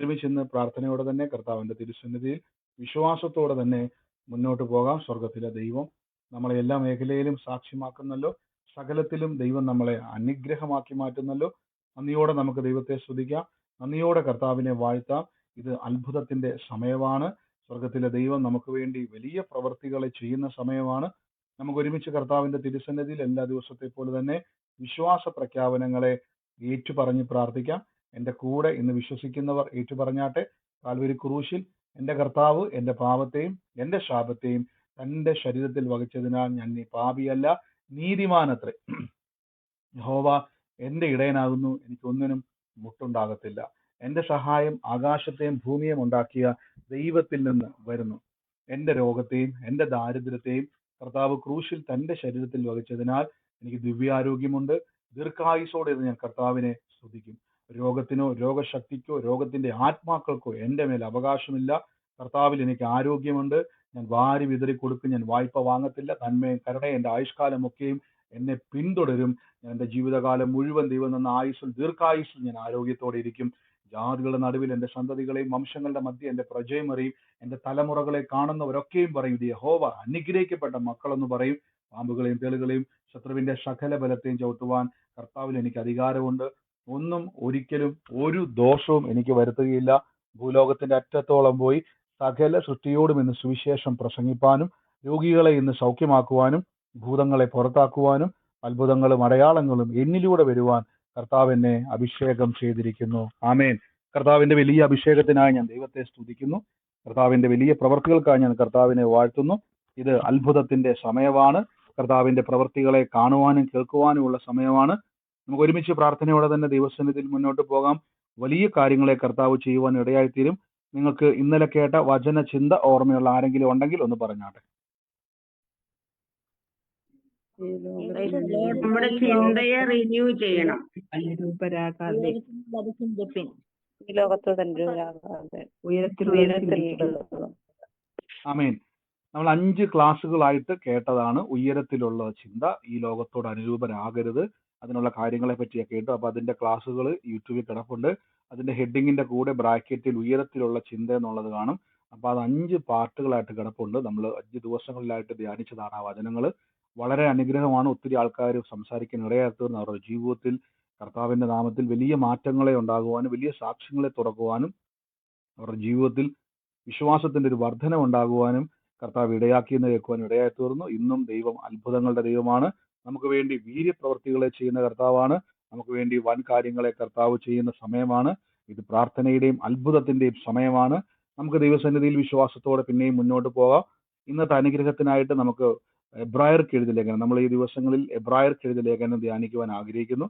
ഒരുമിച്ച് ഇന്ന് പ്രാർത്ഥനയോടെ തന്നെ കർത്താവിന്റെ തിരുസന്നിധിയിൽ വിശ്വാസത്തോടെ തന്നെ മുന്നോട്ട് പോകാം. സ്വർഗത്തിലെ ദൈവം നമ്മളെ എല്ലാ മേഖലയിലും സാക്ഷ്യമാക്കുന്നല്ലോ. സകലത്തിലും ദൈവം നമ്മളെ അനുഗ്രഹമാക്കി മാറ്റുന്നല്ലോ. നന്ദിയോടെ നമുക്ക് ദൈവത്തെ സ്തുതിക്കാം. നന്ദിയോടെ കർത്താവിനെ വാഴ്ത്താം. ഇത് അത്ഭുതത്തിന്റെ സമയമാണ്. സ്വർഗത്തിലെ ദൈവം നമുക്ക് വേണ്ടി വലിയ പ്രവർത്തികളെ ചെയ്യുന്ന സമയമാണ്. നമുക്ക് ഒരുമിച്ച് കർത്താവിന്റെ തിരുസന്നിധിയിൽ എല്ലാ ദിവസത്തെ പോലെ തന്നെ വിശ്വാസ പ്രഖ്യാപനങ്ങളെ ഏറ്റുപറഞ്ഞ് പ്രാർത്ഥിക്കാം. എൻ്റെ കൂടെ ഇന്ന് വിശ്വസിക്കുന്നവർ ഏറ്റുപറഞ്ഞാട്ടെ. കാൽവരി ക്രൂശിൽ എൻ്റെ കർത്താവ് എൻ്റെ പാപത്തെയും എൻ്റെ ശാപത്തെയും തൻ്റെ ശരീരത്തിൽ വഹിച്ചതിനാൽ ഞാൻ നീ പാപിയല്ല, നീതിമാനത്രേ. യഹോവ എൻ്റെ ഇടയനാകുന്നു, എനിക്കൊന്നിനും മുട്ടുണ്ടാകത്തില്ല. എൻ്റെ സഹായം ആകാശത്തെയും ഭൂമിയെയും ഉണ്ടാക്കിയ ദൈവത്തിൽ നിന്ന് വരുന്നു. എൻ്റെ രോഗത്തെയും എൻ്റെ ദാരിദ്ര്യത്തെയും കർത്താവ് ക്രൂശിൽ തൻ്റെ ശരീരത്തിൽ വഹിച്ചതിനാൽ എനിക്ക് ദിവ്യാരോഗ്യമുണ്ട്. ദീർഘായുസോടെ ഇത് ഞാൻ കർത്താവിനെ സ്തുതിക്കും. രോഗത്തിനോ രോഗശക്തിക്കോ രോഗത്തിന്റെ ആത്മാക്കൾക്കോ എൻ്റെ മേൽ അവകാശമില്ല. കർത്താവിൽ എനിക്ക് ആരോഗ്യമുണ്ട്. ഞാൻ വാരി വിതറി കൊടുക്കും. ഞാൻ വായ്പ വാങ്ങത്തില്ല. നന്മയും കരുണയും എൻ്റെ ആയുഷ്കാലമൊക്കെയും എന്നെ പിന്തുടരും. ഞാൻ എൻ്റെ ജീവിതകാലം മുഴുവൻ ദൈവം തന്ന ആയുസ്സിൽ ദീർഘായുസ്സിൽ ഞാൻ ആരോഗ്യത്തോടെ ഇരിക്കും. ജാതികളുടെ നടുവിൽ എൻ്റെ സന്തതികളെയും വംശങ്ങളുടെ മധ്യ എൻ്റെ പ്രജയും അറിയും. എൻ്റെ തലമുറകളെ കാണുന്നവരൊക്കെയും പറയും, ഇത് യഹോവ അനുഗ്രഹിക്കപ്പെട്ട മക്കളെന്ന് പറയും. പാമ്പുകളെയും തേളുകളെയും ശത്രുവിന്റെ സകല ബലത്തെയും ചവിട്ടുവാൻ കർത്താവിൽ എനിക്ക് അധികാരമുണ്ട്. ഒന്നും ഒരിക്കലും ഒരു ദോഷവും എനിക്ക് വരുത്തുകയില്ല. ഭൂലോകത്തിന്റെ അറ്റത്തോളം പോയി സകല സൃഷ്ടിയോടും ഇന്ന് സുവിശേഷം പ്രസംഗിപ്പാനും രോഗികളെ ഇന്ന് സൗഖ്യമാക്കുവാനും ഭൂതങ്ങളെ പുറത്താക്കുവാനും അത്ഭുതങ്ങളും അടയാളങ്ങളും എന്നിലൂടെ വരുവാൻ കർത്താവ് എന്നെ അഭിഷേകം ചെയ്തിരിക്കുന്നു. ആമേൻ. കർത്താവിന്റെ വലിയ അഭിഷേകത്തിനായി ഞാൻ ദൈവത്തെ സ്തുതിക്കുന്നു. കർത്താവിന്റെ വലിയ പ്രവർത്തികൾക്കായി ഞാൻ കർത്താവിനെ വാഴ്ത്തുന്നു. ഇത് അത്ഭുതത്തിന്റെ സമയമാണ്. കർത്താവിന്റെ പ്രവർത്തികളെ കാണുവാനും കേൾക്കുവാനുമുള്ള സമയമാണ്. നമുക്ക് ഒരുമിച്ച് പ്രാർത്ഥനയോടെ തന്നെ ദൈവസന്നിധിയിൽ മുന്നോട്ട് പോകാം. വലിയ കാര്യങ്ങളെ കർത്താവ് ചെയ്യുവാൻ ഇടയായിത്തീരും. നിങ്ങൾക്ക് ഇന്നലെ കേട്ട വചന ചിന്ത ഓർമ്മയുള്ള ആരെങ്കിലും ഉണ്ടെങ്കിൽ ഒന്ന് പറഞ്ഞാട്ടെ. നമ്മുടെ ചിന്തയെ റിന്യൂ ചെയ്യണം. ഈ ലോകത്തോട് അനുരൂപരാകാതെ ആമേൻ. നമ്മൾ 5 ക്ലാസ്സുകളായിട്ട് കേട്ടതാണ് ഉയരത്തിലുള്ള ചിന്ത. ഈ ലോകത്തോട് അനുരൂപരാകരുത്, അതിനുള്ള കാര്യങ്ങളെ പറ്റിയാണ് കേട്ടു. അപ്പൊ അതിന്റെ ക്ലാസ്സുകൾ യൂട്യൂബിൽ കിടപ്പുണ്ട്. അതിന്റെ ഹെഡിങ്ങിന്റെ കൂടെ ബ്രാക്കറ്റിൽ ഉയരത്തിലുള്ള ചിന്ത എന്നുള്ളത് കാണും. അപ്പൊ അത് 5 പാർട്ടുകളായിട്ട് കിടപ്പുണ്ട്. നമ്മൾ 5 ദിവസങ്ങളിലായിട്ട് ധ്യാനിച്ചതാണ് ആ വചനങ്ങൾ. വളരെ അനുഗ്രഹമാണ്. ഒത്തിരി ആൾക്കാർ സംസാരിക്കാൻ ഇടയാത്തവരും അവരുടെ ജീവിതത്തിൽ കർത്താവിന്റെ നാമത്തിൽ വലിയ മാറ്റങ്ങളെ ഉണ്ടാകുവാനും വലിയ സാക്ഷ്യങ്ങളെ തുറക്കുവാനും അവരുടെ ജീവിതത്തിൽ വിശ്വാസത്തിന്റെ ഒരു വർധന ഉണ്ടാകുവാനും കർത്താവ് ഇടയാക്കിയെന്ന് കേൾക്കുവാനും ഇടയായി തീർന്നു. ഇന്നും ദൈവം അത്ഭുതങ്ങളുടെ ദൈവമാണ്. നമുക്ക് വേണ്ടി വീര്യപ്രവർത്തികളെ ചെയ്യുന്ന കർത്താവാണ്. നമുക്ക് വേണ്ടി വൻ കാര്യങ്ങളെ കർത്താവ് ചെയ്യുന്ന സമയമാണ്. ഇത് പ്രാർത്ഥനയുടെയും അത്ഭുതത്തിന്റെയും സമയമാണ്. നമുക്ക് ദൈവസന്നിധിയിൽ വിശ്വാസത്തോടെ പിന്നെയും മുന്നോട്ട് പോകാം. ഇന്നത്തെ അനുഗ്രഹത്തിനായിട്ട് നമുക്ക് എബ്രായർക്ക് എഴുതിയ ലേഖനം, നമ്മൾ ഈ ദിവസങ്ങളിൽ എബ്രായർക്ക് എഴുതിയ ലേഖനം ധ്യാനിക്കുവാൻ ആഗ്രഹിക്കുന്നു.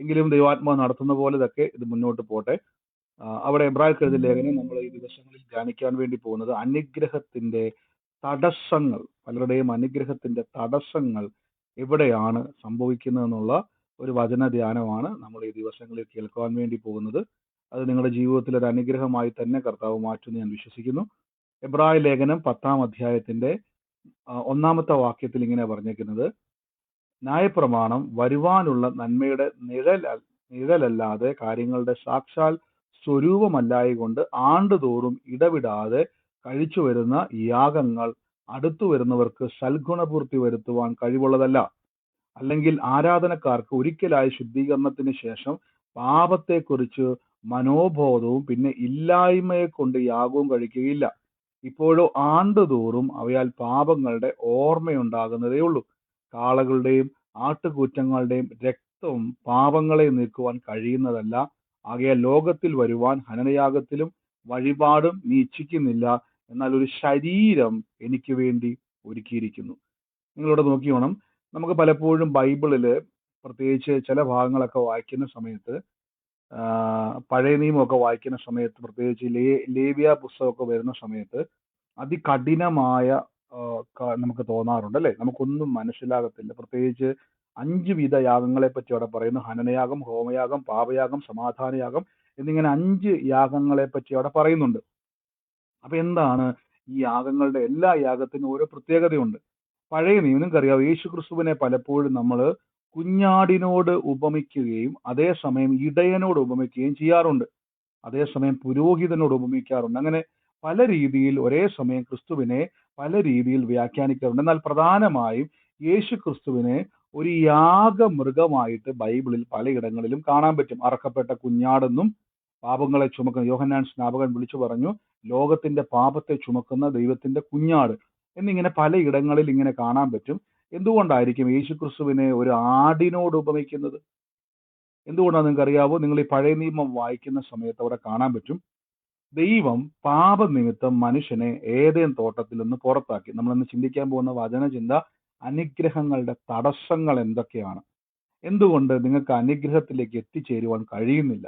എങ്കിലും ദൈവാത്മാവ് നടത്തുന്ന പോലെ ഇതൊക്കെ ഇത് മുന്നോട്ട് പോട്ടെ. അവിടെ എബ്രായർക്ക് എഴുതിയ ലേഖനം നമ്മൾ ഈ ദിവസങ്ങളിൽ ധ്യാനിക്കാൻ വേണ്ടി പോകുന്നത് അനുഗ്രഹത്തിന്റെ തടസ്സങ്ങൾ, പലരുടെയും അനുഗ്രഹത്തിന്റെ തടസ്സങ്ങൾ എവിടെയാണ് സംഭവിക്കുന്നതെന്നുള്ള ഒരു വചന ധ്യാനമാണ് നമ്മൾ ഈ ദിവസങ്ങളിൽ കേൾക്കുവാൻ വേണ്ടി പോകുന്നത്. അത് നിങ്ങളുടെ ജീവിതത്തിൽ ഒരു അനുഗ്രഹമായി തന്നെ കർത്താവ് മാറ്റുമെന്ന് ഞാൻ വിശ്വസിക്കുന്നു. എബ്രായ ലേഖനം 10-ാം അധ്യായത്തിന്റെ 1-ാമത്തെ വാക്യത്തിൽ ഇങ്ങനെ പറഞ്ഞേക്കുന്നത്, ന്യായപ്രമാണം വരുവാനുള്ള നന്മയുടെ നിഴലല്ലാതെ കാര്യങ്ങളുടെ സാക്ഷാൽ സ്വരൂപമല്ലായകൊണ്ട് ആണ്ടുതോറും ഇടവിടാതെ കഴിച്ചു വരുന്ന യാഗങ്ങൾ അടുത്തു വരുന്നവർക്ക് സൽഗുണപൂർത്തി വരുത്തുവാൻ കഴിവുള്ളതല്ല. അല്ലെങ്കിൽ ആരാധനക്കാർക്ക് ഒരിക്കലായി ശുദ്ധീകരണത്തിന് ശേഷം പാപത്തെക്കുറിച്ച് മനോബോധവും പിന്നെ ഇല്ലായ്മയെ കൊണ്ട് യാഗവും കഴിക്കുകയില്ല. ഇപ്പോഴോ ആണ്ടുതോറും അവയാൽ പാപങ്ങളുടെ ഓർമ്മയുണ്ടാകുന്നതേ ഉള്ളൂ. കാളകളുടെയും ആട്ടുകൂറ്റങ്ങളുടെയും രക്തവും പാപങ്ങളെ നീക്കുവാൻ കഴിയുന്നതല്ല. ആകയാൽ ലോകത്തിൽ വരുവാൻ ഹനനയാഗത്തിലും വഴിപാടും നീ ഇച്ഛിക്കുന്നില്ല, എന്നാൽ ഒരു ശരീരം എനിക്ക് വേണ്ടി ഒരുക്കിയിരിക്കുന്നു. നിങ്ങളിവിടെ നോക്കി വേണം. നമുക്ക് പലപ്പോഴും ബൈബിളില് പ്രത്യേകിച്ച് ചില ഭാഗങ്ങളൊക്കെ വായിക്കുന്ന സമയത്ത്, പഴയ നിയമമൊക്കെ വായിക്കുന്ന സമയത്ത്, പ്രത്യേകിച്ച് ലേവ്യ പുസ്തകമൊക്കെ വരുന്ന സമയത്ത് അതികഠിനമായ നമുക്ക് തോന്നാറുണ്ട് അല്ലേ? നമുക്കൊന്നും മനസ്സിലാകത്തില്ല. പ്രത്യേകിച്ച് 5 വിധ യാഗങ്ങളെ പറ്റി അവിടെ പറയുന്നു. ഹനനയാഗം, ഹോമയാഗം, പാപയാഗം, സമാധാനയാഗം എന്നിങ്ങനെ 5 യാഗങ്ങളെ പറ്റി അവിടെ പറയുന്നുണ്ട്. അപ്പൊ എന്താണ് ഈ യാഗങ്ങളുടെ? എല്ലാ യാഗത്തിനും ഓരോ പ്രത്യേകതയുണ്ട്. പഴയ നിങ്ങൾക്കറിയാം, യേശു ക്രിസ്തുവിനെ പലപ്പോഴും നമ്മൾ കുഞ്ഞാടിനോട് ഉപമിക്കുകയും അതേസമയം ഇടയനോട് ഉപമിക്കുകയും ചെയ്യാറുണ്ട്. അതേസമയം പുരോഹിതനോട് ഉപമിക്കാറുണ്ട്. അങ്ങനെ പല രീതിയിൽ ഒരേ സമയം ക്രിസ്തുവിനെ പല രീതിയിൽ വ്യാഖ്യാനിക്കാറുണ്ട്. എന്നാൽ പ്രധാനമായും യേശു ക്രിസ്തുവിനെ ഒരു യാഗമൃഗമായിട്ട് ബൈബിളിൽ പലയിടങ്ങളിലും കാണാൻ പറ്റും. അറക്കപ്പെട്ട കുഞ്ഞാടെന്നും പാപങ്ങളെ ചുമക്കുന്ന യോഹന്നാൻ സ്നാപകൻ വിളിച്ചു പറഞ്ഞു, ലോകത്തിന്റെ പാപത്തെ ചുമക്കുന്ന ദൈവത്തിന്റെ കുഞ്ഞാട് എന്നിങ്ങനെ പലയിടങ്ങളിൽ ഇങ്ങനെ കാണാൻ പറ്റും. എന്തുകൊണ്ടായിരിക്കും യേശു ക്രിസ്തുവിനെ ഒരു ആടിനോട് ഉപമിക്കുന്നത്? എന്തുകൊണ്ടാണ് നിങ്ങൾക്ക് അറിയാവോ? നിങ്ങൾ ഈ പഴയ നിയമം വായിക്കുന്ന സമയത്ത് അവിടെ കാണാൻ പറ്റും, ദൈവം പാപനിമിത്തം മനുഷ്യനെ ഏദേൻ തോട്ടത്തിൽ നിന്ന് പുറത്താക്കി. നമ്മളിന്ന് ചിന്തിക്കാൻ പോകുന്ന വചനചിന്ത അനുഗ്രഹങ്ങളുടെ തടസ്സങ്ങൾ എന്തൊക്കെയാണ്, എന്തുകൊണ്ട് നിങ്ങൾക്ക് അനുഗ്രഹത്തിലേക്ക് എത്തിച്ചേരുവാൻ കഴിയുന്നില്ല.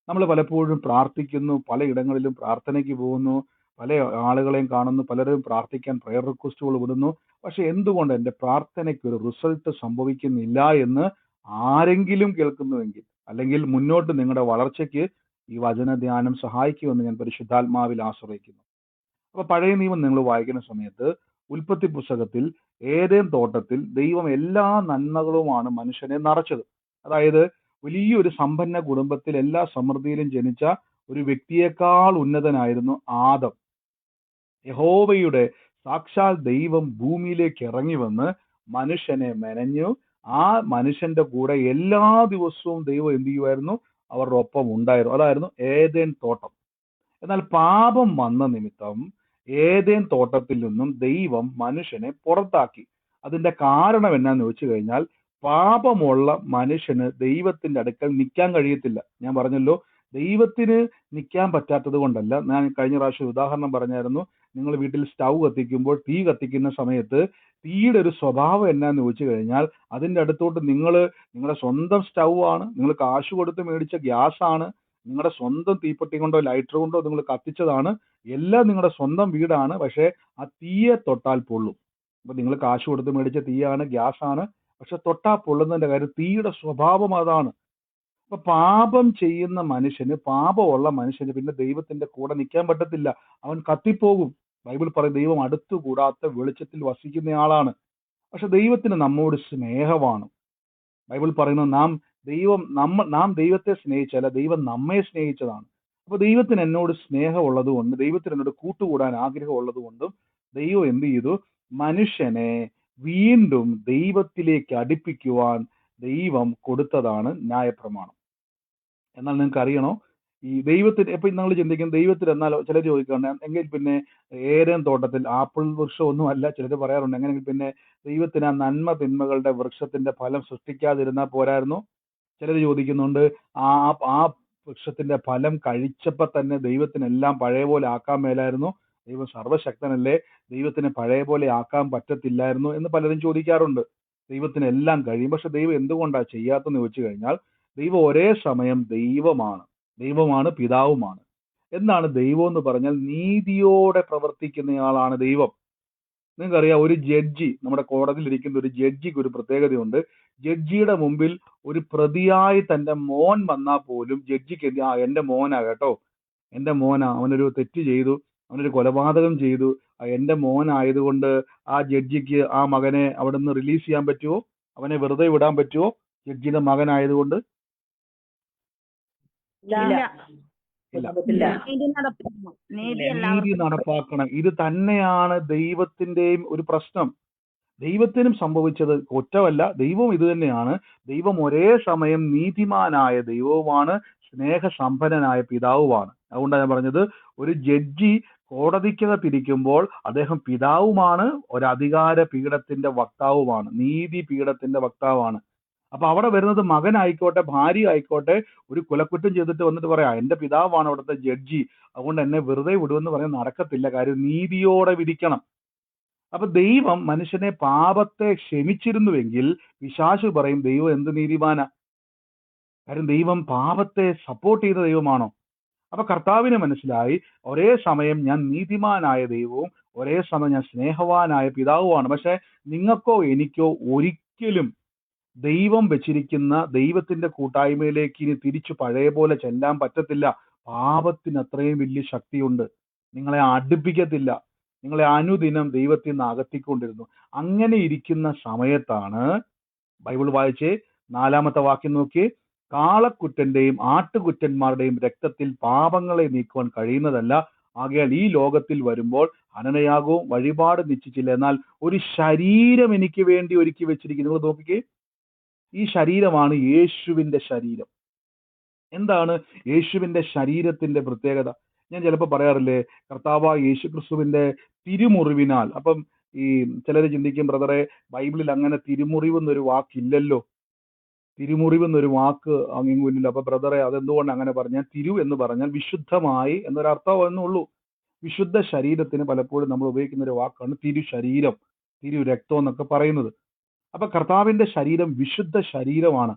നമ്മൾ പലപ്പോഴും പ്രാർത്ഥിക്കുന്നു, പലയിടങ്ങളിലും പ്രാർത്ഥനയ്ക്ക് പോകുന്നു, പല ആളുകളെയും കാണുന്നു, പലരും പ്രാർത്ഥിക്കാൻ പ്രയർ റിക്വസ്റ്റുകൾ വിടുന്നു. പക്ഷെ എന്തുകൊണ്ട് എൻ്റെ പ്രാർത്ഥനയ്ക്ക് ഒരു റിസൾട്ട് സംഭവിക്കുന്നില്ല എന്ന് ആരെങ്കിലും കേൾക്കുന്നുവെങ്കിൽ, അല്ലെങ്കിൽ മുന്നോട്ട് നിങ്ങളുടെ വളർച്ചയ്ക്ക് ഈ വചനധ്യാനം സഹായിക്കുമെന്ന് ഞാൻ പരിശുദ്ധാത്മാവിൽ ആശ്രയിക്കുന്നു. അപ്പൊ പഴയ നിയമം നിങ്ങൾ വായിക്കുന്ന സമയത്ത് ഉൽപ്പത്തി പുസ്തകത്തിൽ ഏദേൻ തോട്ടത്തിൽ ദൈവം എല്ലാ നന്മകളുമാണ് മനുഷ്യനെ നിറച്ചത്. അതായത് വലിയൊരു സമ്പന്ന കുടുംബത്തിൽ എല്ലാ സമൃദ്ധിയിലും ജനിച്ച ഒരു വ്യക്തിയേക്കാൾ ഉന്നതനായിരുന്നു ആദം. യഹോവയുടെ സാക്ഷാൽ ദൈവം ഭൂമിയിലേക്ക് ഇറങ്ങി വന്ന് മനുഷ്യനെ മെനഞ്ഞു. ആ മനുഷ്യന്റെ കൂടെ എല്ലാ ദിവസവും ദൈവം എന്ത് ചെയ്യുമായിരുന്നു? അവരുടെ ഒപ്പം ഉണ്ടായിരുന്നു. അതായിരുന്നു ഏദേൻ തോട്ടം. എന്നാൽ പാപം വന്ന നിമിത്തം ഏദേൻ തോട്ടത്തിൽ നിന്നും ദൈവം മനുഷ്യനെ പുറത്താക്കി. അതിന്റെ കാരണം എന്നാന്ന് വെച്ച് കഴിഞ്ഞാൽ, പാപമുള്ള മനുഷ്യന് ദൈവത്തിന്റെ അടുക്കൽ നിൽക്കാൻ കഴിയത്തില്ല. ഞാൻ പറഞ്ഞല്ലോ, ദൈവത്തിന് നിൽക്കാൻ പറ്റാത്തത് കൊണ്ടല്ല. ഞാൻ കഴിഞ്ഞ പ്രാവശ്യം ഉദാഹരണം പറഞ്ഞായിരുന്നു, നിങ്ങൾ വീട്ടിൽ സ്റ്റൗ കത്തിക്കുമ്പോൾ തീ കത്തിക്കുന്ന സമയത്ത് തീയുടെ ഒരു സ്വഭാവം എന്നാന്ന് ചോദിച്ചു കഴിഞ്ഞാൽ, അതിൻ്റെ അടുത്തോട്ട് നിങ്ങളുടെ സ്വന്തം സ്റ്റൗ ആണ്, നിങ്ങൾ കാശ് കൊടുത്ത് മേടിച്ച ഗ്യാസ് ആണ്, നിങ്ങളുടെ സ്വന്തം തീപ്പെട്ടി കൊണ്ടോ ലൈറ്റർ കൊണ്ടോ നിങ്ങൾ കത്തിച്ചതാണ്, എല്ലാം നിങ്ങളുടെ സ്വന്തം വീടാണ്. പക്ഷേ ആ തീയെ തൊട്ടാൽ പൊള്ളും. അപ്പൊ നിങ്ങൾ കാശ് കൊടുത്ത് മേടിച്ച തീയാണ്, ഗ്യാസ് ആണ്, പക്ഷെ തൊട്ടാ പൊള്ളുന്നതിന്റെ കാര്യം തീയുടെ സ്വഭാവം അതാണ്. അപ്പൊ പാപം ചെയ്യുന്ന മനുഷ്യന്, പാപമുള്ള മനുഷ്യന് പിന്നെ ദൈവത്തിന്റെ കൂടെ നിൽക്കാൻ പറ്റത്തില്ല, അവൻ കത്തിപ്പോകും. ബൈബിൾ പറയും ദൈവം അടുത്തുകൂടാത്ത വെളിച്ചത്തിൽ വസിക്കുന്നയാളാണ്. പക്ഷെ ദൈവത്തിന് നമ്മോട് സ്നേഹമാണ്. ബൈബിൾ പറയുന്നത് നാം ദൈവത്തെ സ്നേഹിച്ചല്ല, ദൈവം നമ്മെ സ്നേഹിച്ചതാണ്. അപ്പൊ ദൈവത്തിന് എന്നോട് സ്നേഹമുള്ളത് കൊണ്ട്, ദൈവത്തിന് എന്നോട് കൂട്ടുകൂടാൻ ആഗ്രഹമുള്ളത് കൊണ്ടും ദൈവം എന്ത് ചെയ്തു? മനുഷ്യനെ വീണ്ടും ദൈവത്തിലേക്ക് അടുപ്പിക്കുവാൻ ദൈവം കൊടുത്തതാണ് ന്യായപ്രമാണം. എന്നാൽ നിങ്ങൾക്ക് അറിയണോ, ഈ ദൈവത്തിന് എപ്പൊ നിങ്ങൾ ചിന്തിക്കും ദൈവത്തിന് എന്നാലോ, ചിലർ ചോദിക്കണം എങ്കിൽ പിന്നെ ഏദേൻ തോട്ടത്തിൽ ആപ്പിൾ വൃക്ഷം ഒന്നും അല്ല, ചിലർ പറയാറുണ്ട് എങ്ങനെയെങ്കിൽ പിന്നെ ദൈവത്തിന് ആ നന്മ തിന്മകളുടെ വൃക്ഷത്തിന്റെ ഫലം സൃഷ്ടിക്കാതിരുന്നാൽ പോരായിരുന്നു. ചിലർ ചോദിക്കുന്നുണ്ട്, ആ ആ വൃക്ഷത്തിന്റെ ഫലം കഴിച്ചപ്പോൾ തന്നെ ദൈവത്തിനെല്ലാം പഴയ പോലെ ആക്കാൻ മേലായിരുന്നു, ദൈവം സർവശക്തനല്ലേ, ദൈവത്തിന് പഴയ പോലെ ആക്കാൻ പറ്റത്തില്ലായിരുന്നു എന്ന് പലരും ചോദിക്കാറുണ്ട്. ദൈവത്തിന് എല്ലാം കഴിയും, പക്ഷെ ദൈവം എന്തുകൊണ്ടാണ് ചെയ്യാത്തെന്ന് ചോദിച്ചു കഴിഞ്ഞാൽ, ദൈവം ഒരേ സമയം ദൈവമാണ് പിതാവുമാണ്. എന്താണ് ദൈവം എന്ന് പറഞ്ഞാൽ? നീതിയോടെ പ്രവർത്തിക്കുന്നയാളാണ് ദൈവം. നിങ്ങൾക്കറിയാം, ഒരു ജഡ്ജി, നമ്മുടെ കോടതിയിൽ ഇരിക്കുന്ന ഒരു ജഡ്ജിക്ക് ഒരു പ്രത്യേകതയുണ്ട്. ജഡ്ജിയുടെ മുമ്പിൽ ഒരു പ്രതിയായി തന്റെ മോൻ വന്നാൽ പോലും ജഡ്ജിക്ക് എന്റെ മോനാ കേട്ടോ, എന്റെ മോനാ, അവനൊരു തെറ്റ് ചെയ്തു, അവനൊരു കൊലപാതകം ചെയ്തു, എന്റെ മോനായതുകൊണ്ട് ആ ജഡ്ജിക്ക് ആ മകനെ അവിടെ നിന്ന് റിലീസ് ചെയ്യാൻ പറ്റുമോ? അവനെ വെറുതെ വിടാൻ പറ്റുമോ? ജഡ്ജിയുടെ മകനായതുകൊണ്ട് ഇല്ല. നീതി നടപ്പാക്കണം. ഇത് തന്നെയാണ് ദൈവത്തിന്റെയും ഒരു പ്രശ്നം. ദൈവത്തിനും സംഭവിച്ചത് കുറ്റമല്ല, ദൈവം ഇത് തന്നെയാണ്. ദൈവം ഒരേ സമയം നീതിമാനായ ദൈവവുമാണ്, സ്നേഹസമ്പന്നനായ പിതാവുമാണ്. അതുകൊണ്ടാണ് ഞാൻ പറഞ്ഞത്, ഒരു ജഡ്ജി കോടതിക്കകത്തിരിക്കുമ്പോൾ അദ്ദേഹം പിതാവുമാണ്, ഒരു അധികാര പീഠത്തിന്റെ വക്താവുമാണ്, നീതി പീഠത്തിന്റെ വക്താവാണ്. അപ്പൊ അവിടെ വരുന്നത് മകനായിക്കോട്ടെ, ഭാര്യ ആയിക്കോട്ടെ, ഒരു കുലക്കുറ്റം ചെയ്തിട്ട് വന്നിട്ട് പറയാം എന്റെ പിതാവാണ് അവിടുത്തെ ജഡ്ജി, അതുകൊണ്ട് എന്നെ വെറുതെ വിടുമെന്ന് പറയാൻ നടക്കത്തില്ല. കാര്യം നീതിയോടെ വിധിക്കണം. അപ്പൊ ദൈവം മനുഷ്യനെ പാപത്തെ ക്ഷമിച്ചിരുന്നുവെങ്കിൽ പിശാച് പറയും ദൈവം എന്ത് നീതിമാനാ? കാര്യം ദൈവം പാപത്തെ സപ്പോർട്ട് ചെയ്ത ദൈവമാണോ? അപ്പൊ കർത്താവിന് മനസ്സിലായി, ഒരേ സമയം ഞാൻ നീതിമാനായ ദൈവവും ഒരേ സമയം ഞാൻ സ്നേഹവാനായ പിതാവുമാണ്. പക്ഷെ നിങ്ങൾക്കോ എനിക്കോ ഒരിക്കലും ദൈവം വെച്ചിരിക്കുന്ന ദൈവത്തിന്റെ കൂട്ടായ്മയിലേക്ക് ഇനി തിരിച്ചു പഴയ പോലെ ചെല്ലാൻ പറ്റത്തില്ല. പാപത്തിന് അത്രയും വലിയ ശക്തിയുണ്ട്, നിങ്ങളെ അടുപ്പിക്കത്തില്ല, നിങ്ങളെ അനുദിനം ദൈവത്തിൽ നിന്ന് അകത്തിക്കൊണ്ടിരുന്നു. അങ്ങനെ ഇരിക്കുന്ന സമയത്താണ് ബൈബിൾ വായിച്ചേ 4-ാമത്തെ വാക്യം നോക്കി, കാളക്കുറ്റന്റെയും ആട്ടുകുറ്റന്മാരുടെയും രക്തത്തിൽ പാപങ്ങളെ നീക്കുവാൻ കഴിയുന്നതല്ല. ആകയാൽ ഈ ലോകത്തിൽ വരുമ്പോൾ ഹനനയാഗവും വഴിപാട് നിശ്ചയിച്ചില്ല, എന്നാൽ ഒരു ശരീരം എനിക്ക് വേണ്ടി ഒരുക്കി വെച്ചിരിക്കുന്നു. നിങ്ങൾ നോക്കിക്കേ, ഈ ശരീരമാണ് യേശുവിന്റെ ശരീരം. എന്താണ് യേശുവിന്റെ ശരീരത്തിന്റെ പ്രത്യേകത? ഞാൻ ചിലപ്പോൾ പറയാറില്ലേ, കർത്താവായ യേശു ക്രിസ്തുവിന്റെ തിരുമുറിവിനാൽ. അപ്പം ഈ ചിലർ ചിന്തിക്കും, ബ്രദറെ ബൈബിളിൽ അങ്ങനെ തിരുമുറിവ് എന്നൊരു വാക്കില്ലല്ലോ, തിരുമുറിവ് എന്നൊരു വാക്ക് അങ്ങുമില്ല. അപ്പൊ ബ്രദറെ അതെന്തുകൊണ്ട് അങ്ങനെ പറഞ്ഞാൽ? തിരു എന്ന് പറഞ്ഞാൽ വിശുദ്ധമായി എന്നൊരർത്ഥം എന്നുള്ളൂ. വിശുദ്ധ ശരീരത്തിന് പലപ്പോഴും നമ്മൾ ഉപയോഗിക്കുന്ന ഒരു വാക്കാണ് തിരു ശരീരം, തിരു രക്തം എന്നൊക്കെ പറയുന്നത്. അപ്പൊ കർത്താവിന്റെ ശരീരം വിശുദ്ധ ശരീരമാണ്.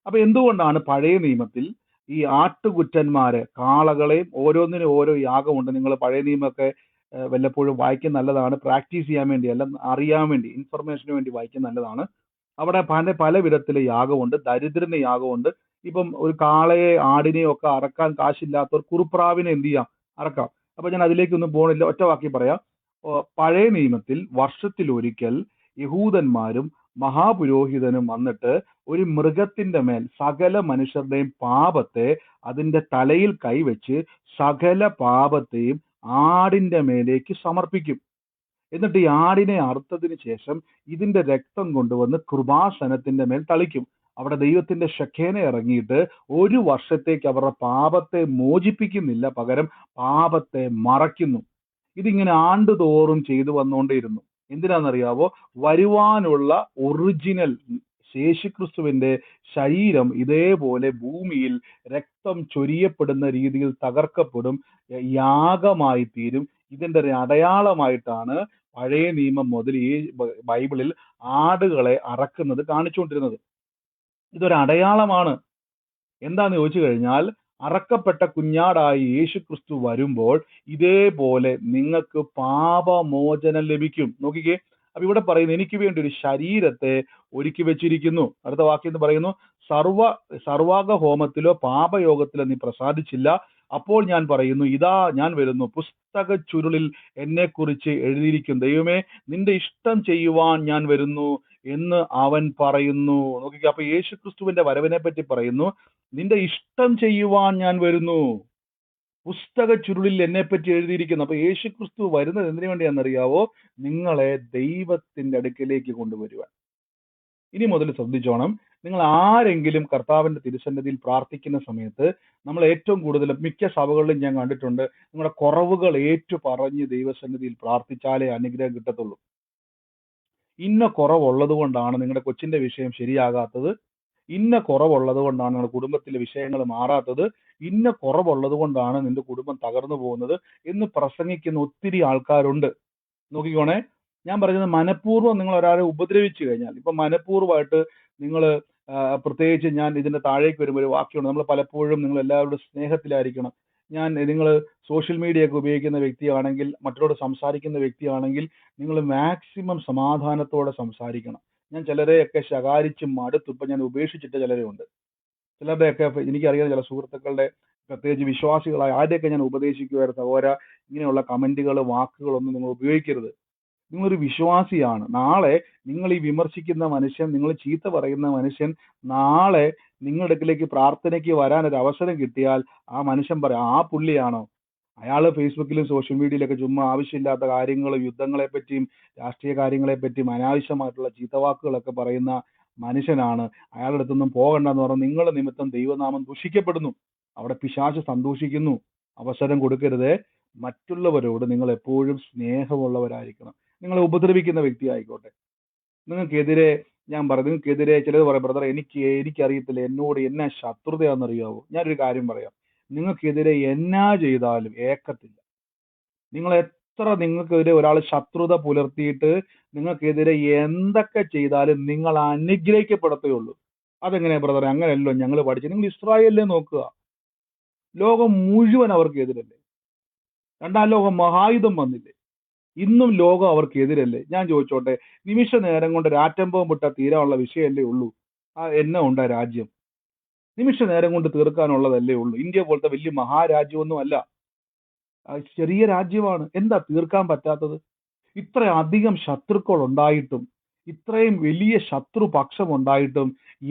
അപ്പൊ എന്തുകൊണ്ടാണ് പഴയ നിയമത്തിൽ ഈ ആട്ടുകുറ്റന്മാരെ, കാളകളെയും ഓരോന്നിനും ഓരോ യാഗമുണ്ട്. നിങ്ങൾ പഴയ നിയമമൊക്കെ വല്ലപ്പോഴും വായിക്കുന്ന നല്ലതാണ്, പ്രാക്ടീസ് ചെയ്യാൻ വേണ്ടി അല്ല, അറിയാൻ വേണ്ടി, ഇൻഫർമേഷന് വേണ്ടി വായിക്കുന്ന നല്ലതാണ്. അവിടെ പല വിധത്തിലെ യാഗമുണ്ട്. ദരിദ്രന് യാഗമുണ്ട്. ഇപ്പം ഒരു കാളയെ ആടിനെയോ ഒക്കെ അറക്കാൻ കാശില്ലാത്തവർ കുറുപ്രാവിനെ എന്ത് ചെയ്യാം? അറക്കാം. അപ്പൊ ഞാൻ അതിലേക്കൊന്നും പോകണില്ല, ഒറ്റ വാക്കി പറയാം. പഴയ നിയമത്തിൽ വർഷത്തിലൊരിക്കൽ യഹൂദന്മാരും മഹാപുരോഹിതനും വന്നിട്ട് ഒരു മൃഗത്തിന്റെ മേൽ സകല മനുഷ്യരുടെയും പാപത്തെ അതിന്റെ തലയിൽ കൈവച്ച് സകല പാപത്തെയും ആടിന്റെ മേലേക്ക് സമർപ്പിക്കും. എന്നിട്ട് ഈ ആടിനെ അറുത്തതിന് ശേഷം ഇതിന്റെ രക്തം കൊണ്ടുവന്ന് കൃപാസനത്തിന്റെ മേൽ തളിക്കും. അവിടെ ദൈവത്തിന്റെ ശഖേന ഇറങ്ങിയിട്ട് ഒരു വർഷത്തേക്ക് അവരുടെ പാപത്തെ മോചിപ്പിക്കുന്നില്ല, പകരം പാപത്തെ മറയ്ക്കുന്നു. ഇതിങ്ങനെ ആണ്ടുതോറും ചെയ്തു വന്നുകൊണ്ടേയിരുന്നു. എന്തിനാണെന്നറിയാവോ? വരുവാനുള്ള ഒറിജിനൽ യേശുക്രിസ്തുവിന്റെ ശരീരം ഇതേപോലെ ഭൂമിയിൽ രക്തം ചൊരിയപ്പെടുന്ന രീതിയിൽ തകർക്കപ്പെടും, യാഗമായി തീരും. ഇതിന്റെ ഒരു അടയാളമായിട്ടാണ് പഴയ നിയമം മുതൽ ഈ ബൈബിളിൽ ആടുകളെ അറക്കുന്നത് കാണിച്ചുകൊണ്ടിരുന്നത്. ഇതൊരു അടയാളമാണ്. എന്താന്ന് ചോദിച്ചു കഴിഞ്ഞാൽ, അറക്കപ്പെട്ട കുഞ്ഞാടായി യേശു ക്രിസ്തു വരുമ്പോൾ ഇതേപോലെ നിങ്ങൾക്ക് പാപമോചനം ലഭിക്കും. നോക്കിക്കേ, അപ്പൊ ഇവിടെ പറയുന്നു, എനിക്ക് വേണ്ടി ഒരു ശരീരത്തെ ഒരുക്കി വെച്ചിരിക്കുന്നു. അടുത്ത വാക്യം എന്ന് പറയുന്നു, സർവാംഗ ഹോമത്തിലോ പാപയോഗത്തിലോ നീ പ്രസാദിച്ചില്ല. അപ്പോൾ ഞാൻ പറയുന്നു, ഇതാ ഞാൻ വരുന്നു, പുസ്തക ചുരുളിൽ എന്നെ കുറിച്ച് എഴുതിയിരിക്കും. ദൈവമേ, നിന്റെ ഇഷ്ടം ചെയ്യുവാൻ ഞാൻ വരുന്നു എന്ന് അവൻ പറയുന്നു. നോക്കിക്കേ, അപ്പൊ യേശു ക്രിസ്തുവിന്റെ വരവിനെ പറ്റി പറയുന്നു, നിന്റെ ഇഷ്ടം ചെയ്യുവാൻ ഞാൻ വരുന്നു, പുസ്തക ചുരുളിൽ എന്നെ പറ്റി എഴുതിയിരിക്കുന്നു. അപ്പൊ യേശു ക്രിസ്തു വരുന്നത് എന്തിനു വേണ്ടിയാണെന്നറിയാവോ? നിങ്ങളെ ദൈവത്തിന്റെ അടുക്കലേക്ക് കൊണ്ടുവരുവാൻ. ഇനി മുതൽ ശ്രദ്ധിച്ചോണം, നിങ്ങൾ ആരെങ്കിലും കർത്താവിന്റെ തിരുസന്നിധിയിൽ പ്രാർത്ഥിക്കുന്ന സമയത്ത് നമ്മൾ ഏറ്റവും കൂടുതൽ മിക്ക സഭകളിലും ഞാൻ കണ്ടിട്ടുണ്ട്, നിങ്ങളുടെ കുറവുകൾ ഏറ്റു പറഞ്ഞ് ദൈവസന്നിധിയിൽ പ്രാർത്ഥിച്ചാലേ അനുഗ്രഹം കിട്ടത്തുള്ളൂ. ഇന്ന കുറവുള്ളത് കൊണ്ടാണ് നിങ്ങളുടെ കൊച്ചിന്റെ വിഷയം ശരിയാകാത്തത്, ഇന്ന കുറവുള്ളത് കൊണ്ടാണ് നിങ്ങളുടെ കുടുംബത്തിലെ വിഷയങ്ങൾ മാറാത്തത്, ഇന്ന കുറവുള്ളത് കൊണ്ടാണ് നിന്റെ കുടുംബം തകർന്നു പോകുന്നത് എന്ന് പ്രസംഗിക്കുന്ന ഒത്തിരി ആൾക്കാരുണ്ട്. നോക്കിക്കോണേ, ഞാൻ പറയുന്നത് മനഃപൂർവ്വം നിങ്ങൾ ഒരാളെ ഉപദ്രവിച്ചു കഴിഞ്ഞാൽ, ഇപ്പൊ മനഃപൂർവ്വമായിട്ട് നിങ്ങൾ പ്രത്യേകിച്ച് ഞാൻ ഇതിന്റെ താഴേക്ക് വരുമ്പോൾ ഒരു വാക്യമുണ്ട്, നമ്മൾ പലപ്പോഴും നിങ്ങൾ എല്ലാവരുടെ സ്നേഹത്തിലായിരിക്കണം. നിങ്ങൾ സോഷ്യൽ മീഡിയ ഒക്കെ ഉപയോഗിക്കുന്ന വ്യക്തിയാണെങ്കിൽ, മറ്റുള്ളവരോട് സംസാരിക്കുന്ന വ്യക്തിയാണെങ്കിൽ നിങ്ങൾ മാക്സിമം സമാധാനത്തോടെ സംസാരിക്കണം. ഞാൻ ചിലരെയൊക്കെ ശകാരിച്ച് മടുത്തു, ഇപ്പൊ ഞാൻ ഉപേക്ഷിച്ചിട്ട് ചിലരെ ഉണ്ട്. ചിലരുടെയൊക്കെ എനിക്കറിയാവുന്ന ചില സുഹൃത്തുക്കളുടെ, പ്രത്യേകിച്ച് വിശ്വാസികളായ ആരെയൊക്കെ ഞാൻ ഉപദേശിക്കുമായിരുന്നു, സഹോദര ഇങ്ങനെയുള്ള കമന്റുകൾ വാക്കുകളൊന്നും നിങ്ങൾ ഉപയോഗിക്കരുത്. നിങ്ങളൊരു വിശ്വാസിയാണ്. നാളെ നിങ്ങൾ ഈ വിമർശിക്കുന്ന മനുഷ്യൻ, നിങ്ങൾ ചീത്ത പറയുന്ന മനുഷ്യൻ നാളെ നിങ്ങളുടെ അടുക്കിലേക്ക് പ്രാർത്ഥനയ്ക്ക് വരാൻ ഒരു അവസരം കിട്ടിയാൽ ആ മനുഷ്യൻ പറയാം, ആ പുള്ളിയാണോ? അയാൾ ഫേസ്ബുക്കിലും സോഷ്യൽ മീഡിയയിലൊക്കെ ചുമ്മാ ആവശ്യമില്ലാത്ത കാര്യങ്ങളും യുദ്ധങ്ങളെ പറ്റിയും രാഷ്ട്രീയ കാര്യങ്ങളെ പറ്റിയും അനാവശ്യമായിട്ടുള്ള ചീത്തവാക്കുകളൊക്കെ പറയുന്ന മനുഷ്യനാണ്. അയാളുടെ അടുത്തൊന്നും പോകണ്ടെന്ന് പറഞ്ഞ് നിങ്ങളുടെ നിമിത്തം ദൈവനാമം ദുഷിക്കപ്പെടുന്നു. അവിടെ പിശാച് സന്തോഷിക്കുന്നു. അവസരം കൊടുക്കരുത്. മറ്റുള്ളവരോട് നിങ്ങൾ എപ്പോഴും സ്നേഹമുള്ളവരായിരിക്കണം. നിങ്ങളെ ഉപദ്രവിക്കുന്ന വ്യക്തി ആയിക്കോട്ടെ, നിങ്ങൾക്കെതിരെ നിങ്ങൾക്കെതിരെ ചിലത് പറയും, ബ്രദർ എനിക്കറിയത്തില്ല, എന്നോട് എന്നാ ശത്രുതയാണെന്നറിയാവോ? ഞാനൊരു കാര്യം പറയാം, നിങ്ങൾക്കെതിരെ എന്നാ ചെയ്താലും ഏക്കത്തില്ല. നിങ്ങൾക്കെതിരെ ഒരാൾ ശത്രുത പുലർത്തിയിട്ട് നിങ്ങൾക്കെതിരെ എന്തൊക്കെ ചെയ്താലും നിങ്ങൾ അനുഗ്രഹിക്കപ്പെടത്തേ ഉള്ളൂ. അതെങ്ങനെയാ ബ്രദറെ? അങ്ങനെയല്ലോ ഞങ്ങൾ പഠിച്ചു. നിങ്ങൾ ഇസ്രായേലിനെ നോക്കുക, ലോകം മുഴുവൻ അവർക്ക് എതിരല്ലേ? രണ്ടാം ലോക മഹായുധം വന്നില്ലേ? ഇന്നും ലോകം അവർക്ക് എതിരല്ലേ? ഞാൻ ചോദിച്ചോട്ടെ, നിമിഷ നേരം കൊണ്ട് രാറ്റംബം വിട്ടാൽ തീരാനുള്ള വിഷയമല്ലേ ഉള്ളൂ? എന്നെ ഉണ്ടാ രാജ്യം നിമിഷ നേരം കൊണ്ട് തീർക്കാനുള്ളതല്ലേ ഉള്ളൂ. ഇന്ത്യ പോലത്തെ വലിയ മഹാരാജ്യമൊന്നും അല്ല, ചെറിയ രാജ്യമാണ്. എന്താ തീർക്കാൻ പറ്റാത്തത്? ഇത്ര അധികം ശത്രുക്കൾ ഉണ്ടായിട്ടും ഇത്രയും വലിയ ശത്രുപക്ഷം ഉണ്ടായിട്ടും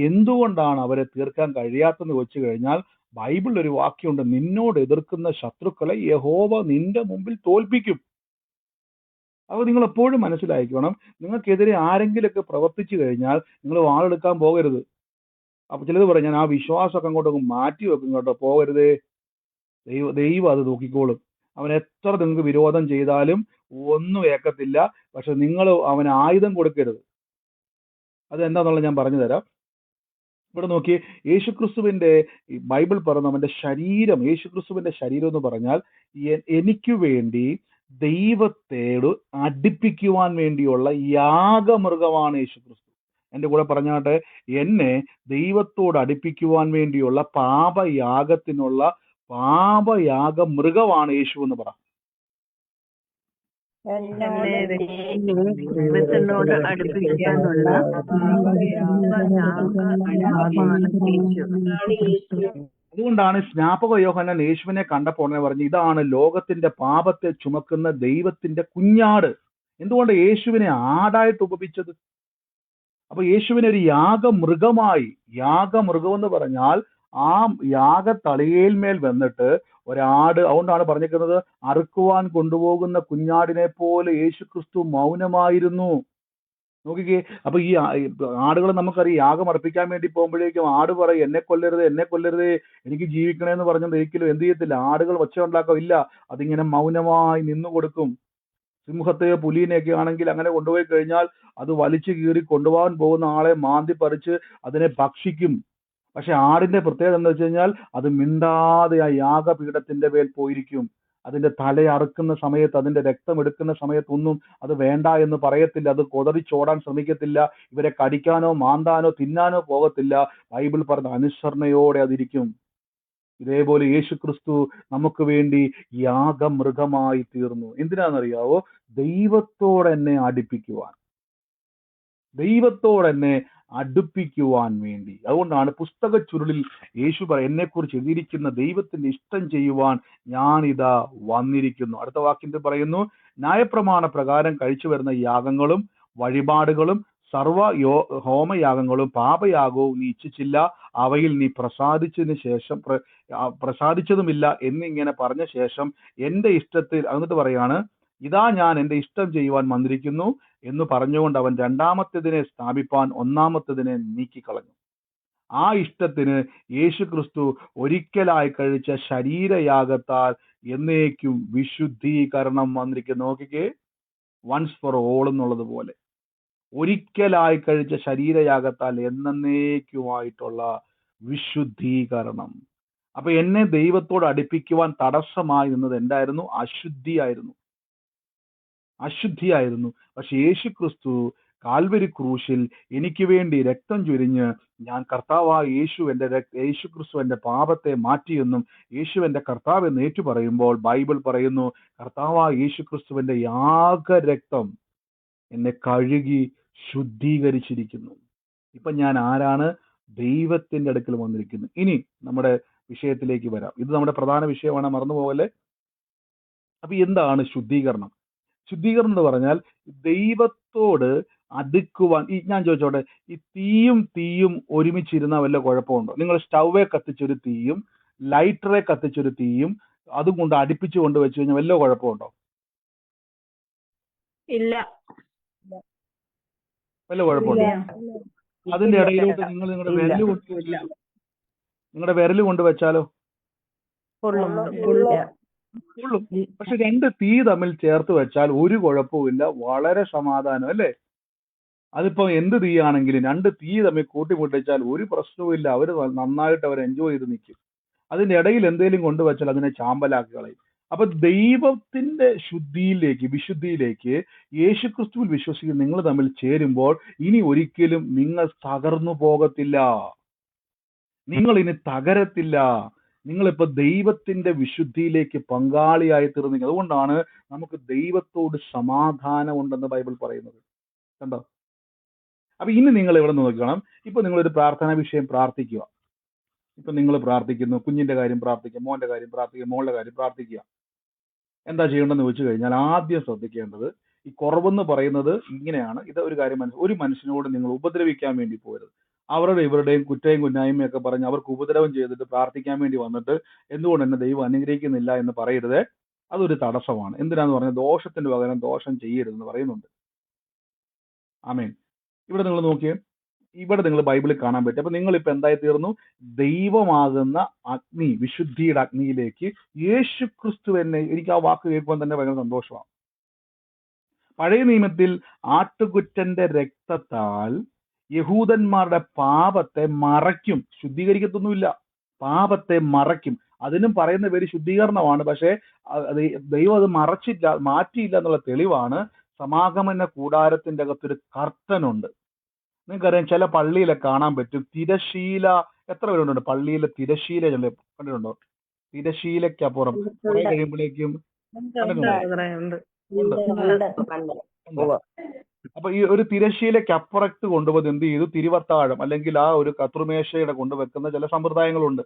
എന്തുകൊണ്ടാണ് അവരെ തീർക്കാൻ കഴിയാത്തെന്ന് വെച്ച് കഴിഞ്ഞാൽ ബൈബിളിൽ ഒരു വാക്യമുണ്ട്, നിന്നോട് എതിർക്കുന്ന ശത്രുക്കളെ യഹോവ നിന്റെ മുമ്പിൽ തോൽപ്പിക്കും. അപ്പോൾ നിങ്ങൾ എപ്പോഴും മനസ്സിലാക്കണം, നിങ്ങൾക്കെതിരെ ആരെങ്കിലുമൊക്കെ പ്രവർത്തിച്ചു കഴിഞ്ഞാൽ നിങ്ങൾ വാളെടുക്കാൻ പോകരുത്. അപ്പൊ ചിലത് പറയും, ഞാൻ ആ വിശ്വാസമൊക്കെ അങ്ങോട്ടൊക്കെ മാറ്റി വെക്കും കേട്ടോ, പോകരുതേ, ദൈവം അത് നോക്കിക്കോളും. അവൻ എത്ര നിങ്ങൾക്ക് വിരോധം ചെയ്താലും ഒന്നും ഏക്കത്തില്ല. പക്ഷെ നിങ്ങൾ അവന് ആയുധം കൊടുക്കരുത്. അതെന്താന്നുള്ളത് ഞാൻ പറഞ്ഞു തരാം. ഇവിടെ നോക്കി, യേശുക്രിസ്തുവിന്റെ ബൈബിൾ പറയുന്ന അവന്റെ ശരീരം, യേശുക്രിസ്തുവിന്റെ ശരീരം എന്ന് പറഞ്ഞാൽ എനിക്ക് വേണ്ടി ദൈവത്തോട് അടുപ്പിക്കുവാൻ വേണ്ടിയുള്ള യാഗമൃഗമാണ് യേശുക്രിസ്തു. എൻ്റെ കൂടെ പറഞ്ഞാട്ടെ, എന്നെ ദൈവത്തോട് അടുപ്പിക്കുവാൻ വേണ്ടിയുള്ള പാപയാഗത്തിനുള്ള പാപയാഗമൃഗമാണ് യേശു എന്ന് പറ. ദൈവത്തിനോട് അടുപ്പിക്കാനുള്ള അതുകൊണ്ടാണ് സ്നാപക യോഹന്നാൻ യേശുവിനെ കണ്ടപ്പോൾ പറഞ്ഞു, ഇതാണ് ലോകത്തിന്റെ പാപത്തെ ചുമക്കുന്ന ദൈവത്തിന്റെ കുഞ്ഞാട്. എന്തുകൊണ്ട് യേശുവിനെ ആടായിട്ട് ഉപമിച്ചത്? അപ്പൊ യേശുവിനെ ഒരു യാഗമൃഗമായി, യാഗമൃഗം എന്ന് പറഞ്ഞാൽ ആ യാഗത്തളികയിന്മേൽ വന്നിട്ട് ഒരാട്, അതുകൊണ്ടാണ് പറഞ്ഞിരിക്കുന്നത് അറുക്കുവാൻ കൊണ്ടുപോകുന്ന കുഞ്ഞാടിനെ പോലെ യേശുക്രിസ്തു മൗനമായിരുന്നു. നോക്കിക്കേ, അപ്പൊ ഈ ആടുകൾ നമുക്കറിയാം, യാഗം അർപ്പിക്കാൻ വേണ്ടി പോകുമ്പോഴേക്കും ആട് പറയും, എന്നെ കൊല്ലരുത്, എന്നെ കൊല്ലരുത്, എനിക്ക് ജീവിക്കണേന്ന് പറഞ്ഞത് ഒരിക്കലും എന്ത് ചെയ്യത്തില്ല, ആടുകൾ ഒച്ച ഉണ്ടാക്കോ ഇല്ല, അതിങ്ങനെ മൗനമായി നിന്നു കൊടുക്കും. സിംഹത്തെയോ പുലിനെയൊക്കെ ആണെങ്കിൽ അങ്ങനെ കൊണ്ടുപോയി കഴിഞ്ഞാൽ അത് വലിച്ചു കീറി കൊണ്ടുപോകാൻ പോകുന്ന ആളെ മാന്തി പറിച്ച് അതിനെ ഭക്ഷിക്കും. പക്ഷെ ആടിന്റെ പ്രത്യേകത എന്താ വെച്ച് കഴിഞ്ഞാൽ അത് മിണ്ടാതെ ആ യാഗപീഠത്തിന്റെ മേൽ പോയിരിക്കും. അതിന്റെ തല അറുക്കുന്ന സമയത്ത്, അതിന്റെ രക്തം എടുക്കുന്ന സമയത്തൊന്നും അത് വേണ്ട എന്ന് പറയത്തില്ല, അത് കൊതറിച്ചോടാൻ ശ്രമിക്കത്തില്ല, ഇവരെ കടിക്കാനോ മാന്താനോ തിന്നാനോ പോകത്തില്ല. ബൈബിൾ പറഞ്ഞ അനുസരണയോടെ അതിരിക്കും. ഇതേപോലെ യേശുക്രിസ്തു നമുക്ക് വേണ്ടി യാഗമൃഗമായി തീർന്നു. എന്തിനാണെന്നറിയാവോ? ദൈവത്തോടെന്നെ അടുപ്പിക്കുവാൻ, ദൈവത്തോടെന്നെ അടുപ്പിക്കുവാൻ വേണ്ടി. അതുകൊണ്ടാണ് പുസ്തക ചുരുളിൽ യേശു എന്നെ കുറിച്ച് എഴുതിയിരിക്കുന്ന ദൈവത്തിന്റെ ഇഷ്ടം ചെയ്യുവാൻ ഞാൻ ഇതാ വന്നിരിക്കുന്നു. അടുത്ത വാക്യത്തിൽ പറയുന്നു, ന്യായപ്രമാണ പ്രകാരം കഴിച്ചു വരുന്ന യാഗങ്ങളും വഴിപാടുകളും സർവ ഹോമയാഗങ്ങളും പാപയാഗവും നീ ഇച്ഛിച്ചില്ല, അവയിൽ നീ പ്രസാദിച്ചതുമില്ല എന്നിങ്ങനെ പറഞ്ഞ ശേഷം എന്റെ ഇഷ്ടത്തിൽ, എന്നിട്ട് പറയാണ്, ഇതാ ഞാൻ എന്റെ ഇഷ്ടം ചെയ്യുവാൻ വന്നിരിക്കുന്നു എന്ന് പറഞ്ഞുകൊണ്ട് അവൻ രണ്ടാമത്തേതിനെ സ്ഥാപിപ്പാൻ ഒന്നാമത്തേതിനെ നീക്കിക്കളഞ്ഞു. ആ ഇഷ്ടത്തിന് യേശുക്രിസ്തു ഒരിക്കലായി കഴിച്ച ശരീരയാഗത്താൽ എന്നേക്കും വിശുദ്ധീകരണം വന്നിരിക്കുന്നു. നോക്കിക്കേ, വൺസ് ഫോർ ഓൾ എന്നുള്ളത് പോലെ ഒരിക്കലായി കഴിച്ച ശരീരയാഗത്താൽ എന്നേക്കുമായിട്ടുള്ള വിശുദ്ധീകരണം. അപ്പൊ എന്നെ ദൈവത്തോട് അടുപ്പിക്കുവാൻ തടസ്സമായി നിന്നത് എന്തായിരുന്നു? അശുദ്ധിയായിരുന്നു. പക്ഷെ യേശുക്രിസ്തു കാൽവരി ക്രൂശിൽ എനിക്ക് വേണ്ടി രക്തം ചൊരിഞ്ഞ്, ഞാൻ കർത്താവായ യേശുക്രിസ്തു എന്റെ പാപത്തെ മാറ്റിയെന്നും യേശു എന്റെ കർത്താവ് എന്ന് ഏറ്റു പറയുമ്പോൾ ബൈബിൾ പറയുന്നു, കർത്താവായ യേശുക്രിസ്തുവിന്റെ യാഗരക്തം എന്നെ കഴുകി ശുദ്ധീകരിച്ചിരിക്കുന്നു. ഇപ്പൊ ഞാൻ ആരാണ്? ദൈവത്തിന്റെ അടുക്കൽ വന്നിരിക്കുന്നു. ഇനി നമ്മുടെ വിഷയത്തിലേക്ക് വരാം. ഇത് നമ്മുടെ പ്രധാന വിഷയമാണ്, മറന്നുപോകല്ലേ. അപ്പൊ എന്താണ് ശുദ്ധീകരണം? ശുദ്ധീകരണം എന്ന് പറഞ്ഞാൽ ദൈവത്തോട് അടുക്കുവാൻ. ഞാൻ ചോദിച്ചോട്ടെ, ഈ തീയും ഒരുമിച്ചിരുന്ന വല്ല കുഴപ്പമുണ്ടോ? നിങ്ങൾ സ്റ്റൗവെ കത്തിച്ചൊരു തീയും ലൈറ്ററെ കത്തിച്ചൊരു തീയും അതും കൊണ്ട് അടുപ്പിച്ചു കൊണ്ട് വെച്ച് കഴിഞ്ഞാൽ വല്ല കുഴപ്പമുണ്ടോ? ഇല്ല, വല്ല കുഴപ്പമുണ്ടോ? അതിന്റെ ഇടയിലോട്ട് നിങ്ങൾ നിങ്ങളുടെ വിരല് കൊണ്ട് വെച്ചാലോ? ഉള്ളൂ. പക്ഷെ രണ്ട് തീ തമ്മിൽ ചേർത്ത് വെച്ചാൽ ഒരു കുഴപ്പമില്ല, വളരെ സമാധാനം അല്ലേ? അതിപ്പോ എന്ത് തീയാണെങ്കിലും രണ്ട് തീ തമ്മിൽ കൂട്ടിമുട്ടിച്ചാൽ ഒരു പ്രശ്നവും അവർ നന്നായിട്ട് എൻജോയ് ചെയ്ത് നിൽക്കും. അതിന്റെ ഇടയിൽ എന്തെങ്കിലും കൊണ്ടുവച്ചാൽ അതിനെ ചാമ്പലാക്കി കളയും. അപ്പൊ ദൈവത്തിന്റെ വിശുദ്ധിയിലേക്ക് യേശുക്രിസ്തുവിൽ വിശ്വസിക്കുന്ന നിങ്ങൾ തമ്മിൽ ചേരുമ്പോൾ ഇനി ഒരിക്കലും നിങ്ങൾ തകർന്നു പോകത്തില്ല, നിങ്ങൾ ഇനി തകരത്തില്ല. നിങ്ങളിപ്പോ ദൈവത്തിന്റെ വിശുദ്ധിയിലേക്ക് പങ്കാളിയായി തീർന്നു. അതുകൊണ്ടാണ് നമുക്ക് ദൈവത്തോട് സമാധാനം ഉണ്ടെന്ന് ബൈബിൾ പറയുന്നത്. കണ്ടോ? അപ്പൊ ഇനി നിങ്ങൾ ഇവിടെ നോക്കണം. ഇപ്പൊ നിങ്ങളൊരു പ്രാർത്ഥനാ വിഷയം പ്രാർത്ഥിക്കുക. ഇപ്പൊ നിങ്ങൾ പ്രാർത്ഥിക്കുന്നു, കുഞ്ഞിന്റെ കാര്യം പ്രാർത്ഥിക്കുക, മോന്റെ കാര്യം പ്രാർത്ഥിക്കുക, മോളുടെ കാര്യം പ്രാർത്ഥിക്കുക. എന്താ ചെയ്യേണ്ടതെന്ന് വെച്ച് കഴിഞ്ഞാൽ ആദ്യം ശ്രദ്ധിക്കേണ്ടത്, ഈ കുറവെന്ന് പറയുന്നത് ഇങ്ങനെയാണ്. ഇത് ഒരു കാര്യം ഒരു മനുഷ്യനോട് നിങ്ങൾ ഉപദ്രവിക്കാൻ വേണ്ടി പോകരുത്. അവരുടെ ഇവരുടെയും കുറ്റയും കുന്നായ്മയും ഒക്കെ പറഞ്ഞ് അവർക്ക് ഉപദ്രവം ചെയ്തിട്ട് പ്രാർത്ഥിക്കാൻ വേണ്ടി വന്നിട്ട് എന്തുകൊണ്ട് എന്നെ ദൈവം അനുഗ്രഹിക്കുന്നില്ല എന്ന് പറയരുത്. അതൊരു തടസ്സമാണ്. എന്തിനാന്ന് പറഞ്ഞാൽ ദോഷത്തിന് പകരം ദോഷം ചെയ്യരുതെന്ന് പറയുന്നുണ്ട്. ആമേൻ. ഇവിടെ നിങ്ങൾ നോക്കിയേ, ഇവിടെ നിങ്ങൾ ബൈബിളിൽ കാണാൻ പറ്റും. അപ്പൊ നിങ്ങൾ ഇപ്പൊ എന്തായി തീർന്നു? ദൈവമാകുന്ന അഗ്നി, വിശുദ്ധിയുടെ അഗ്നിയിലേക്ക് യേശു ക്രിസ്തു എന്നെ, എനിക്ക് ആ വാക്ക് കേൾക്കുമ്പോൾ തന്നെ ഭയങ്കര സന്തോഷമാണ്. പഴയ നിയമത്തിൽ ആട്ടുകുറ്റന്റെ രക്തത്താൽ യഹൂദന്മാരുടെ പാപത്തെ മറയ്ക്കും, ശുദ്ധീകരിക്കത്തൊന്നുമില്ല, പാപത്തെ മറയ്ക്കും. അതിനും പറയുന്ന പേര് ശുദ്ധീകരണമാണ്. പക്ഷേ ദൈവം അത് മറച്ചില്ല, മാറ്റിയില്ല എന്നുള്ള തെളിവാണ് സമാഗമന കൂടാരത്തിന്റെ അകത്തൊരു കർട്ടനുണ്ട്. നിങ്ങൾക്കറിയാം, ചില പള്ളിയിലൊക്കെ കാണാൻ പറ്റും തിരശീല. എത്ര പേരുണ്ട് പള്ളിയിലെ തിരശീല കണ്ടിട്ടുണ്ടോ? തിരശീലയ്ക്കപ്പുറം കുറെ കഴിയുമ്പോഴേക്കും കണ്ടിട്ടുണ്ടോ? അപ്പൊ ഈ ഒരു തിരശീലയ്ക്ക് അപ്പുറത്ത് കൊണ്ടുപോകുന്നത് എന്ത് ചെയ്തു? തിരുവത്താഴം അല്ലെങ്കിൽ ആ ഒരു കത്രുമേശയുടെ കൊണ്ടുവെക്കുന്ന ചില സമ്പ്രദായങ്ങളുണ്ട്.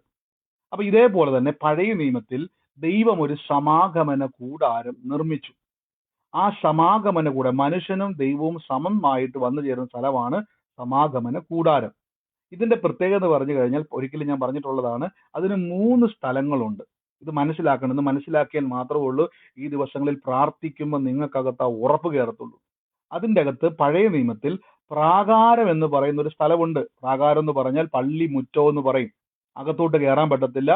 അപ്പൊ ഇതേപോലെ തന്നെ പഴയ നിയമത്തിൽ ദൈവം ഒരു സമാഗമന കൂടാരം നിർമ്മിച്ചു. ആ സമാഗമന കൂടെ മനുഷ്യനും ദൈവവും സമമായിട്ട് വന്നു ചേരുന്ന സ്ഥലമാണ് സമാഗമന കൂടാരം. ഇതിന്റെ പ്രത്യേകത എന്ന് പറഞ്ഞു കഴിഞ്ഞാൽ, ഒരിക്കലും ഞാൻ പറഞ്ഞിട്ടുള്ളതാണ്, അതിന് 3 സ്ഥലങ്ങളുണ്ട്. ഇത് മനസ്സിലാക്കണം. ഇത് മനസ്സിലാക്കിയാൽ മാത്രമേ ഉള്ളൂ ഈ ദിവസങ്ങളിൽ പ്രാർത്ഥിക്കുമ്പോൾ നിങ്ങൾക്കകത്ത് ആ ഉറപ്പ് കയറത്തുള്ളൂ. അതിൻ്റെ അകത്ത് പഴയ നിയമത്തിൽ പ്രാകാരം എന്ന് പറയുന്ന ഒരു സ്ഥലമുണ്ട്. പ്രാകാരം എന്ന് പറഞ്ഞാൽ പള്ളി മുറ്റം എന്ന് പറയും. അകത്തോട്ട് കയറാൻ പറ്റത്തില്ല.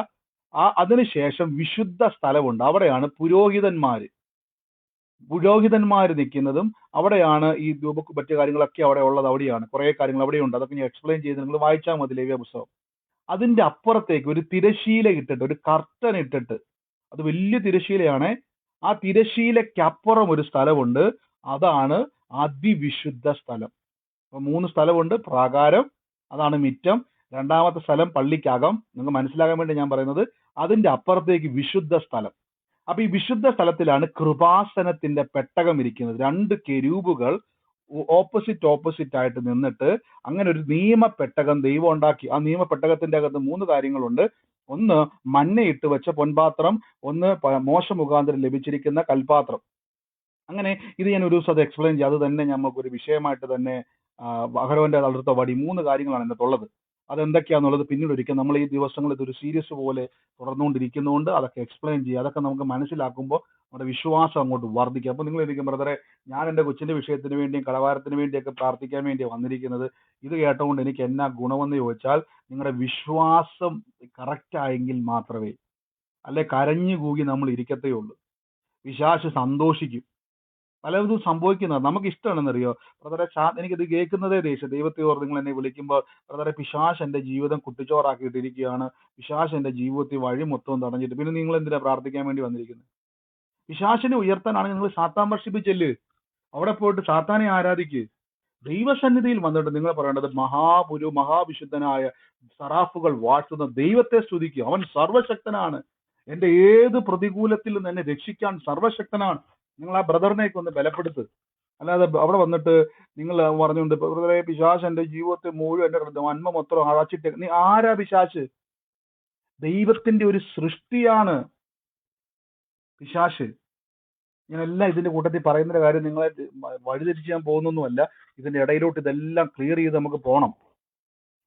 അതിനുശേഷം വിശുദ്ധ സ്ഥലമുണ്ട്. അവിടെയാണ് പുരോഹിതന്മാർ നിൽക്കുന്നതും അവിടെയാണ്. ഈ ധൂപക്ക് മറ്റു കാര്യങ്ങളൊക്കെ അവിടെ ഉള്ളത് അവിടെയാണ്. കുറെ കാര്യങ്ങൾ അവിടെയുണ്ട്. അതൊക്കെ ഞാൻ എക്സ്പ്ലെയിൻ ചെയ്ത് നിങ്ങൾ വായിച്ചാൽ മതി ലേവ്യ പുസ്തകം. അതിന്റെ അപ്പുറത്തേക്ക് ഒരു തിരശീല ഇട്ടിട്ട്, ഒരു കർട്ടൻ ഇട്ടിട്ട്, അത് വലിയ തിരശീലയാണ്. ആ തിരശീലയ്ക്കപ്പുറം ഒരു സ്ഥലമുണ്ട്. അതാണ് അതിവിശുദ്ധ സ്ഥലം. അപ്പൊ 3 സ്ഥലമുണ്ട്. പ്രാകാരം, അതാണ് മിറ്റം. രണ്ടാമത്തെ സ്ഥലം പള്ളിക്കകം. നിങ്ങൾക്ക് മനസ്സിലാകാൻ വേണ്ടി ഞാൻ പറയുന്നത്. അതിന്റെ അപ്പുറത്തേക്ക് വിശുദ്ധ സ്ഥലം. അപ്പൊ ഈ വിശുദ്ധ സ്ഥലത്തിലാണ് കൃപാസനത്തിന്റെ പെട്ടകം ഇരിക്കുന്നത്. 2 കെരൂബുകൾ ഓപ്പോസിറ്റ് ആയിട്ട് നിന്നിട്ട് അങ്ങനെ ഒരു നിയമപ്പെട്ടകം ദൈവം ഉണ്ടാക്കി. ആ നിയമപ്പെട്ടകത്തിന്റെ അകത്ത് 3 കാര്യങ്ങളുണ്ട്. ഒന്ന് മന്നയിട്ട് വെച്ച പൊൻപാത്രം, ഒന്ന് മോശ മുഖാന്തരം ലഭിച്ചിരിക്കുന്ന കൽപാത്രം. അങ്ങനെ ഇത് ഞാൻ ഒരു ദിവസം അത് എക്സ്പ്ലെയിൻ ചെയ്യാം. അത് തന്നെ നമുക്കൊരു വിഷയമായിട്ട് തന്നെ അഹരോന്റെ തളർത്ത വടി, 3 കാര്യങ്ങളാണ് ഇതിനകത്ത് ഉള്ളത്. അതെന്തൊക്കെയാണെന്നുള്ളത് പിന്നീട് ഒരിക്കൽ, നമ്മൾ ഈ ദിവസങ്ങളിൽ ഇതൊരു സീരീസ് പോലെ തുടർന്നുകൊണ്ടിരിക്കുന്നതുകൊണ്ട് അതൊക്കെ എക്സ്പ്ലെയിൻ ചെയ്യുക. അതൊക്കെ നമുക്ക് മനസ്സിലാക്കുമ്പോൾ നമ്മുടെ വിശ്വാസം അങ്ങോട്ട് വർദ്ധിക്കും. അപ്പോൾ നിങ്ങൾ ഇരിക്കും, ബ്രദറെ, ഞാൻ എൻ്റെ കൊച്ചിൻ്റെ വിഷയത്തിന് വേണ്ടിയും കടവാരത്തിന് വേണ്ടിയൊക്കെ പ്രാർത്ഥിക്കാൻ വേണ്ടിയാണ് വന്നിരിക്കുന്നത്. ഇത് കേട്ടുകൊണ്ട് എനിക്ക് എന്നാ ഗുണമെന്ന് ചോദിച്ചാൽ, നിങ്ങളുടെ വിശ്വാസം കറക്റ്റായെങ്കിൽ മാത്രമേ, അല്ലെ കരഞ്ഞു കൂകി നമ്മൾ ഇരിക്കത്തേ ഉള്ളൂ. പിശാച് സന്തോഷിക്കും. പലതും സംഭവിക്കുന്നത് നമുക്ക് ഇഷ്ടമാണെന്നറിയോ ബ്രദറെ? എനിക്കിത് കേൾക്കുന്നതേ ദേഷ്യം. ദൈവത്തെ ഓർത്ത് നിങ്ങൾ എന്നെ വിളിക്കുമ്പോൾ, ബ്രദറെ, പിശാച് എൻ്റെ ജീവിതം കുട്ടിച്ചോറാക്കിയിട്ടിരിക്കുകയാണ്, പിശാച് എൻ്റെ ജീവിതത്തിൽ വഴി മൊത്തം തടഞ്ഞിട്ട്, പിന്നെ നിങ്ങൾ എന്തിനാ പ്രാർത്ഥിക്കാൻ വേണ്ടി വന്നിരിക്കുന്നത്? പിശാചിനെ ഉയർത്താനാണെങ്കിൽ നിങ്ങൾ സാത്താൻ വർഷിപ്പിച്ചല്ലേ, അവിടെ പോയിട്ട് സാത്താനെ ആരാധിക്ക്. ദൈവസന്നിധിയിൽ വന്നിട്ട് നിങ്ങൾ പറയേണ്ടത്, മഹാവിശുദ്ധനായ സറാഫുകൾ വാഴ്ത്തുന്ന ദൈവത്തെ സ്തുതിക്കുക. അവൻ സർവശക്തനാണ്, എൻ്റെ ഏത് പ്രതികൂലത്തിൽ നിന്ന് എന്നെ രക്ഷിക്കാൻ സർവശക്തനാണ്. നിങ്ങൾ ആ ബ്രദറിനെയൊക്കെ ഒന്ന് ബലപ്പെടുത്ത്. അല്ലാതെ അവിടെ വന്നിട്ട് നിങ്ങൾ പറഞ്ഞുകൊണ്ട്, ബ്രദറെ, പിശാച് എൻ്റെ ജീവിതത്തെ മുഴുവൻ, എൻ്റെ നന്മ മൊത്തം അടച്ചിട്ട്, നീ ആരാ? പിശാച് ദൈവത്തിന്റെ ഒരു സൃഷ്ടിയാണ് പിശാച്. ഞാനെല്ലാം ഇതിന്റെ കൂട്ടത്തിൽ പറയുന്ന കാര്യം നിങ്ങളെ വഴിതിരിച്ച് ഞാൻ പോകുന്നൊന്നുമല്ല. ഇതിന്റെ ഇടയിലോട്ട് ഇതെല്ലാം ക്ലിയർ ചെയ്ത് നമുക്ക് പോകണം.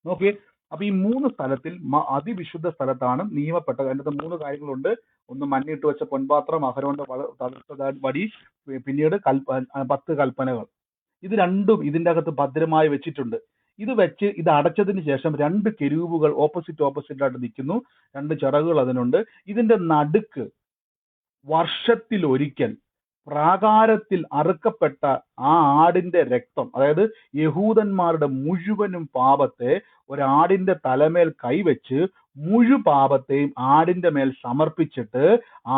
നോക്കിയേ, അപ്പൊ ഈ 3 സ്ഥലത്തിൽ അതിവിശുദ്ധ സ്ഥലത്താണ് നിയമപ്പെട്ടത്. അതിൻ്റെ 3 കാര്യങ്ങളുണ്ട്. ഒന്ന് മണ്ണിട്ട് വെച്ച പൊൻപാത്രം, അഹരോന്റെ വടി, പിന്നീട് 10 കൽപ്പനകൾ. ഇത് രണ്ടും ഇതിന്റെ അകത്ത് ഭദ്രമായി വെച്ചിട്ടുണ്ട്. ഇത് അടച്ചതിന് ശേഷം 2 കെരൂബുകൾ ഓപ്പോസിറ്റ് ആയിട്ട് നിൽക്കുന്നു. 2 ചിറകുകൾ അതിനുണ്ട്. ഇതിന്റെ നടുക്ക് വർഷത്തിലൊരിക്കൽ പ്രാകാരത്തിൽ അറുക്കപ്പെട്ട ആ ആടിന്റെ രക്തം, അതായത് യഹൂദന്മാരുടെ മുഴുവനും പാപത്തെ ഒരാടിന്റെ തലമേൽ കൈവച്ച് പാപത്തെയും ആടിന്റെ മേൽ സമർപ്പിച്ചിട്ട്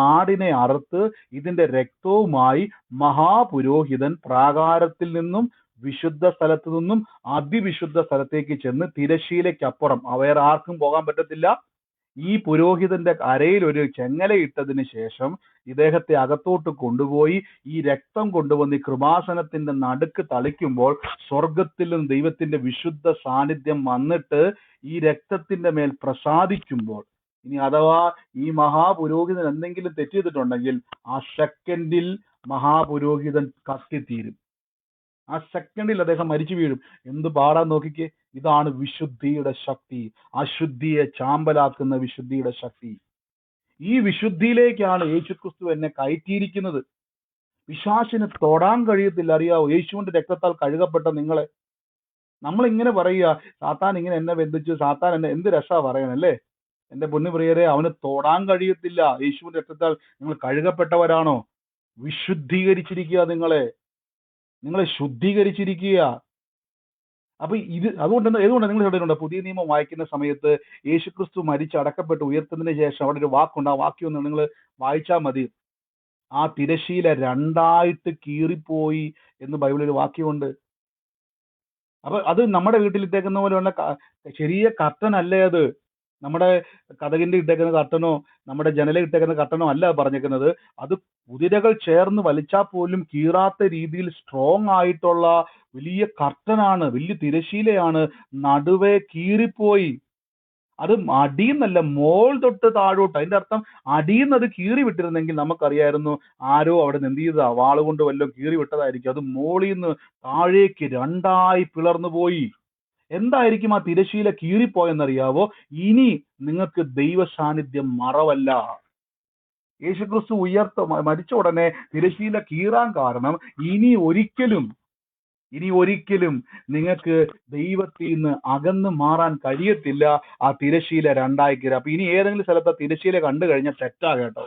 ആടിനെ അറുത്ത് ഇതിന്റെ രക്തവുമായി മഹാപുരോഹിതൻ പ്രാകാരത്തിൽ നിന്നും വിശുദ്ധ സ്ഥലത്തു നിന്നും അതിവിശുദ്ധ സ്ഥലത്തേക്ക് ചെന്ന് തിരശീലയ്ക്കപ്പുറം, വേറെ ആർക്കും പോകാൻ പറ്റത്തില്ല, ഈ പുരോഹിതന്റെ അരയിൽ ഒരു ചെങ്ങലയിട്ടതിന് ശേഷം ഇദ്ദേഹത്തെ അകത്തോട്ട് കൊണ്ടുപോയി ഈ രക്തം കൊണ്ടുവന്ന് ഈ കൃപാസനത്തിന്റെ നടുക്ക് തളിക്കുമ്പോൾ സ്വർഗത്തിൽ നിന്ന് ദൈവത്തിന്റെ വിശുദ്ധ സാന്നിധ്യം വന്നിട്ട് ഈ രക്തത്തിന്റെ മേൽ പ്രസാദിക്കുമ്പോൾ, ഇനി അഥവാ ഈ മഹാപുരോഹിതൻ എന്തെങ്കിലും തെറ്റ് ചെയ്തിട്ടുണ്ടെങ്കിൽ ആ സെക്കൻഡിൽ മഹാപുരോഹിതൻ കത്തിത്തീരും. ആ സെക്കൻഡിൽ അദ്ദേഹം മരിച്ചു വീഴും. എന്ത് പാടാൻ നോക്കിക്കേ. ഇതാണ് വിശുദ്ധിയുടെ ശക്തി, അശുദ്ധിയെ ചാമ്പലാക്കുന്ന വിശുദ്ധിയുടെ ശക്തി. ഈ വിശുദ്ധിയിലേക്കാണ് യേശുക്രിസ്തു എന്നെ കയറ്റിയിരിക്കുന്നത്. പിശാചിന് തൊടാൻ കഴിയത്തില്ല. അറിയാവോ? യേശുവിന്റെ രക്തത്താൽ കഴുകപ്പെട്ട നിങ്ങളെ. നമ്മളിങ്ങനെ പറയുക, സാത്താൻ ഇങ്ങനെ എന്നെ ബന്ധിച്ചു, സാത്താൻ എന്നെ, എന്ത് രസാ പറയണല്ലേ. എന്റെ പൊന്നുപ്രിയരെ, അവന് തൊടാൻ കഴിയത്തില്ല. യേശുവിന്റെ രക്തത്താൽ നിങ്ങൾ കഴുകപ്പെട്ടവരാണോ? വിശുദ്ധീകരിച്ചിരിക്കുക, നിങ്ങളെ ശുദ്ധീകരിച്ചിരിക്കുക. അപ്പൊ അതുകൊണ്ട് നിങ്ങൾ കേട്ടിട്ടുണ്ട്, പുതിയ നിയമം വായിക്കുന്ന സമയത്ത് യേശുക്രിസ്തു മരിച്ചടക്കപ്പെട്ട് ഉയർത്തതിന് ശേഷം അവിടെ ഒരു വാക്കുണ്ട്. ആ വാക്യം നിങ്ങൾ വായിച്ചാൽ മതി. ആ തിരശീല രണ്ടായിട്ട് കീറിപ്പോയി എന്ന് ബൈബിളിൽ വാക്യമുണ്ട്. അപ്പൊ അത് നമ്മുടെ വീട്ടിലിട്ടേക്കുന്ന പോലെയുള്ള ചെറിയ കർട്ടൻ അല്ലേ അത്. നമ്മുടെ കതകിന്റെ ഇട്ടേക്കുന്ന കർട്ടനോ നമ്മുടെ ജനല ഇട്ടേക്കുന്ന കർട്ടനോ അല്ല പറഞ്ഞേക്കുന്നത്. അത് കുതിരകൾ ചേർന്ന് വലിച്ചാൽ പോലും കീറാത്ത രീതിയിൽ സ്ട്രോങ് ആയിട്ടുള്ള വലിയ കർട്ടനാണ്, വലിയ തിരശീലയാണ്. നടുവേ കീറിപ്പോയി. അത് അടിയെന്നല്ല, മോൾ തൊട്ട് താഴോട്ട്. അതിന്റെ അർത്ഥം അടിയെന്ന് അത് കീറി വിട്ടിരുന്നെങ്കിൽ നമുക്കറിയായിരുന്നു ആരോ അവിടെ നിന്ന് എന്ത് ചെയ്തതാ, വാളുകൊണ്ട് വല്ലതും കീറി വിട്ടതായിരിക്കും. അത് മോളിൽ നിന്ന് താഴേക്ക് രണ്ടായി പിളർന്നു പോയി. എന്തായിരിക്കും ആ തിരശീല കീറിപ്പോയെന്നറിയാവോ? ഇനി നിങ്ങൾക്ക് ദൈവ സാന്നിധ്യം മറവല്ല. യേശുക്രിസ്തു മരിച്ച ഉടനെ തിരശീല കീറാൻ കാരണം ഇനി ഒരിക്കലും നിങ്ങൾക്ക് ദൈവത്തിൽ നിന്ന് അകന്ന് മാറാൻ കഴിയത്തില്ല. ആ തിരശീല രണ്ടായി കീറുക. അപ്പൊ ഇനി ഏതെങ്കിലും സ്ഥലത്ത് ആ തിരശീല കണ്ടു കഴിഞ്ഞാൽ തെറ്റാ കേട്ടോ.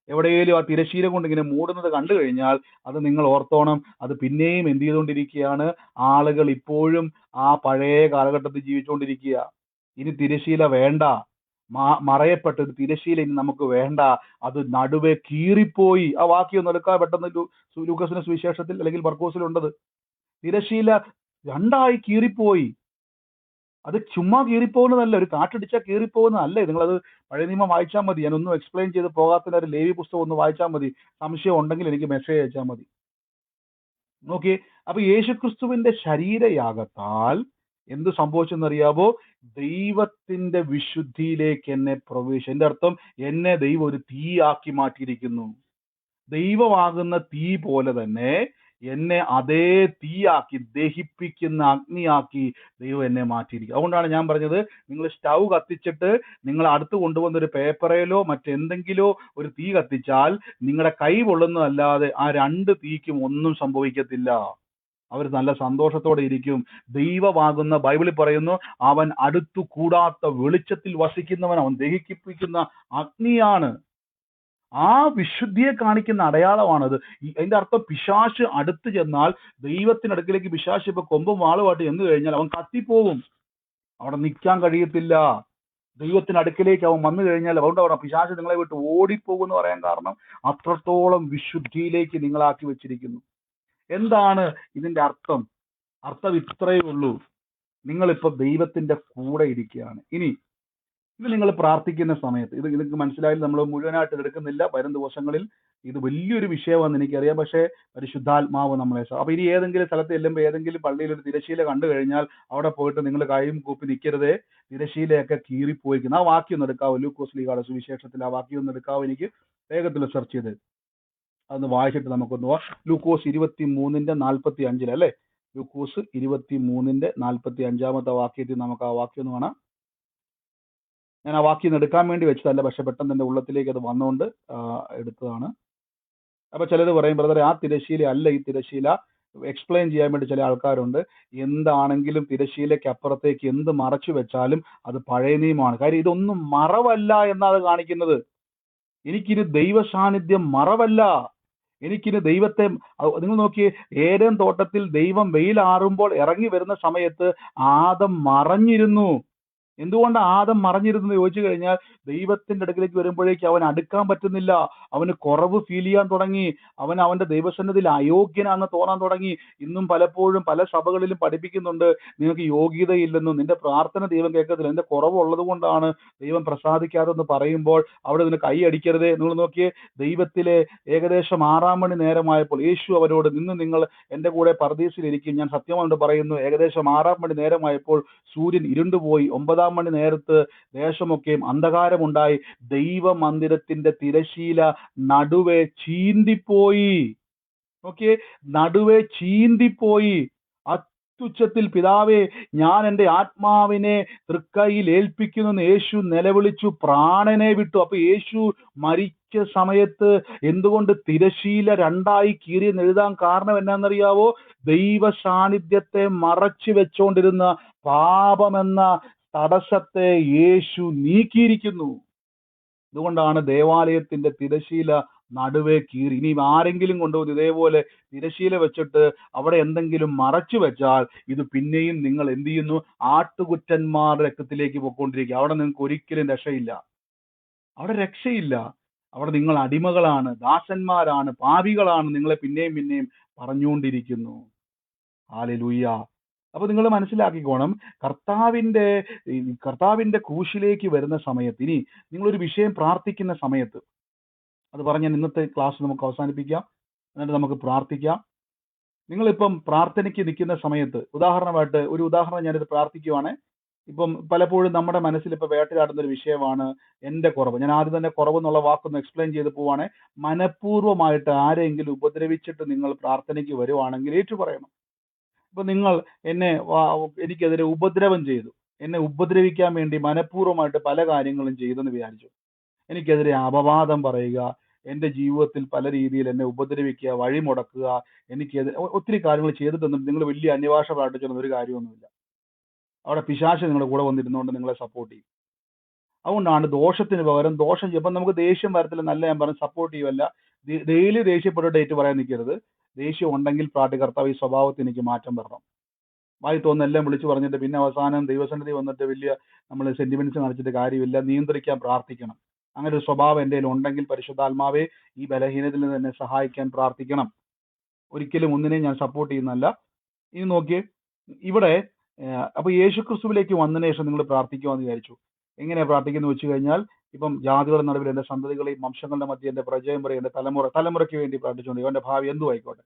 എവിടെയെങ്കിലും ആ തിരശീല കൊണ്ട് ഇങ്ങനെ മൂടുന്നത് കണ്ടു കഴിഞ്ഞാൽ അത് നിങ്ങൾ ഓർത്തോണം, അത് പിന്നെയും എന്ത് ചെയ്തുകൊണ്ടിരിക്കുകയാണ്, ആളുകൾ ഇപ്പോഴും ആ പഴയ കാലഘട്ടത്തിൽ ജീവിച്ചുകൊണ്ടിരിക്കുക. ഇനി തിരശീല വേണ്ട, മറയപ്പെട്ട ഒരു തിരശീല ഇനി നമുക്ക് വേണ്ട, അത് നടുവേ കീറിപ്പോയി. ആ വാക്യം ഒന്ന് എടുക്കാൻ പെട്ടെന്ന് ലൂക്കോസിന്റെ സുവിശേഷത്തിൽ അല്ലെങ്കിൽ മർക്കോസിലുണ്ടത്. തിരശീല രണ്ടായി കീറിപ്പോയി. അത് ചുമ്മാ കീറിപ്പോകുന്നതല്ല, ഒരു കാറ്റടിച്ചാൽ കീറിപ്പോകുന്നതല്ല. നിങ്ങളത് പഴയ നിയമം വായിച്ചാൽ മതി. ഞാനൊന്നും എക്സ്പ്ലെയിൻ ചെയ്ത് പോകാത്ത ഒരു ലേവ്യ പുസ്തകം ഒന്ന് വായിച്ചാൽ മതി. സംശയം ഉണ്ടെങ്കിൽ എനിക്ക് മെസ്സേജ് അയച്ചാൽ മതി. നോക്കിയേ, അപ്പൊ യേശുക്രിസ്തുവിന്റെ ശരീരയാഗത്താൽ എന്ത് സംഭവിച്ചെന്നറിയാവോ? ദൈവത്തിന്റെ വിശുദ്ധിയിലേക്ക് എന്നെ എന്റെ അർത്ഥം, എന്നെ ദൈവം ഒരു തീയാക്കി മാറ്റിയിരിക്കുന്നു. ദൈവമാകുന്ന തീ പോലെ തന്നെ എന്നെ അതേ തീയാക്കി, ദഹിപ്പിക്കുന്ന അഗ്നിയാക്കി ദൈവം എന്നെ മാറ്റിയിരിക്കും. അതുകൊണ്ടാണ് ഞാൻ പറഞ്ഞത്, നിങ്ങൾ സ്റ്റൗ കത്തിച്ചിട്ട് നിങ്ങൾ അടുത്ത് കൊണ്ടുവന്ന ഒരു പേപ്പറയിലോ മറ്റെന്തെങ്കിലോ ഒരു തീ കത്തിച്ചാൽ നിങ്ങളുടെ കൈ പൊള്ളുന്നതല്ലാതെ ആ രണ്ട് തീക്കും ഒന്നും സംഭവിക്കത്തില്ല. അവർ നല്ല സന്തോഷത്തോടെ ഇരിക്കും. ദൈവമാകുന്ന, ബൈബിളിൽ പറയുന്നു, അവൻ അടുത്തു കൂടാത്ത വെളിച്ചത്തിൽ വസിക്കുന്നവൻ, അവൻ ദഹിപ്പിക്കുന്ന അഗ്നിയാണ്. ആ വിശുദ്ധിയെ കാണിക്കുന്ന അടയാളമാണത്. അതിന്റെ അർത്ഥം, പിശാച് അടുത്ത് ചെന്നാൽ, ദൈവത്തിനടുക്കിലേക്ക് പിശാച് ഇപ്പൊ കൊമ്പും വാളുമായിട്ട് ചെന്ന് കഴിഞ്ഞാൽ അവൻ കത്തിപ്പോകും. അവിടെ നിൽക്കാൻ കഴിയത്തില്ല. ദൈവത്തിനടുക്കിലേക്ക് അവൻ വന്നു കഴിഞ്ഞാൽ, അതുകൊണ്ട് അവിടെ പിശാച് നിങ്ങളെ വിട്ട് ഓടിപ്പോകും എന്ന് പറയാൻ കാരണം, അത്രത്തോളം വിശുദ്ധിയിലേക്ക് നിങ്ങളാക്കി വെച്ചിരിക്കുന്നു. എന്താണ് ഇതിന്റെ അർത്ഥം? ഇത്രയേ ഉള്ളൂ, നിങ്ങളിപ്പോ ദൈവത്തിന്റെ കൂടെ ഇരിക്കുകയാണ്. ഇനി ഇത് നിങ്ങൾ പ്രാർത്ഥിക്കുന്ന സമയത്ത്, ഇത് നിങ്ങൾക്ക് മനസ്സിലായാലും നമ്മൾ മുഴുവനായിട്ട് എടുക്കുന്നില്ല. വരും ദിവസങ്ങളിൽ ഇത് വലിയൊരു വിഷയമാണെന്ന് എനിക്കറിയാം. പക്ഷേ പരിശുദ്ധാത്മാവ് നമ്മളെ അപ്പൊ ഇനി ഏതെങ്കിലും സ്ഥലത്ത് ചെല്ലുമ്പോൾ, ഏതെങ്കിലും പള്ളിയിൽ ഒരു തിരശീല കണ്ടു കഴിഞ്ഞാൽ അവിടെ പോയിട്ട് നിങ്ങൾ കൈയും കൂപ്പി നിൽക്കരുതേ. തിരശീലയൊക്കെ കീറിപ്പോയിരിക്കുന്നു. ആ വാക്യം ഒന്ന് എടുക്കാവോ? ലൂക്കോസ് ലീഗയുടെ സുവിശേഷത്തിൽ ആ വാക്യം ഒന്ന് എടുക്കാവോ? എനിക്ക് വേഗത്തിൽ സെർച്ച് ചെയ്ത് അതൊന്ന് വായിച്ചിട്ട് നമുക്കൊന്ന് പോവാം. ലൂക്കോസ് 23:45 അല്ലേ? ലൂക്കോസ് 23:45 വാക്യത്തിൽ നമുക്ക് ആ വാക്യം ഒന്ന് കാണാം. ഞാൻ ആ വാക്യം എടുക്കാൻ വേണ്ടി വെച്ചതല്ല, പക്ഷെ പെട്ടെന്ന് എൻ്റെ ഉള്ളത്തിലേക്ക് അത് വന്നുകൊണ്ട് എടുത്തതാണ്. അപ്പൊ ചിലത് പറയും, ബ്രദറെ ആ തിരശീല അല്ല ഈ തിരശീല. എക്സ്പ്ലെയിൻ ചെയ്യാൻ വേണ്ടി ചില ആൾക്കാരുണ്ട്. എന്താണെങ്കിലും തിരശീലയ്ക്ക് അപ്പുറത്തേക്ക് എന്ത് മറച്ചു വെച്ചാലും അത് പഴയ നിയമമാണ്. കാര്യം ഇതൊന്നും മറവല്ല എന്നാണ് കാണിക്കുന്നത്. എനിക്കിത് ദൈവ സാന്നിധ്യം മറവല്ല. എനിക്കിന് ദൈവത്തെ, നിങ്ങൾ നോക്കിയേ, ഏദൻ തോട്ടത്തിൽ ദൈവം വെയിലാറുമ്പോൾ ഇറങ്ങി വരുന്ന സമയത്ത് ആദം മറഞ്ഞിരുന്നു. എന്തുകൊണ്ട് ആദം മറഞ്ഞിരുന്നു ചോദിച്ചു കഴിഞ്ഞാൽ, ദൈവത്തിന്റെ അടുക്കിലേക്ക് വരുമ്പോഴേക്ക് അവൻ അടുക്കാൻ പറ്റുന്നില്ല. അവന് കുറവ് ഫീൽ ചെയ്യാൻ തുടങ്ങി. അവന്റെ ദൈവസന്നിധിയിൽ അയോഗ്യനാണെന്ന് തോന്നാൻ തുടങ്ങി. ഇന്നും പലപ്പോഴും പല സഭകളിലും പഠിപ്പിക്കുന്നുണ്ട്, നിനക്ക് യോഗ്യതയില്ലെന്നും നിന്റെ പ്രാർത്ഥന ദൈവം കേൾക്കത്തില്ല, നിന്റെ കുറവുള്ളത് കൊണ്ടാണ് ദൈവം പ്രസാദിക്കാതെന്ന് പറയുമ്പോൾ അവിടെ നിന്ന് കൈ അടിക്കരുതേ. നിങ്ങൾ നോക്കിയേ, ദൈവത്തിലെ ഏകദേശം 6 മണി നേരമായപ്പോൾ യേശു അവരോട്, നിങ്ങൾ എൻ്റെ കൂടെ പർദീസിലിരിക്കും, ഞാൻ സത്യമായിട്ട് പറയുന്നു, ഏകദേശം 6 മണി നേരമായപ്പോൾ സൂര്യൻ ഇരുണ്ടുപോയി. 9 മണി നേരത്ത് ദേശമൊക്കെയും അന്ധകാരമുണ്ടായി. ദൈവ മന്ദിരത്തിന്റെ തിരശീല നടുവെ ചീന്തിപ്പോയി. ഓക്കെ, നടുവെ ചീന്തിപ്പോയി. അത്യുച്ചത്തിൽ, പിതാവേ, ഞാൻ എൻ്റെ ആത്മാവിനെ തൃക്കൈയിൽ ഏൽപ്പിക്കുന്നു യേശു നിലവിളിച്ചു, പ്രാണനെ വിട്ടു. അപ്പൊ യേശു മരിച്ച സമയത്ത് എന്തുകൊണ്ട് തിരശീല രണ്ടായി കീറിയെന്ന് എഴുതാൻ കാരണം എന്നാന്നറിയാവോ? ദൈവ സാന്നിധ്യത്തെ മറച്ചു വെച്ചുകൊണ്ടിരുന്ന പാപമെന്ന തടസ്സത്തെ യേശു നീക്കിയിരിക്കുന്നു. അതുകൊണ്ടാണ് ദേവാലയത്തിന്റെ തിരശീല നടുവേ കീറി. ഇനി ആരെങ്കിലും കൊണ്ടുവന്ന് ഇതേപോലെ തിരശീല വെച്ചിട്ട് അവിടെ എന്തെങ്കിലും മറച്ചു വെച്ചാൽ ഇത് പിന്നെയും നിങ്ങൾ എന്ത് ചെയ്യുന്നു? ആട്ടുകുറ്റന്മാരുടെ രക്തത്തിലേക്ക് പോയിക്കൊണ്ടിരിക്കുക. അവിടെ നിങ്ങൾക്ക് ഒരിക്കലും രക്ഷയില്ല. അവിടെ രക്ഷയില്ല. അവിടെ നിങ്ങൾ അടിമകളാണ്, ദാസന്മാരാണ്, പാപികളാണ്, നിങ്ങളെ പിന്നെയും പിന്നെയും പറഞ്ഞുകൊണ്ടിരിക്കുന്നു. ഹല്ലേലൂയ. അപ്പൊ നിങ്ങൾ മനസ്സിലാക്കിക്കോണം, കർത്താവിന്റെ ക്രൂശിലേക്ക് വരുന്ന സമയത്ത്, ഇനി നിങ്ങളൊരു വിഷയം പ്രാർത്ഥിക്കുന്ന സമയത്ത്, അത് പറഞ്ഞാൽ ഇന്നത്തെ ക്ലാസ് നമുക്ക് അവസാനിപ്പിക്കാം. എന്നിട്ട് നമുക്ക് പ്രാർത്ഥിക്കാം. നിങ്ങളിപ്പം പ്രാർത്ഥനയ്ക്ക് നിൽക്കുന്ന സമയത്ത്, ഉദാഹരണമായിട്ട് ഒരു ഉദാഹരണം ഞാനിത് പ്രാർത്ഥിക്കുവാണ്. ഇപ്പം പലപ്പോഴും നമ്മുടെ മനസ്സിൽ ഇപ്പൊ വേട്ടയാടുന്ന ഒരു വിഷയമാണ് എൻ്റെ കുറവ്. ഞാൻ ആദ്യം തന്നെ കുറവ് എന്നുള്ള വാക്കൊന്ന് എക്സ്പ്ലെയിൻ ചെയ്ത് പോവാണ്. മനഃപൂർവ്വമായിട്ട് ആരെങ്കിലും ഉപദ്രവിച്ചിട്ട് നിങ്ങൾ പ്രാർത്ഥനയ്ക്ക് വരുവാണെങ്കിൽ ഏറ്റു പറയണം. ഇപ്പൊ നിങ്ങൾ എനിക്കെതിരെ ഉപദ്രവം ചെയ്തു, എന്നെ ഉപദ്രവിക്കാൻ വേണ്ടി മനഃപൂർവ്വമായിട്ട് പല കാര്യങ്ങളും ചെയ്തെന്ന് വിചാരിച്ചു. എനിക്കെതിരെ അപവാദം പറയുക, എൻ്റെ ജീവിതത്തിൽ പല രീതിയിൽ എന്നെ ഉപദ്രവിക്കുക, വഴിമുടക്കുക, ഒത്തിരി കാര്യങ്ങൾ ചെയ്തിട്ടൊന്നും നിങ്ങൾ വലിയ അന്യഭാഷ പ്രാർത്ഥിച്ചൊന്നും ഒരു കാര്യമൊന്നുമില്ല. അവിടെ പിശാച് നിങ്ങളുടെ കൂടെ വന്നിരുന്നുകൊണ്ട് നിങ്ങളെ സപ്പോർട്ട് ചെയ്യും. അതുകൊണ്ടാണ് ദോഷത്തിന് പകരം ദോഷം ചെയ്യും. അപ്പം നമുക്ക് ദേഷ്യം വരത്തില്ല, നല്ല ഞാൻ പറഞ്ഞ് സപ്പോർട്ട് ചെയ്യുമല്ല. ഡെയിലി ദേഷ്യപ്പെട്ട ഡേറ്റ് പറയാൻ നിൽക്കരുത്. ദേഷ്യം ഉണ്ടെങ്കിൽ കർത്താവ് ഈ സ്വഭാവത്തിൽ എനിക്ക് മാറ്റം വരണം. വായി തോന്നുന്ന എല്ലാം വിളിച്ചു പറഞ്ഞിട്ട് പിന്നെ അവസാനം ദൈവസന്നിധി വന്നിട്ട് വലിയ നമ്മൾ സെന്റിമെന്റ്സ് കാണിച്ചിട്ട് കാര്യമില്ല. നിയന്ത്രിക്കാൻ പ്രാർത്ഥിക്കണം. അങ്ങനെ ഒരു സ്വഭാവം എൻ്റെ കയ്യിൽ ഉണ്ടെങ്കിൽ പരിശുദ്ധാത്മാവേ ഈ ബലഹീനതയിൽ നിന്ന് എന്നെ സഹായിക്കാൻ പ്രാർത്ഥിക്കണം. ഒരിക്കലും ഒന്നിനെയും ഞാൻ സപ്പോർട്ട് ചെയ്യുന്നതല്ല. ഇനി നോക്കിയേ, ഇവിടെ അപ്പൊ യേശുക്രിസ്തുവിലേക്ക് വന്നതിന് ശേഷം നിങ്ങൾ പ്രാർത്ഥിക്കുവാന്ന് വിചാരിച്ചു. എങ്ങനെയാ പ്രാർത്ഥിക്കുന്നത് വെച്ച് കഴിഞ്ഞാൽ, ഇപ്പം ജാതികളുടെ നടുവിൽ എൻ്റെ സന്തതികളെയും വംശങ്ങളുടെ മധ്യ എൻ്റെ പ്രജയം പറയും, എൻ്റെ തലമുറയ്ക്ക് വേണ്ടി പ്രാർത്ഥിച്ചുകൊണ്ട് എൻ്റെ ഭാവി എന്തും ആയിക്കോട്ടെ,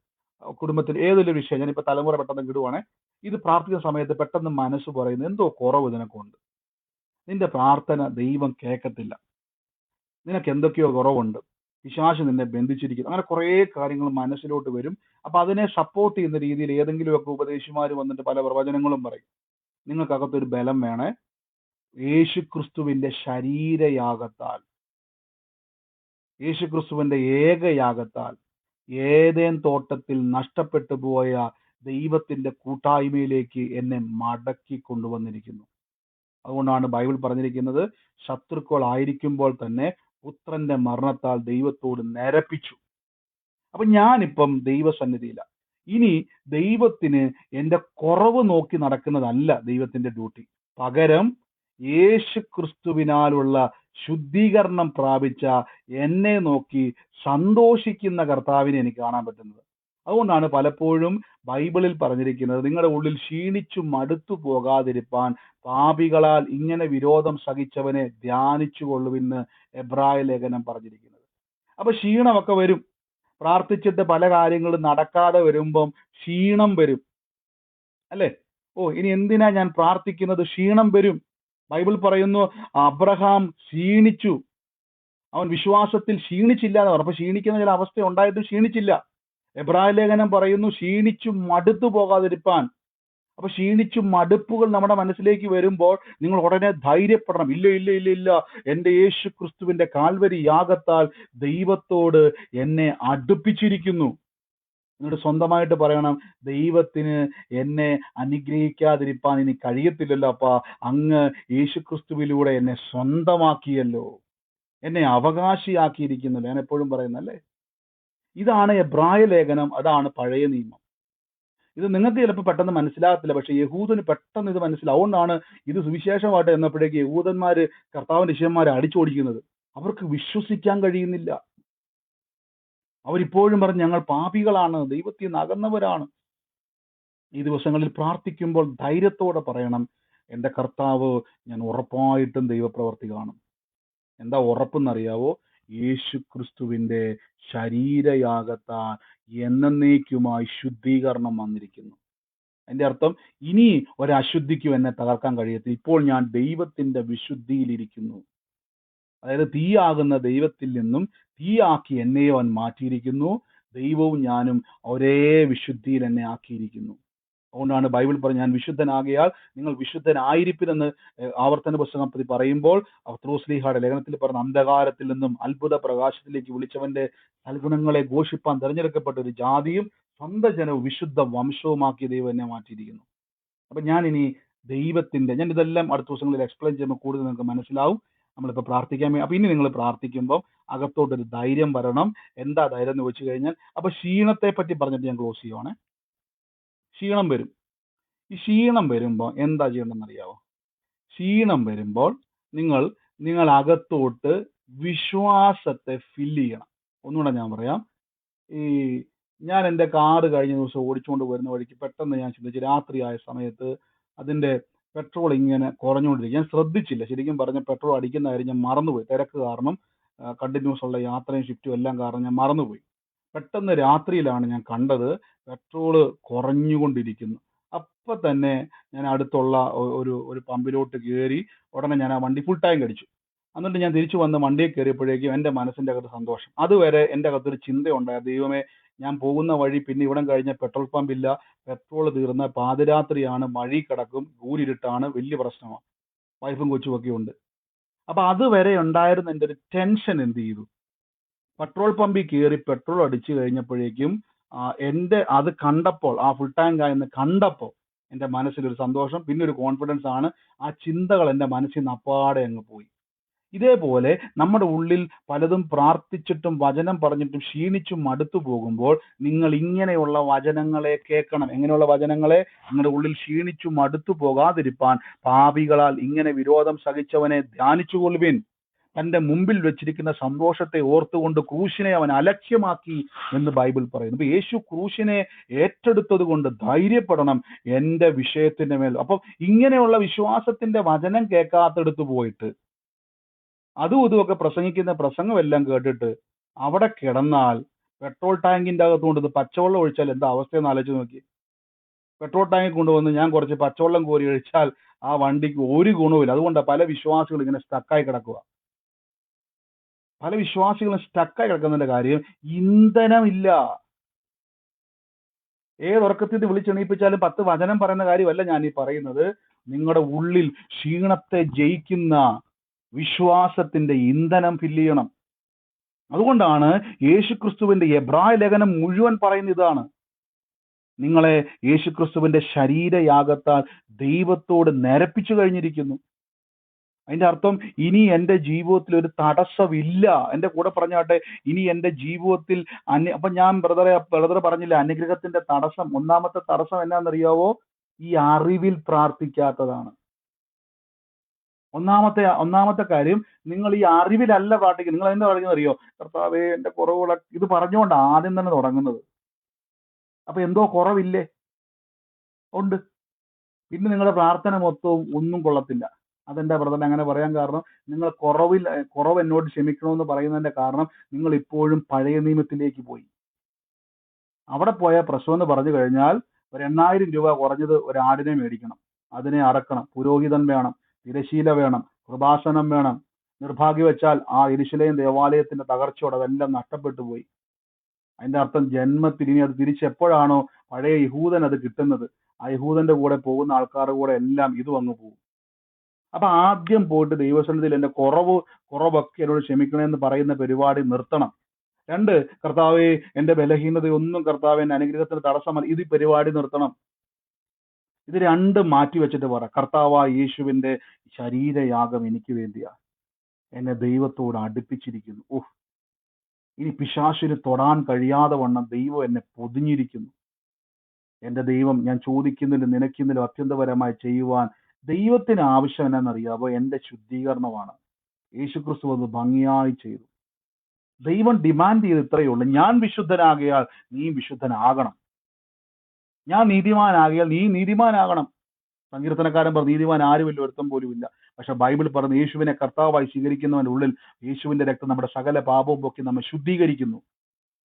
കുടുംബത്തിൽ ഏതൊരു വിഷയം, ഞാനിപ്പോൾ തലമുറ പെട്ടെന്ന് വിടുവാണേ. ഇത് പ്രാർത്ഥിക്കുന്ന സമയത്ത് പെട്ടെന്ന് മനസ്സ് പറയുന്നത് എന്തോ കുറവ് നിനക്കുണ്ട്, നിന്റെ പ്രാർത്ഥന ദൈവം കേൾക്കത്തില്ല, നിനക്ക് എന്തൊക്കെയോ കുറവുണ്ട്, പിശാച് നിന്നെ ബന്ധിച്ചിരിക്കുന്നു, അങ്ങനെ കുറേ കാര്യങ്ങൾ മനസ്സിലോട്ട് വരും. അപ്പൊ അതിനെ സപ്പോർട്ട് ചെയ്യുന്ന രീതിയിൽ ഏതെങ്കിലുമൊക്കെ ഉപദേശിമാർ വന്നിട്ട് പല പ്രവചനങ്ങളും പറയും. നിങ്ങൾക്കകത്തൊരു ബലം വേണേ. യേശുക്രിസ്തുവിന്റെ ശരീരയാഗത്താൽ, യേശുക്രിസ്തുവിന്റെ ഏകയാഗത്താൽ ഏദേൻ തോട്ടത്തിൽ നഷ്ടപ്പെട്ടു പോയ ദൈവത്തിന്റെ കൂട്ടായ്മയിലേക്ക് എന്നെ മടക്കി കൊണ്ടുവന്നിരിക്കുന്നു. അതുകൊണ്ടാണ് ബൈബിൾ പറഞ്ഞിരിക്കുന്നത്, ശത്രുക്കളായിരിക്കുമ്പോൾ തന്നെ പുത്രന്റെ മരണത്താൽ ദൈവത്തോട് നിരപ്പിച്ചു. അപ്പൊ ഞാനിപ്പം ദൈവസന്നിധിയില. ഇനി ദൈവത്തിന് എൻ്റെ കുറവ് നോക്കി നടക്കുന്നതല്ല ദൈവത്തിന്റെ ഡ്യൂട്ടി. പകരം യേശുക്രിസ്തുവിനാലുള്ള ശുദ്ധീകരണം പ്രാപിച്ച എന്നെ നോക്കി സന്തോഷിക്കുന്ന കർത്താവിനെ എനിക്ക് കാണാൻ പറ്റുന്നത്. അതുകൊണ്ടാണ് പലപ്പോഴും ബൈബിളിൽ പറഞ്ഞിരിക്കുന്നത്, നിങ്ങളുടെ ഉള്ളിൽ ക്ഷീണിച്ചു മടുത്തു പോകാതിരിപ്പാൻ പാപികളാൽ ഇങ്ങനെ വിരോധം സഹിച്ചവനെ ധ്യാനിച്ചു കൊള്ളുവിന്ന് എബ്രായ ലേഖനം പറഞ്ഞിരിക്കുന്നത്. അപ്പൊ ക്ഷീണമൊക്കെ വരും. പ്രാർത്ഥിച്ചിട്ട് പല കാര്യങ്ങളും നടക്കാതെ വരുമ്പം ക്ഷീണം വരും, അല്ലേ? ഇനി എന്തിനാ ഞാൻ പ്രാർത്ഥിക്കുന്നത്? ക്ഷീണം വരും. ബൈബിൾ പറയുന്നു, അബ്രഹാം ക്ഷീണിച്ചു, അവൻ വിശ്വാസത്തിൽ ക്ഷീണിച്ചില്ല എന്ന് പറഞ്ഞു. അപ്പൊ ക്ഷീണിക്കുന്ന ചില അവസ്ഥ ഉണ്ടായിട്ടും ക്ഷീണിച്ചില്ല. എബ്രായ ലേഖനം പറയുന്നു, ക്ഷീണിച്ചു മടുത്തു പോകാതിരിപ്പാൻ. അപ്പൊ ക്ഷീണിച്ചു മടുപ്പുകൾ നമ്മുടെ മനസ്സിലേക്ക് വരുമ്പോൾ നിങ്ങൾ ഉടനെ ധൈര്യപ്പെടണം. ഇല്ല ഇല്ല ഇല്ല ഇല്ല, എൻ്റെ യേശു ക്രിസ്തുവിന്റെ കാൽവരി യാഗത്താൽ ദൈവത്തോട് എന്നെ അടുപ്പിച്ചിരിക്കുന്നു. എന്നിട്ട് സ്വന്തമായിട്ട് പറയണം, ദൈവത്തിന് എന്നെ അനുഗ്രഹിക്കാതിരിപ്പാൻ ഇനി കഴിയത്തില്ലല്ലോ അപ്പാ, അങ്ങ് യേശുക്രിസ്തുവിലൂടെ എന്നെ സ്വന്തമാക്കിയല്ലോ, എന്നെ അവകാശിയാക്കിയിരിക്കുന്നല്ലോ. ഞാൻ എപ്പോഴും പറയുന്നല്ലേ, ഇതാണ് എബ്രായ ലേഖനം, അതാണ് പഴയ നിയമം. ഇത് നിങ്ങൾക്ക് ചിലപ്പോൾ പെട്ടെന്ന് മനസ്സിലാകത്തില്ല, പക്ഷെ യഹൂദന് പെട്ടെന്ന് ഇത് മനസ്സിലാവും. അതുകൊണ്ടാണ് ഇത് സുവിശേഷമായിട്ട് എന്നപ്പോഴേക്ക് യഹൂദന്മാര് കർത്താവിന്റെ ശിഷ്യന്മാരെ അടിച്ചോടിക്കുന്നത്. അവർക്ക് വിശ്വസിക്കാൻ കഴിയുന്നില്ല. അവരിപ്പോഴും പറഞ്ഞ് ഞങ്ങൾ പാപികളാണ്, ദൈവത്തിൽ നിന്ന് അകന്നവരാണ്. ഈ ദിവസങ്ങളിൽ പ്രാർത്ഥിക്കുമ്പോൾ ധൈര്യത്തോടെ പറയണം, എൻ്റെ കർത്താവ് ഞാൻ ഉറപ്പായിട്ടും ദൈവപ്രവർത്തി കാണും. എന്താ ഉറപ്പെന്നറിയാവോ? യേശു ക്രിസ്തുവിന്റെ ശരീരയാഗത്താൽ എന്നേക്കുമായി ശുദ്ധീകരണം വന്നിരിക്കുന്നു. അതിന്റെ അർത്ഥം ഇനി ഒരശുദ്ധിക്കും എന്നെ തകർക്കാൻ കഴിയത്തില്ല. ഇപ്പോൾ ഞാൻ ദൈവത്തിന്റെ വിശുദ്ധിയിലിരിക്കുന്നു. അതായത് തീയാകുന്ന ദൈവത്തിൽ നിന്നും തീയാക്കി എന്നെയോ അവൻ മാറ്റിയിരിക്കുന്നു. ദൈവവും ഞാനും ഒരേ വിശുദ്ധിയിൽ എന്നെ ആക്കിയിരിക്കുന്നു. അതുകൊണ്ടാണ് ബൈബിൾ പറഞ്ഞ ഞാൻ വിശുദ്ധനാകിയാൽ നിങ്ങൾ വിശുദ്ധനായിരിപ്പിനെന്ന് ആവർത്തന പുസ്തകം പറയുമ്പോൾ പത്രോസ്ലീഹയുടെ ലേഖനത്തിൽ പറഞ്ഞ അന്ധകാരത്തിൽ നിന്നും അത്ഭുത പ്രകാശത്തിലേക്ക് വിളിച്ചവന്റെ സൽഗുണങ്ങളെ ഘോഷിപ്പാൻ തെരഞ്ഞെടുക്കപ്പെട്ട ഒരു ജാതിയും സ്വന്തം ജനവും വിശുദ്ധ വംശവുമാക്കി ദൈവം എന്നെ മാറ്റിയിരിക്കുന്നു. അപ്പൊ ഞാൻ ഇതെല്ലാം അടുത്ത ദിവസങ്ങളിൽ എക്സ്പ്ലെയിൻ ചെയ്യുമ്പോൾ കൂടുതൽ നിങ്ങൾക്ക് മനസ്സിലാവും. നമ്മളിപ്പോൾ പ്രാർത്ഥിക്കാൻ അപ്പൊ ഇനി നിങ്ങൾ പ്രാർത്ഥിക്കുമ്പോൾ അകത്തോട്ടൊരു ധൈര്യം വരണം. എന്താ ധൈര്യം എന്ന് വെച്ച് കഴിഞ്ഞാൽ, അപ്പൊ ക്ഷീണത്തെ പറ്റി പറഞ്ഞിട്ട് ഞാൻ ക്ലോസ് ചെയ്യുവാണ്. ക്ഷീണം വരും. ഈ ക്ഷീണം വരുമ്പോൾ എന്താ ചെയ്യണമെന്ന് അറിയാവോ? ക്ഷീണം വരുമ്പോൾ നിങ്ങൾ അകത്തോട്ട് വിശ്വാസത്തെ ഫില്ല് ചെയ്യണം. ഒന്നുകൂടെ ഞാൻ പറയാം. ഞാൻ എൻ്റെ കാറ് കഴിഞ്ഞ ദിവസം ഓടിച്ചുകൊണ്ട് വരുന്ന വഴിക്ക് പെട്ടെന്ന് ഞാൻ ചിന്തിച്ചു, രാത്രിയായ സമയത്ത് അതിൻ്റെ പെട്രോൾ ഇങ്ങനെ കുറഞ്ഞുകൊണ്ടിരിക്കും. ഞാൻ ശ്രദ്ധിച്ചില്ല, ശരിക്കും പറഞ്ഞ പെട്രോൾ അടിക്കുന്ന കാര്യം ഞാൻ മറന്നുപോയി. തിരക്ക് കാരണം, കണ്ടിന്യൂസ് ഉള്ള യാത്രയും ഷിഫ്റ്റും എല്ലാം കാരണം ഞാൻ മറന്നുപോയി. പെട്ടെന്ന് രാത്രിയിലാണ് ഞാൻ കണ്ടത് പെട്രോള് കുറഞ്ഞുകൊണ്ടിരിക്കുന്നു. അപ്പം തന്നെ ഞാൻ അടുത്തുള്ള ഒരു പമ്പിലോട്ട് കയറി ഉടനെ ഞാൻ ആ വണ്ടി ഫുൾ ടാങ്ക് അടിച്ചു. എന്നിട്ട് ഞാൻ തിരിച്ചു വന്ന് വണ്ടിയിൽ കയറിയപ്പോഴേക്കും എൻ്റെ മനസ്സിൻ്റെ അകത്ത് സന്തോഷം. അതുവരെ എൻ്റെ അകത്തൊരു ചിന്തയുണ്ടായിരുന്നു, ദൈവമേ ഞാൻ പോകുന്ന വഴി പിന്നെ ഇവിടം കഴിഞ്ഞ പെട്രോൾ പമ്പില്ല, പെട്രോൾ തീർന്ന പാതിരാത്രിയാണ്, വഴി കിടക്കും, ഊരിരുട്ടാണ്, വലിയ പ്രശ്നമാണ്, വൈഫും കൊച്ചുമൊക്കെ ഉണ്ട്. അപ്പൊ അതുവരെ ഉണ്ടായിരുന്ന എൻ്റെ ഒരു ടെൻഷൻ എന്ത് ചെയ്തു? പെട്രോൾ പമ്പിൽ കയറി പെട്രോൾ അടിച്ചു കഴിഞ്ഞപ്പോഴേക്കും അത് കണ്ടപ്പോൾ, ആ ഫുൾ ടാങ്ക് ആയെന്ന് കണ്ടപ്പോൾ എൻ്റെ മനസ്സിലൊരു സന്തോഷം, പിന്നെ ഒരു കോൺഫിഡൻസ് ആണ്. ആ ചിന്തകൾ എൻ്റെ മനസ്സിൽ നിന്ന് അപ്പാടെ അങ്ങ് പോയി. ഇതേപോലെ നമ്മുടെ ഉള്ളിൽ പലതും പ്രാർത്ഥിച്ചിട്ടും വചനം പറഞ്ഞിട്ടും ക്ഷീണിച്ചും മടുത്തു പോകുമ്പോൾ നിങ്ങൾ ഇങ്ങനെയുള്ള വചനങ്ങളെ കേൾക്കണം. എങ്ങനെയുള്ള വചനങ്ങളെ? നിങ്ങളുടെ ഉള്ളിൽ ക്ഷീണിച്ചു മടുത്തു പോകാതിരിപ്പാൻ പാപികളാൽ ഇങ്ങനെ വിരോധം സഹിച്ചവനെ ധ്യാനിച്ചുകൊള്ളുവിൻ. തന്റെ മുമ്പിൽ വെച്ചിരിക്കുന്ന സന്തോഷത്തെ ഓർത്തുകൊണ്ട് ക്രൂശിനെ അവൻ അലക്ഷ്യമാക്കി എന്ന് ബൈബിൾ പറയുന്നു. അപ്പൊ യേശു ക്രൂശിനെ ഏറ്റെടുത്തത് കൊണ്ട് ധൈര്യപ്പെടണം എൻ്റെ വിഷയത്തിന്റെ മേൽ. അപ്പം ഇങ്ങനെയുള്ള വിശ്വാസത്തിന്റെ വചനം കേൾക്കാത്തടുത്ത് പോയിട്ട് അതും ഇതുമൊക്കെ പ്രസംഗിക്കുന്ന പ്രസംഗമെല്ലാം കേട്ടിട്ട് അവിടെ കിടന്നാൽ പെട്രോൾ ടാങ്കിന്റെ അകത്ത് കൊണ്ട് പച്ചവെള്ളം ഒഴിച്ചാൽ എന്താ അവസ്ഥയെന്ന് ആലോചിച്ച് നോക്കി. പെട്രോൾ ടാങ്കിൽ കൊണ്ടുവന്ന് ഞാൻ കുറച്ച് പച്ചവെള്ളം കോരി ഒഴിച്ചാൽ ആ വണ്ടിക്ക് ഒരു ഗുണവുമില്ല. അതുകൊണ്ടാണ് പല വിശ്വാസികളും ഇങ്ങനെ സ്റ്റക്കായി കിടക്കുക. പല വിശ്വാസികളും സ്റ്റക്കായി കിടക്കുന്നതിന്റെ കാര്യം ഇന്ധനമില്ല. ഏതൊറക്കത്തിൽ വിളിച്ചെണീപ്പിച്ചാലും 10 വചനം പറയുന്ന കാര്യമല്ല ഞാൻ ഈ പറയുന്നത്. നിങ്ങളുടെ ഉള്ളിൽ ക്ഷീണത്തെ ജയിക്കുന്ന വിശ്വാസത്തിന്റെ ഇന്ധനം ഫില്ല് ചെയ്യണം. അതുകൊണ്ടാണ് യേശുക്രിസ്തുവിന്റെ എബ്രായ ലേഖനം മുഴുവൻ പറയുന്ന ഇതാണ്: നിങ്ങളെ യേശുക്രിസ്തുവിന്റെ ശരീരയാഗത്താൽ ദൈവത്തോട് നിരപ്പിച്ചു കഴിഞ്ഞിരിക്കുന്നു. അതിന്റെ അർത്ഥം ഇനി എൻ്റെ ജീവിതത്തിൽ ഒരു തടസ്സമില്ല. എൻ്റെ കൂടെ പറഞ്ഞാട്ടെ, ഇനി എൻ്റെ ജീവിതത്തിൽ അപ്പൊ ഞാൻ ബ്രദർ പറഞ്ഞില്ല, അനുഗ്രഹത്തിന്റെ തടസ്സം. ഒന്നാമത്തെ തടസ്സം എന്നാണെന്നറിയാവോ? ഈ അറിവിൽ പ്രാർത്ഥിക്കാത്തതാണ്. ഒന്നാമത്തെ കാര്യം, നിങ്ങൾ ഈ അറിവിലല്ല പ്രാർത്ഥിക്കുന്നത്. നിങ്ങൾ എന്താ പറയുന്നത് അറിയോ? കർത്താവേ എൻ്റെ കുറവുകളൊക്കെ, ഇത് പറഞ്ഞുകൊണ്ട് ആദ്യം തന്നെ തുടങ്ങുന്നത്. അപ്പൊ എന്തോ കുറവില്ലേ? ഉണ്ട്. പിന്നെ നിങ്ങളുടെ പ്രാർത്ഥന മൊത്തവും ഒന്നും കൊള്ളത്തില്ല. അതെന്താ ബ്രദർ അങ്ങനെ പറയാൻ കാരണം? നിങ്ങൾ കുറവ് എന്നോട് ക്ഷമിക്കണമെന്ന് പറയുന്നതിന്റെ കാരണം നിങ്ങൾ ഇപ്പോഴും പഴയ നിയമത്തിലേക്ക് പോയി. അവിടെ പോയ പ്രശ്നം എന്ന് പറഞ്ഞു കഴിഞ്ഞാൽ ഒരു 8,000 രൂപ കുറഞ്ഞത് ഒരു ആടിനെ മേടിക്കണം, അതിനെ അറക്കണം, പുരോഹിതൻ വേണം, തിരശീല വേണം, കൃപാസനം വേണം. നിർഭാഗ്യവശാൽ ആ യെരൂശലേം ദേവാലയത്തിന്റെ തകർച്ചയോടെ അതെല്ലാം നഷ്ടപ്പെട്ടു പോയി. അതിന്റെ അർത്ഥം ജന്മത്തിൽ ഇനി അത് തിരിച്ചെപ്പോഴാണോ പഴയ യഹൂദൻ അത് കിട്ടുന്നത്, ആ യഹൂദന്റെ കൂടെ പോകുന്ന ആൾക്കാരുടെ കൂടെ എല്ലാം ഇതും അങ്ങ് പോകും. അപ്പൊ ആദ്യം പോയിട്ട് ദൈവസന്നിധിയിൽ എൻ്റെ കുറവൊക്കെ എന്നോട് ക്ഷമിക്കണമെന്ന് പറയുന്ന പരിപാടി നിർത്തണം. 2, കർത്താവേ എൻ്റെ ബലഹീനതയൊന്നും കർത്താവേ എൻ്റെ അനുഗ്രഹത്തിന് തടസ്സമല്ല, ഇത് പരിപാടി നിർത്തണം. ഇത് 2 മാറ്റി വെച്ചിട്ട് പറ, കർത്താവായ യേശുവിന്റെ ശരീരയാഗം എനിക്ക് വേണ്ടിയാ, എന്നെ ദൈവത്തോട് അടുപ്പിച്ചിരിക്കുന്നു. ഇനി പിശാചിന് തൊടാൻ കഴിയാതെ വണ്ണം ദൈവം എന്നെ പൊതിഞ്ഞിരിക്കുന്നു. എൻ്റെ ദൈവം ഞാൻ ചോദിക്കുന്നതിലും നനയ്ക്കുന്നതിലും അത്യന്തപരമായി ചെയ്യുവാൻ ദൈവത്തിന് ആവശ്യം എന്നാണെന്നറിയാവോ? എൻ്റെ ശുദ്ധീകരണമാണ്. യേശുക്രിസ്തു അത് ഭംഗിയായി ചെയ്തു. ദൈവം ഡിമാൻഡ് ചെയ്ത് ഇത്രയേ ഉള്ളൂ: ഞാൻ വിശുദ്ധനാകിയാൽ നീ വിശുദ്ധനാകണം, ഞാൻ നീതിമാനാകിയാൽ നീ നീതിമാനാകണം. സങ്കീർത്തനക്കാരൻ പറഞ്ഞു, നീതിമാൻ ആരുമില്ല, ഒരുത്തം പോലും ഇല്ല. പക്ഷെ ബൈബിൾ പറഞ്ഞു, യേശുവിനെ കർത്താവായി സ്വീകരിക്കുന്നവന്റെ ഉള്ളിൽ യേശുവിന്റെ രക്തം നമ്മുടെ സകല പാപവും പൊക്കി നമ്മെ ശുദ്ധീകരിക്കുന്നു,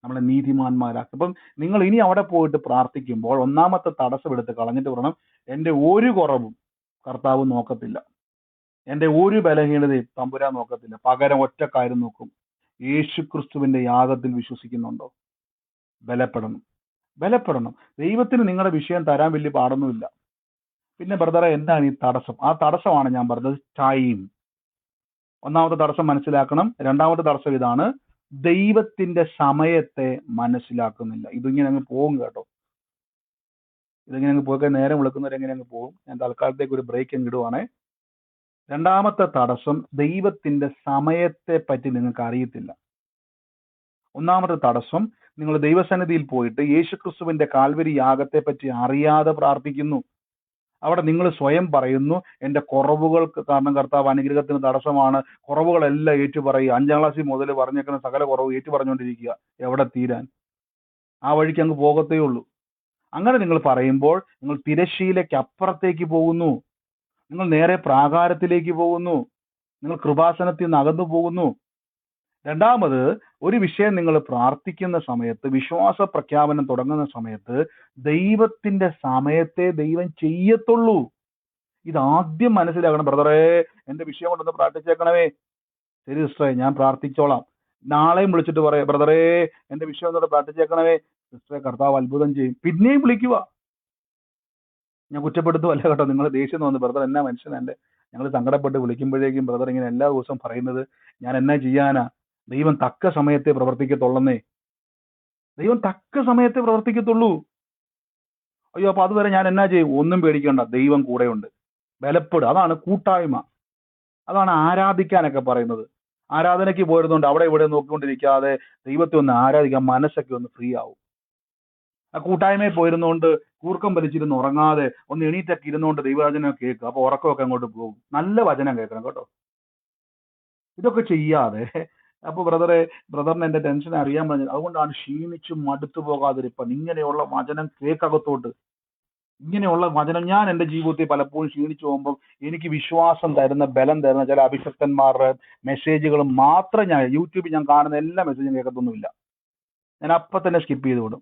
നമ്മളെ നീതിമാന്മാരാക്കും. അപ്പം നിങ്ങൾ ഇനി അവിടെ പോയിട്ട് പ്രാർത്ഥിക്കുമ്പോൾ ഒന്നാമത്തെ തടസ്സം എടുത്ത് കളഞ്ഞിട്ട് പറയണം, എൻ്റെ ഒരു കുറവും കർത്താവ് നോക്കത്തില്ല, എൻ്റെ ഒരു ബലഹീനതയും തമ്പുരാൻ നോക്കത്തില്ല. പകരം ഒറ്റ കാര്യം നോക്കും: യേശുക്രിസ്തുവിന്റെ യാഗത്തിൽ വിശ്വസിക്കുന്നുണ്ടോ? ബലപ്പെടണം. ബലപ്പെടണം. ദൈവത്തിന് നിങ്ങളുടെ വിഷയം തരാൻ വലിയ പാടൊന്നുമില്ല. പിന്നെ ബ്രദറെ എന്താണ് ഈ തടസ്സം? ആ തടസ്സമാണ് ഞാൻ പറഞ്ഞത്, ടൈം. ഒന്നാമത്തെ തടസ്സം മനസ്സിലാക്കണം. രണ്ടാമത്തെ തടസ്സം ഇതാണ്, ദൈവത്തിന്റെ സമയത്തെ മനസ്സിലാക്കുന്നില്ല. ഇതിങ്ങനെ അങ്ങ് പോകും കേട്ടോ. ഇതിങ്ങനെ അങ്ങ് പോയി നേരം വിളിക്കുന്നവരെങ്ങനെ അങ്ങ് പോകും. ഞാൻ തൽക്കാലത്തേക്ക് ഒരു ബ്രേക്ക് അങ്ങ് ഇടുവാണേ. രണ്ടാമത്തെ തടസ്സം, ദൈവത്തിന്റെ സമയത്തെ പറ്റി നിങ്ങൾക്ക് അറിയത്തില്ല. ഒന്നാമത്തെ തടസ്സം, നിങ്ങൾ ദൈവസന്നിധിയിൽ പോയിട്ട് യേശുക്രിസ്തുവിന്റെ കാൽവരി യാഗത്തെ പറ്റി അറിയാതെ പ്രാർത്ഥിക്കുന്നു. അവിടെ നിങ്ങൾ സ്വയം പറയുന്നു, എന്റെ കുറവുകൾക്ക് കാരണം കർത്താവ് അനുഗ്രഹത്തിന് തടസ്സമാണ്, കുറവുകളെല്ലാം ഏറ്റുപറയുക. 5ാം ക്ലാസ്സിൽ മുതൽ പറഞ്ഞേക്കുന്ന സകല കുറവ് ഏറ്റു പറഞ്ഞുകൊണ്ടിരിക്കുക. എവിടെ തീരാൻ? ആ വഴിക്ക് അങ്ങ് പോകത്തേ ഉള്ളൂ. അങ്ങനെ നിങ്ങൾ പറയുമ്പോൾ നിങ്ങൾ തിരശ്ശീലയ്ക്ക് അപ്പുറത്തേക്ക് പോകുന്നു. നിങ്ങൾ നേരെ പ്രാകാരത്തിലേക്ക് പോകുന്നു. നിങ്ങൾ കൃപാസനത്തിൽ നിന്ന് അകന്നു പോകുന്നു. രണ്ടാമത്, ഒരു വിഷയം നിങ്ങൾ പ്രാർത്ഥിക്കുന്ന സമയത്ത്, വിശ്വാസ പ്രഖ്യാപനം തുടങ്ങുന്ന സമയത്ത് ദൈവത്തിന്റെ സമയത്തെ ദൈവം ചെയ്യത്തുള്ളൂ. ഇതാദ്യം മനസ്സിലാക്കണം. ബ്രദറെ എന്റെ വിഷയം കൊണ്ടൊന്ന് പ്രാർത്ഥിച്ചേക്കണമേ. ശരി സിസ്റ്ററെ, ഞാൻ പ്രാർത്ഥിച്ചോളാം. നാളെയും വിളിച്ചിട്ട് പറയാം, ബ്രദറെ എന്റെ വിഷയം ഒന്നുകൂടെ പ്രാർത്ഥിച്ചേക്കണമേ. സിസ്റ്ററെ, കർത്താവ് അത്ഭുതം ചെയ്യും. പിന്നെയും വിളിക്കുക. ഞാൻ കുറ്റപ്പെടുത്തുമല്ല കേട്ടോ. നിങ്ങൾ ദേഷ്യം തോന്നുന്നു, ബ്രദർ എന്നാ മനുഷ്യനല്ലേ, ഞങ്ങൾ സങ്കടപ്പെട്ട് വിളിക്കുമ്പോഴേക്കും ബ്രദർ ഇങ്ങനെ എല്ലാ ദിവസവും പറയുന്നത്, ഞാൻ എന്നാ ചെയ്യാനാ? ദൈവം തക്ക സമയത്തെ പ്രവർത്തിക്കത്തുള്ളന്നേ. ദൈവം തക്ക സമയത്തെ പ്രവർത്തിക്കത്തുള്ളൂ. അയ്യോ, അപ്പൊ അതുവരെ ഞാൻ എന്നാ ചെയ്യും? ഒന്നും പേടിക്കണ്ട, ദൈവം കൂടെയുണ്ട്. ബലപ്പെടുക. അതാണ് കൂട്ടായ്മ. അതാണ് ആരാധിക്കാനൊക്കെ പറയുന്നത്. ആരാധനയ്ക്ക് പോയിരുന്നുകൊണ്ട് അവിടെ ഇവിടെ നോക്കിക്കൊണ്ടിരിക്കാതെ ദൈവത്തെ ഒന്ന് ആരാധിക്കാൻ മനസ്സൊക്കെ ഒന്ന് ഫ്രീ ആവും. ആ കൂട്ടായ്മയിൽ പോയിരുന്നുകൊണ്ട് കൂർക്കം വലിച്ചിരുന്ന് ഉറങ്ങാതെ ഒന്ന് എണീറ്റൊക്കെ ഇരുന്നുകൊണ്ട് ദൈവവചനം കേൾക്കുക. അപ്പൊ ഉറക്കമൊക്കെ അങ്ങോട്ട് പോകും. നല്ല വചനം കേൾക്കണം കേട്ടോ. ഇതൊക്കെ ചെയ്യാതെ അപ്പൊ ബ്രദറിന് എന്റെ ടെൻഷൻ അറിയാൻ പറഞ്ഞത്, അതുകൊണ്ടാണ് ക്ഷീണിച്ചും മടുത്തു പോകാതിരിപ്പം. ഇങ്ങനെയുള്ള വചനം കേൾക്കകത്തോട്ട്, ഇങ്ങനെയുള്ള വചനം ഞാൻ എൻ്റെ ജീവിതത്തിൽ പലപ്പോഴും ക്ഷീണിച്ചു പോകുമ്പോൾ എനിക്ക് വിശ്വാസം തരുന്ന, ബലം തരുന്ന ചില അഭിഷക്തന്മാരുടെ മെസ്സേജുകൾ മാത്രം ഞാൻ യൂട്യൂബിൽ ഞാൻ കാണുന്ന എല്ലാ മെസ്സേജും കേൾക്കത്തൊന്നുമില്ല. ഞാൻ അപ്പം തന്നെ സ്കിപ്പ് ചെയ്ത് വിടും.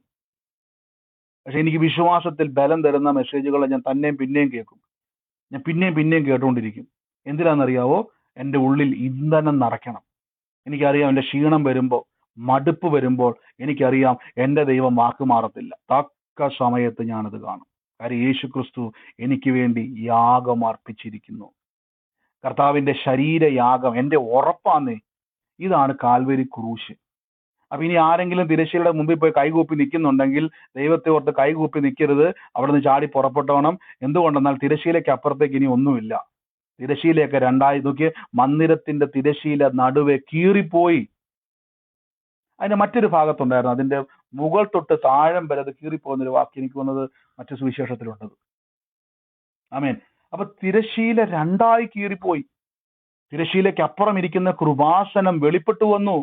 പക്ഷെ എനിക്ക് വിശ്വാസത്തിൽ ബലം തരുന്ന മെസ്സേജുകൾ ഞാൻ തന്നെയും പിന്നെയും കേൾക്കും. ഞാൻ പിന്നെയും കേട്ടുകൊണ്ടിരിക്കും. എന്തിനാണെന്നറിയാവോ? എൻ്റെ ഉള്ളിൽ ഇന്ധനം നിറയ്ക്കണം. എനിക്കറിയാം, എൻ്റെ ക്ഷീണം വരുമ്പോൾ, മടുപ്പ് വരുമ്പോൾ എനിക്കറിയാം എൻ്റെ ദൈവം വാക്ക് മാറത്തില്ല. തക്ക സമയത്ത് ഞാനത് കാണും. കാര്യം യേശു ക്രിസ്തു എനിക്ക് വേണ്ടി യാഗം അർപ്പിച്ചിരിക്കുന്നു. കർത്താവിൻ്റെ ശരീരയാഗം എൻ്റെ ഉറപ്പാന്നേ. ഇതാണ് കാൽവരി ക്രൂശ്. അപ്പൊ ഇനി ആരെങ്കിലും തിരശ്ശീലയുടെ മുമ്പിൽ പോയി കൈകൂപ്പി നിൽക്കുന്നുണ്ടെങ്കിൽ ദൈവത്തെ ഓർത്ത് കൈകൂപ്പി നിൽക്കരുത്. അവിടെ നിന്ന് ചാടി പുറപ്പെട്ടോണം. എന്തുകൊണ്ടെന്നാൽ തിരശ്ശീലയ്ക്ക് അപ്പുറത്തേക്ക് ഇനി ഒന്നുമില്ല. തിരശ്ശീലയൊക്കെ രണ്ടായി നോക്കി, മന്ദിരത്തിന്റെ തിരശ്ശീല നടുവെ കീറിപ്പോയി. അതിന്റെ മറ്റൊരു ഭാഗത്തുണ്ടായിരുന്നു, അതിന്റെ മുകൾ തൊട്ട് താഴം വരെ അത് കീറിപ്പോകുന്നൊരു വാക്യം എനിക്ക് വന്നത് മറ്റു സുവിശേഷത്തിലുണ്ടത്. ആമേൻ. അപ്പൊ തിരശ്ശീല രണ്ടായി കീറിപ്പോയി. തിരശ്ശീലയ്ക്ക് അപ്പുറം ഇരിക്കുന്ന കൃപാസനം വെളിപ്പെട്ടു വന്നു.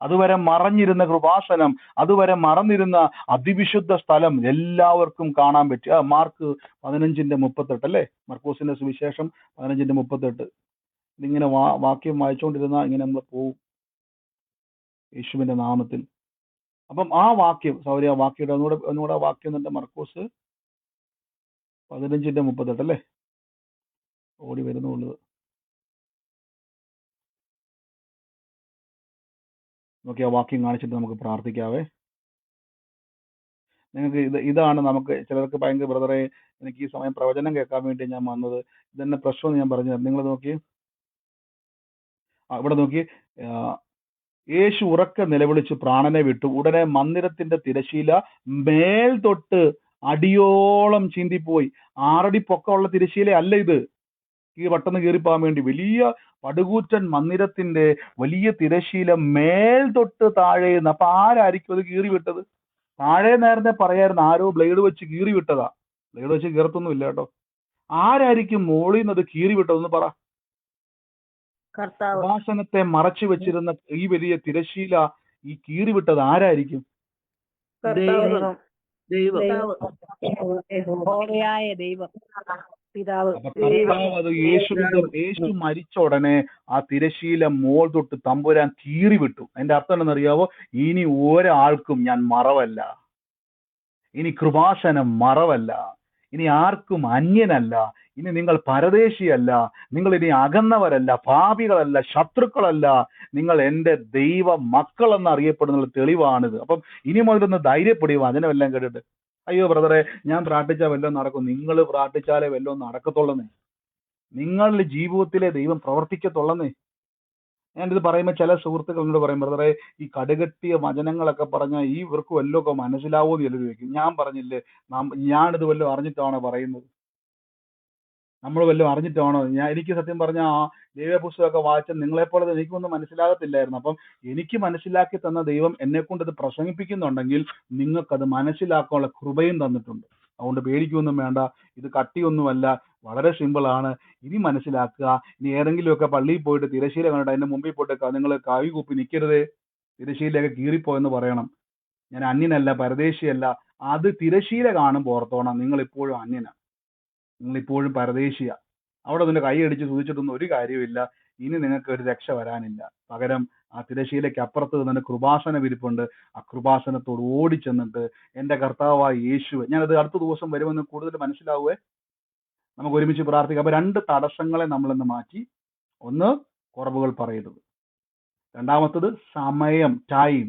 അതുവരെ മറഞ്ഞിരുന്ന കൃപാസനം, അതുവരെ മറന്നിരുന്ന അതിവിശുദ്ധ സ്ഥലം എല്ലാവർക്കും കാണാൻ പറ്റി. മാർക്ക് 15:38 അല്ലേ? മർക്കോസിന്റെ സുവിശേഷം 15:38. ഇതിങ്ങനെ വാക്യം വായിച്ചുകൊണ്ടിരുന്ന ഇങ്ങനെ നമ്മൾ പോവും യേശുവിന്റെ നാമത്തിൽ. അപ്പം ആ വാക്യം, സൗര്യ വാക്യം ഒന്നുകൂടെ വാക്യം എന്നുണ്ട്. മർക്കോസ് 15:38 അല്ലേ? ഓടി വരുന്നുള്ളത് നോക്കി. ആ വാക്യം കാണിച്ചിട്ട് നമുക്ക് പ്രാർത്ഥിക്കാവേ. നിങ്ങൾക്ക് ഇതാണ് നമുക്ക് ചിലർക്ക് ഭയങ്കര, ബ്രദറെ എനിക്ക് ഈ സമയം പ്രവചനം കേൾക്കാൻ വേണ്ടി ഞാൻ വന്നത്, ഇതെന്നെ പ്രശ്നം ഞാൻ പറഞ്ഞു. നിങ്ങൾ നോക്കി, ഇവിടെ നോക്കി. യേശു ഉറക്കെ നിലവിളിച്ച് പ്രാണനെ വിട്ടു. ഉടനെ മന്ദിരത്തിന്റെ തിരശീല മേൽ തൊട്ട് അടിയോളം ചീന്തിപ്പോയി. 6 അടി പൊക്കമുള്ള തിരശീല അല്ല ഇത്, ഈ പെട്ടെന്ന് കീറിപ്പോകാൻ വേണ്ടി. വലിയ പടുകൂറ്റൻ മന്ദിരത്തിന്റെ വലിയ തിരശീല മേൽ തൊട്ട് താഴെന്ന്. അപ്പൊ ആരായിരിക്കും അത് കീറി വിട്ടത്? താഴെ നേരത്തെ പറയായിരുന്നു, ആരോ ബ്ലേഡ് വെച്ച് കീറി വിട്ടതാ. ബ്ലേഡ് വെച്ച് കീറത്തൊന്നും ഇല്ല കേട്ടോ. ആരായിരിക്കും മോളിൽ നിന്ന് അത് കീറി വിട്ടതെന്ന് പറ. കൃപാസനത്തെ മറച്ചു വെച്ചിരുന്ന ഈ വലിയ തിരശീല ഈ കീറി വിട്ടത് ആരായിരിക്കും? അത് യേശു മരിച്ച ഉടനെ ആ തിരശീല മോൾ തൊട്ട് തമ്പുരാൻ കീറി വിട്ടു. അതിന്റെ അർത്ഥം എന്താണെന്നറിയാവോ? ഇനി ഒരാൾക്കും ഞാൻ മറവല്ല, ഇനി കൃപാസനം മറവല്ല, ഇനി ആർക്കും അന്യനല്ല, ഇനി നിങ്ങൾ പരദേശിയല്ല, നിങ്ങൾ ഇനി അകന്നവരല്ല, പാപികളല്ല, ശത്രുക്കളല്ല, നിങ്ങൾ എൻ്റെ ദൈവ മക്കൾ എന്ന് അറിയപ്പെടുന്ന തെളിവാണിത്. അപ്പം ഇനി മുതലൊന്ന് ധൈര്യപ്പെടുക വചനമെല്ലാം കേട്ടിട്ട്. അയ്യോ ബ്രദറെ, ഞാൻ പ്രാർത്ഥിച്ചാൽ വല്ലതും നടക്കും. നിങ്ങൾ പ്രാർത്ഥിച്ചാലേ വല്ലതും നടക്കത്തുള്ളന്നേ. നിങ്ങളുടെ ജീവിതത്തിലെ ദൈവം പ്രവർത്തിക്കത്തുള്ളന്നേ. ഞാനിത് പറയുമ്പോൾ ചില സുഹൃത്തുക്കൾ എന്നോട് പറയും, ബ്രദറെ ഈ കടുകെട്ടിയ വചനങ്ങളൊക്കെ പറഞ്ഞാൽ ഈ ഇവർക്ക് വല്ലതൊക്കെ മനസ്സിലാവുമോ എന്ന് ചിലർ ചോദിക്കും. ഞാൻ പറഞ്ഞില്ലേ, ഞാനിത് വല്ലതും അറിഞ്ഞിട്ടാണോ പറയുന്നത്? നമ്മൾ വല്ലതും അറിഞ്ഞിട്ടാണോ? എനിക്ക് സത്യം പറഞ്ഞാൽ ആ ദൈവ പുസ്തകമൊക്കെ വായിച്ച നിങ്ങളെപ്പോലെ എനിക്കൊന്നും മനസ്സിലാകത്തില്ലായിരുന്നു. അപ്പം എനിക്ക് മനസ്സിലാക്കി തന്ന ദൈവം എന്നെ കൊണ്ട് ഇത് പ്രസംഗിപ്പിക്കുന്നുണ്ടെങ്കിൽ നിങ്ങൾക്കത് മനസ്സിലാക്കാനുള്ള കൃപയും തന്നിട്ടുണ്ട്. അതുകൊണ്ട് പേടിക്കൊന്നും വേണ്ട. ഇത് കട്ടിയൊന്നുമല്ല, വളരെ സിമ്പിൾ ആണ്. ഇനി മനസ്സിലാക്കുക. ഇനി ഏതെങ്കിലുമൊക്കെ പള്ളിയിൽ പോയിട്ട് തിരശ്ശീല കണ്ടിട്ട് അതിന്റെ മുമ്പിൽ പോയിട്ട് നിങ്ങൾ കൈ കൂപ്പി നിൽക്കരുതേ, തിരശ്ശീലയൊക്കെ കീറിപ്പോയെന്ന് പറയണം. ഞാൻ അന്യനല്ല, പരദേശിയല്ല. അത് തിരശ്ശീല കാണുമ്പോൾ ഓർത്തോണം, നിങ്ങൾ ഇപ്പോഴും അന്യനാണ്, നിങ്ങളിപ്പോഴും പരദേശിയ. അവിടെ നിന്റെ കൈ അടിച്ച് സൂചിച്ചിട്ടൊന്നും ഒരു കാര്യമില്ല. ഇനി നിങ്ങൾക്ക് ഒരു രക്ഷ വരാനില്ല. പകരം ആ തിരശ്ശീലയ്ക്ക് അപ്പുറത്ത് തന്നെ കൃപാസന വിരിപ്പുണ്ട്. ആ കൃപാസനത്തോട് ഓടിച്ചെന്നിട്ട് എൻ്റെ കർത്താവായ യേശുവെ, ഞാനത് അടുത്ത ദിവസം വരുമെന്ന് കൂടുതൽ മനസ്സിലാവുവേ. നമുക്ക് ഒരുമിച്ച് പ്രാർത്ഥിക്കാം. അപ്പൊ 2 തടസ്സങ്ങളെ നമ്മളിന്ന് മാറ്റി. ഒന്ന്, കുറവുകൾ പറയരുത്. രണ്ടാമത്തത് സമയം, ടൈം.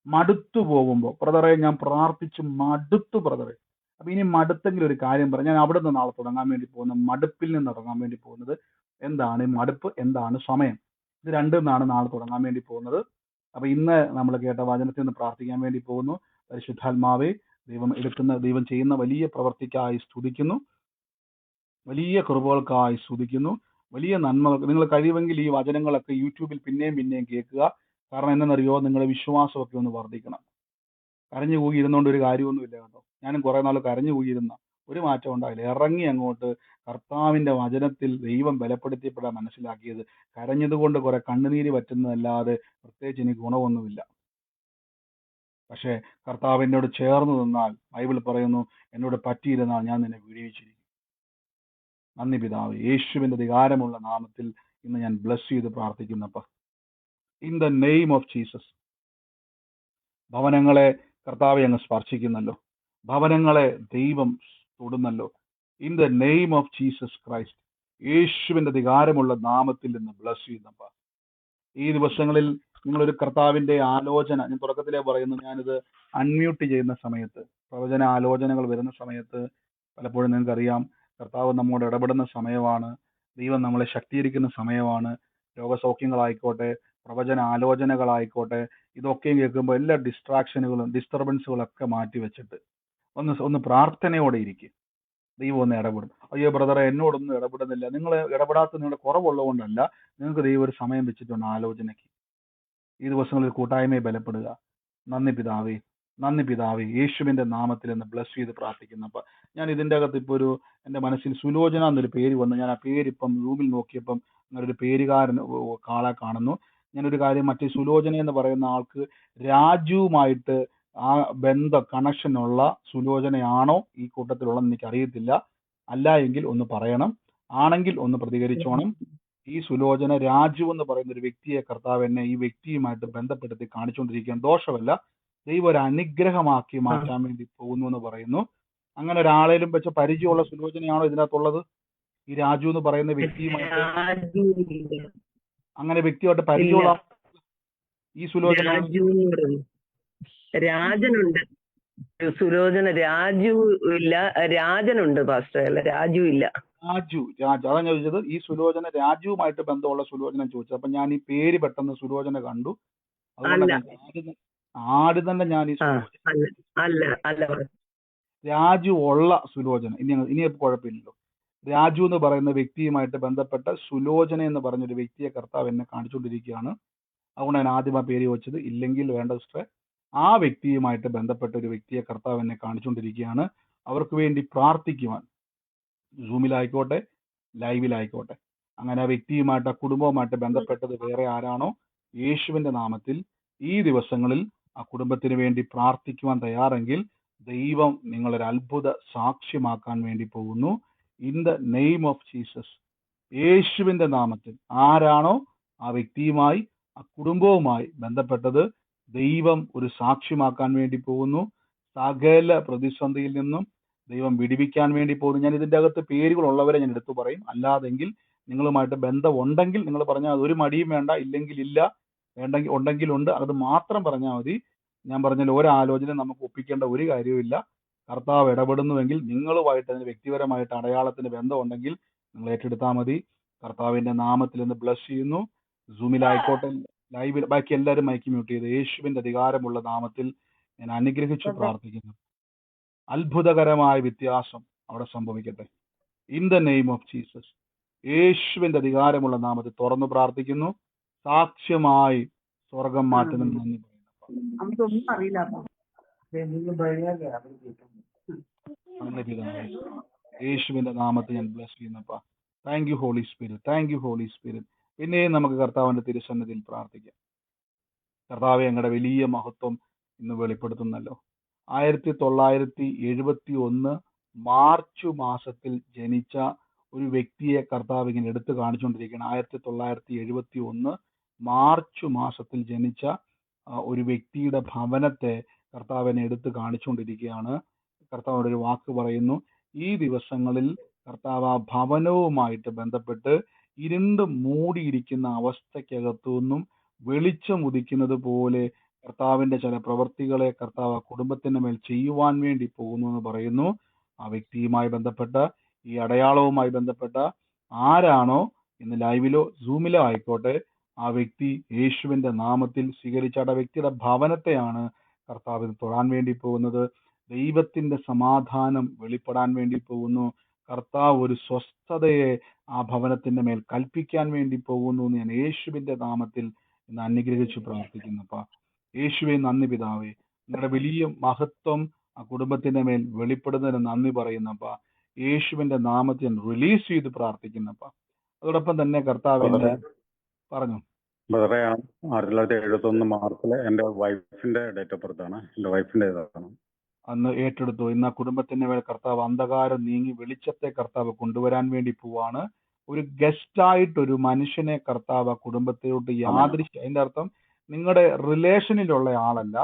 മടുത്തു പോകുമ്പോൾ, ബ്രദറെ ഞാൻ പ്രാർത്ഥിച്ച് മടുത്തു ബ്രദറെ. അപ്പൊ ഇനി മടുത്തെങ്കിലും ഒരു കാര്യം പറയാം. ഞാൻ അവിടെ നിന്ന് നാളെ തുടങ്ങാൻ വേണ്ടി പോകുന്നത്, മടുപ്പിൽ നിന്ന് തുടങ്ങാൻ വേണ്ടി പോകുന്നത്. എന്താണ് മടുപ്പ്, എന്താണ് സമയം, ഇത് രണ്ടും നിന്നാണ് നാളെ തുടങ്ങാൻ വേണ്ടി പോകുന്നത്. അപ്പൊ ഇന്ന് നമ്മൾ കേട്ട വചനത്തിൽ നിന്ന് പ്രാർത്ഥിക്കാൻ വേണ്ടി പോകുന്നു. പരിശുദ്ധാത്മാവേ, ദൈവം ചെയ്യുന്ന വലിയ പ്രവർത്തിക്കായി സ്തുതിക്കുന്നു, വലിയ കൃപകൾക്കായി സ്തുതിക്കുന്നു, വലിയ നന്മകൾ. നിങ്ങൾ കഴിയുമെങ്കിൽ ഈ വചനങ്ങളൊക്കെ യൂട്യൂബിൽ പിന്നെയും പിന്നെയും കേൾക്കുക. കാരണം എന്തെന്നറിയോ, നിങ്ങളുടെ വിശ്വാസമൊക്കെ ഒന്ന് വർദ്ധിക്കണം. കരഞ്ഞു കൂകി ഇരുന്നുകൊണ്ട് ഒരു കാര്യമൊന്നുമില്ല കേട്ടോ. ഞാനും കുറെ നാൾ കരഞ്ഞു കൂകിയിരുന്ന ഒരു മാറ്റം ഉണ്ടായില്ല. ഇറങ്ങി അങ്ങോട്ട് കർത്താവിന്റെ വചനത്തിൽ ദൈവം ബലപ്പെടുത്തിയപ്പോഴാണ് മനസ്സിലാക്കിയത്, കരഞ്ഞത് കൊണ്ട് കുറെ കണ്ണുനീര് പറ്റുന്നതല്ലാതെ പ്രത്യേകിച്ച് എനിക്ക് ഗുണമൊന്നുമില്ല. പക്ഷേ കർത്താവ് എന്നോട് ചേർന്ന് നിന്നാൽ, ബൈബിൾ പറയുന്നു, എന്നോട് പറ്റിയിരുന്നാൽ ഞാൻ നിന്നെ വിടുവിച്ചിരിക്കും. നന്ദി പിതാവ്, യേശുവിന്റെ അധികാരമുള്ള നാമത്തിൽ ഇന്ന് ഞാൻ ബ്ലസ് ചെയ്ത് പ്രാർത്ഥിക്കുന്നപ്പ, in the name of Jesus. ഭവനങ്ങളെ കർത്താവെ അങ്ങ് സ്പർശിക്കുന്നല്ലോ, ഭവനങ്ങളെ ദൈവം തൊടുന്നല്ലോ. In the name of Jesus Christ, യേശുവിന്റെ അധികാരമുള്ള നാമത്തിൽ നിന്ന് ബ്ലസ് ചെയ്യുന്നപ്പ. ഈ ദിവസങ്ങളിൽ നിങ്ങളൊരു കർത്താവിന്റെ ആലോചന, ഞാൻ തുടക്കത്തിലേ പറയുന്നു, ഞാനിത് അൺമ്യൂട്ട് ചെയ്യുന്ന സമയത്ത്, പ്രവചന ആലോചനകൾ വരുന്ന സമയത്ത് പലപ്പോഴും നിങ്ങൾക്കറിയാം, കർത്താവ് നമ്മോട് ഇടപെടുന്ന സമയമാണ്, ദൈവം നമ്മളെ ശക്തീകരിക്കുന്ന സമയമാണ്. രോഗസൗഖ്യങ്ങളായിക്കോട്ടെ, പ്രവചന ആലോചനകളായിക്കോട്ടെ, ഇതൊക്കെയും കേൾക്കുമ്പോൾ എല്ലാ ഡിസ്റ്റർബൻസുകളൊക്കെ മാറ്റി വെച്ചിട്ട് ഒന്ന് പ്രാർത്ഥനയോടെ ഇരിക്കും. ദൈവം ഒന്ന് ഇടപെടും. അയ്യോ ബ്രദറെ, എന്നോടൊന്നും ഇടപെടുന്നില്ല. നിങ്ങൾ ഇടപെടാത്ത നിങ്ങളുടെ കുറവുള്ളതുകൊണ്ടല്ല, നിങ്ങൾക്ക് ദൈവം ഒരു സമയം വെച്ചിട്ടുണ്ട് ആലോചനയ്ക്ക്. ഈ ദിവസങ്ങളിൽ കൂട്ടായ്മയെ ബലപ്പെടുക. നന്ദി പിതാവേ, നന്ദി പിതാവേ, യേശുവിന്റെ നാമത്തിൽ എന്ന് ബ്ലസ് ചെയ്ത് പ്രാർത്ഥിക്കുന്നപ്പോൾ ഞാൻ ഇതിൻ്റെ അകത്ത് ഇപ്പോൾ എൻ്റെ മനസ്സിൽ സുലോചന എന്നൊരു പേര് വന്നു. ഞാൻ ആ പേരിപ്പം റൂമിൽ നോക്കിയപ്പം അങ്ങനെ ഒരു പേരുകാരൻ ആളെ കാണുന്നു. ഞാനൊരു കാര്യം, മറ്റേ സുലോചന എന്ന് പറയുന്ന ആൾക്ക് രാജുവുമായിട്ട് ആ കണക്ഷനുള്ള സുലോചനയാണോ ഈ കൂട്ടത്തിലുള്ളതെന്ന് എനിക്ക് അറിയത്തില്ല. അല്ല എങ്കിൽ ഒന്ന് പറയണം, ആണെങ്കിൽ ഒന്ന് പ്രതികരിച്ചോണം. ഈ സുലോചന രാജു എന്ന് പറയുന്ന ഒരു വ്യക്തിയെ കർത്താവ് എന്നെ ഈ വ്യക്തിയുമായിട്ട് ബന്ധപ്പെടുത്തി കാണിച്ചുകൊണ്ടിരിക്കുകയാണ്. ദോഷമല്ല, ദൈവം ഒരു അനുഗ്രഹമാക്കി മാറ്റാൻ വേണ്ടി പോകുന്നു എന്ന് പറയുന്നു. അങ്ങനെ ഒരാളേലും വെച്ച പരിചയമുള്ള സുലോചനയാണോ ഇതിനകത്തുള്ളത്? ഈ രാജു എന്ന് പറയുന്ന വ്യക്തിയുമായിട്ട്, അങ്ങനെ വ്യക്തിയുമായിട്ട് പരിചയമുള്ള ഈ സുലോചന? രാജനുണ്ട്, സുലോചന. രാജു ഇല്ല, രാജനുണ്ട് പാസ്റ്റർ, അല്ല രാജു ഇല്ല. രാജു അതാണ് ഞാൻ ചോദിച്ചത്. ഈ സുലോചന രാജുവുമായിട്ട് ബന്ധമുള്ള സുലോചന ചോദിച്ചത്. അപ്പൊ ഞാൻ ഈ പേര് പെട്ടെന്ന് സുലോചന കണ്ടു, അതുകൊണ്ട് ആദ്യം തന്നെ ഞാൻ ഈ രാജു ഉള്ള സുലോചന, ഇനി കുഴപ്പമില്ലല്ലോ. രാജു എന്ന് പറയുന്ന വ്യക്തിയുമായിട്ട് ബന്ധപ്പെട്ട സുലോചന എന്ന് പറഞ്ഞൊരു വ്യക്തിയെ കർത്താവ് എന്നെ കാണിച്ചുകൊണ്ടിരിക്കുകയാണ്. അതുകൊണ്ട് ഞാൻ ആദ്യം ആ പേര് ചോദിച്ചത്. ഇല്ലെങ്കിൽ വേണ്ട സിസ്റ്ററെ, ആ വ്യക്തിയുമായിട്ട് ബന്ധപ്പെട്ട ഒരു വ്യക്തിയെ കർത്താവ് എന്നെ കാണിച്ചുകൊണ്ടിരിക്കുകയാണ്. അവർക്ക് വേണ്ടി പ്രാർത്ഥിക്കുവാൻ, സൂമിലായിക്കോട്ടെ ലൈവിലായിക്കോട്ടെ, അങ്ങനെ ആ വ്യക്തിയുമായിട്ട് ആ കുടുംബവുമായിട്ട് ബന്ധപ്പെട്ടത് വേറെ ആരാണോ, യേശുവിന്റെ നാമത്തിൽ ഈ ദിവസങ്ങളിൽ ആ കുടുംബത്തിന് വേണ്ടി പ്രാർത്ഥിക്കുവാൻ തയ്യാറെങ്കിൽ ദൈവം നിങ്ങളൊരു അത്ഭുത സാക്ഷ്യമാക്കാൻ വേണ്ടി പോകുന്നു. In the name of Jesus, യേശുവിന്റെ നാമത്തിൽ ആരാണോ ആ വ്യക്തിയുമായി ആ കുടുംബവുമായി ബന്ധപ്പെട്ടത്, ദൈവം ഒരു സാക്ഷ്യമാക്കാൻ വേണ്ടി പോകുന്നു. സകല പ്രതിസന്ധിയിൽ നിന്നും, ദൈവം വിടിവിക്കാൻ വേണ്ടി പോകുന്നു. ഞാൻ ഇതിൻ്റെ അകത്ത് പേരുകളുള്ളവരെ ഞാൻ എടുത്തു പറയും. അല്ലാതെങ്കിൽ നിങ്ങളുമായിട്ട് ബന്ധം ഉണ്ടെങ്കിൽ നിങ്ങൾ പറഞ്ഞാൽ ഒരു മടിയും വേണ്ട, ഇല്ലെങ്കിൽ ഇല്ല, വേണ്ടെങ്കിൽ ഉണ്ടെങ്കിൽ ഉണ്ട്, അത് മാത്രം പറഞ്ഞാൽ മതി. ഞാൻ പറഞ്ഞാൽ ഒരാലോചന നമുക്ക് ഒപ്പിക്കേണ്ട ഒരു കാര്യവുമില്ല. കർത്താവ് ഇടപെടുന്നുവെങ്കിൽ നിങ്ങളുമായിട്ട് അതിന് വ്യക്തിപരമായിട്ട് അടയാളത്തിന് ബന്ധം ഉണ്ടെങ്കിൽ നിങ്ങൾ ഏറ്റെടുത്താൽ മതി. കർത്താവിന്റെ നാമത്തിൽ നിന്ന് ബ്ലസ് ചെയ്യുന്നു. സൂമിലായിക്കോട്ടെ, ലൈവിൽ, ബാക്കി എല്ലാവരും മൈക്ക് മ്യൂട്ട് ചെയ്ത് യേശുവിന്റെ അധികാരമുള്ള നാമത്തിൽ ഞാൻ അനുഗ്രഹിച്ചു പ്രാർത്ഥിക്കുന്നു. അത്ഭുതകരമായ വ്യത്യാസം അവിടെ സംഭവിക്കട്ടെ. In the name of Jesus, യേശുവിന്റെ അധികാരമുള്ള നാമത്തിൽ തുറന്നു പ്രാർത്ഥിക്കുന്നു. സാക്ഷ്യമായി സ്വർഗം മാറ്റുന്ന നന്ദി പറയുന്നു. യേശുവിന്റെ നാമത്തിൽ ഞാൻ ബ്ലസ് ചെയ്യുന്നപ്പാ. Thank you Holy Spirit, thank you Holy Spirit. പിന്നെയും നമുക്ക് കർത്താവിന്റെ തിരുസന്നിധിയിൽ പ്രാർത്ഥിക്കാം. കർത്താവെ, ഞങ്ങളുടെ വലിയ മഹത്വം ഇന്ന് വെളിപ്പെടുത്തുന്നല്ലോ. 1971 മാർച്ച് മാസത്തിൽ ജനിച്ച ഒരു വ്യക്തിയെ കർത്താവ് ഇങ്ങനെ എടുത്തു കാണിച്ചുകൊണ്ടിരിക്കുകയാണ്. 1971 മാർച്ച് മാസത്തിൽ ജനിച്ച ഒരു വ്യക്തിയുടെ ഭവനത്തെ കർത്താവിനെ എടുത്ത് കാണിച്ചുകൊണ്ടിരിക്കുകയാണ്. കർത്താവ് ഒരു വാക്ക് പറയുന്നു, ഈ ദിവസങ്ങളിൽ കർത്താവ് ആ ഭവനവുമായിട്ട് ബന്ധപ്പെട്ട് ഇരുണ്ട് മൂടിയിരിക്കുന്ന അവസ്ഥയ്ക്കകത്തു നിന്നും വെളിച്ചം ഉദിക്കുന്നത് പോലെ കർത്താവിന്റെ ചില പ്രവർത്തികളെ കർത്താവ് കുടുംബത്തിന്റെ മേൽ ചെയ്യുവാൻ വേണ്ടി പോകുന്നു എന്ന് പറയുന്നു. ആ വ്യക്തിയുമായി ബന്ധപ്പെട്ട, ഈ അടയാളവുമായി ബന്ധപ്പെട്ട ആരാണോ ഇന്ന് ലൈവിലോ സൂമിലോ ആയിക്കോട്ടെ, ആ വ്യക്തി യേശുവിന്റെ നാമത്തിൽ സ്വീകരിച്ച ആ വ്യക്തിയുടെ ഭവനത്തെയാണ് കർത്താവിന് തൊഴാൻ വേണ്ടി പോകുന്നത്. ദൈവത്തിന്റെ സമാധാനം വെളിപ്പെടാൻ വേണ്ടി പോകുന്നു. കർത്താവ് ഒരു സ്വസ്ഥതയെ ആ ഭവനത്തിന്റെ മേൽ കൽപ്പിക്കാൻ വേണ്ടി പോകുന്നു എന്ന് ഞാൻ യേശുവിന്റെ നാമത്തിൽ ഇന്ന് അനുഗ്രഹിച്ചു പ്രാർത്ഥിക്കുന്നപ്പാ. യേശുവെ, നന്ദി പിതാവേ, നിങ്ങളുടെ വലിയ മഹത്വം ആ കുടുംബത്തിന്റെ മേൽ വെളിപ്പെടുന്നതിന് നന്ദി പറയുന്നപ്പാ. യേശുവിന്റെ നാമത്തിൽ ഞാൻ റിലീസ് ചെയ്ത് പ്രാർത്ഥിക്കുന്നപ്പാ. അതോടൊപ്പം തന്നെ കർത്താവിന്റെ പറഞ്ഞു. ബ്രദറെ, 1971 മാർച്ചിലെ എൻ്റെ വൈഫിന്റെ ഡേറ്റ് ഓഫ് ബർത്ത് ആണ്. എൻ്റെ വൈഫിന്റെ ഇതാണ് അന്ന് ഏറ്റെടുത്തു. ഇന്ന് ആ കുടുംബത്തിന്റെ മേൽ കർത്താവ് അന്ധകാരം നീങ്ങി വെളിച്ചത്തെ കർത്താവ് കൊണ്ടുവരാൻ വേണ്ടി പോവാണ്. ഒരു ഗസ്റ്റായിട്ട് ഒരു മനുഷ്യനെ കർത്താവ് ആ കുടുംബത്തിലോട്ട് യാദൃശ്യം, അതിന്റെ അർത്ഥം നിങ്ങളുടെ റിലേഷനിലുള്ള ആളല്ല,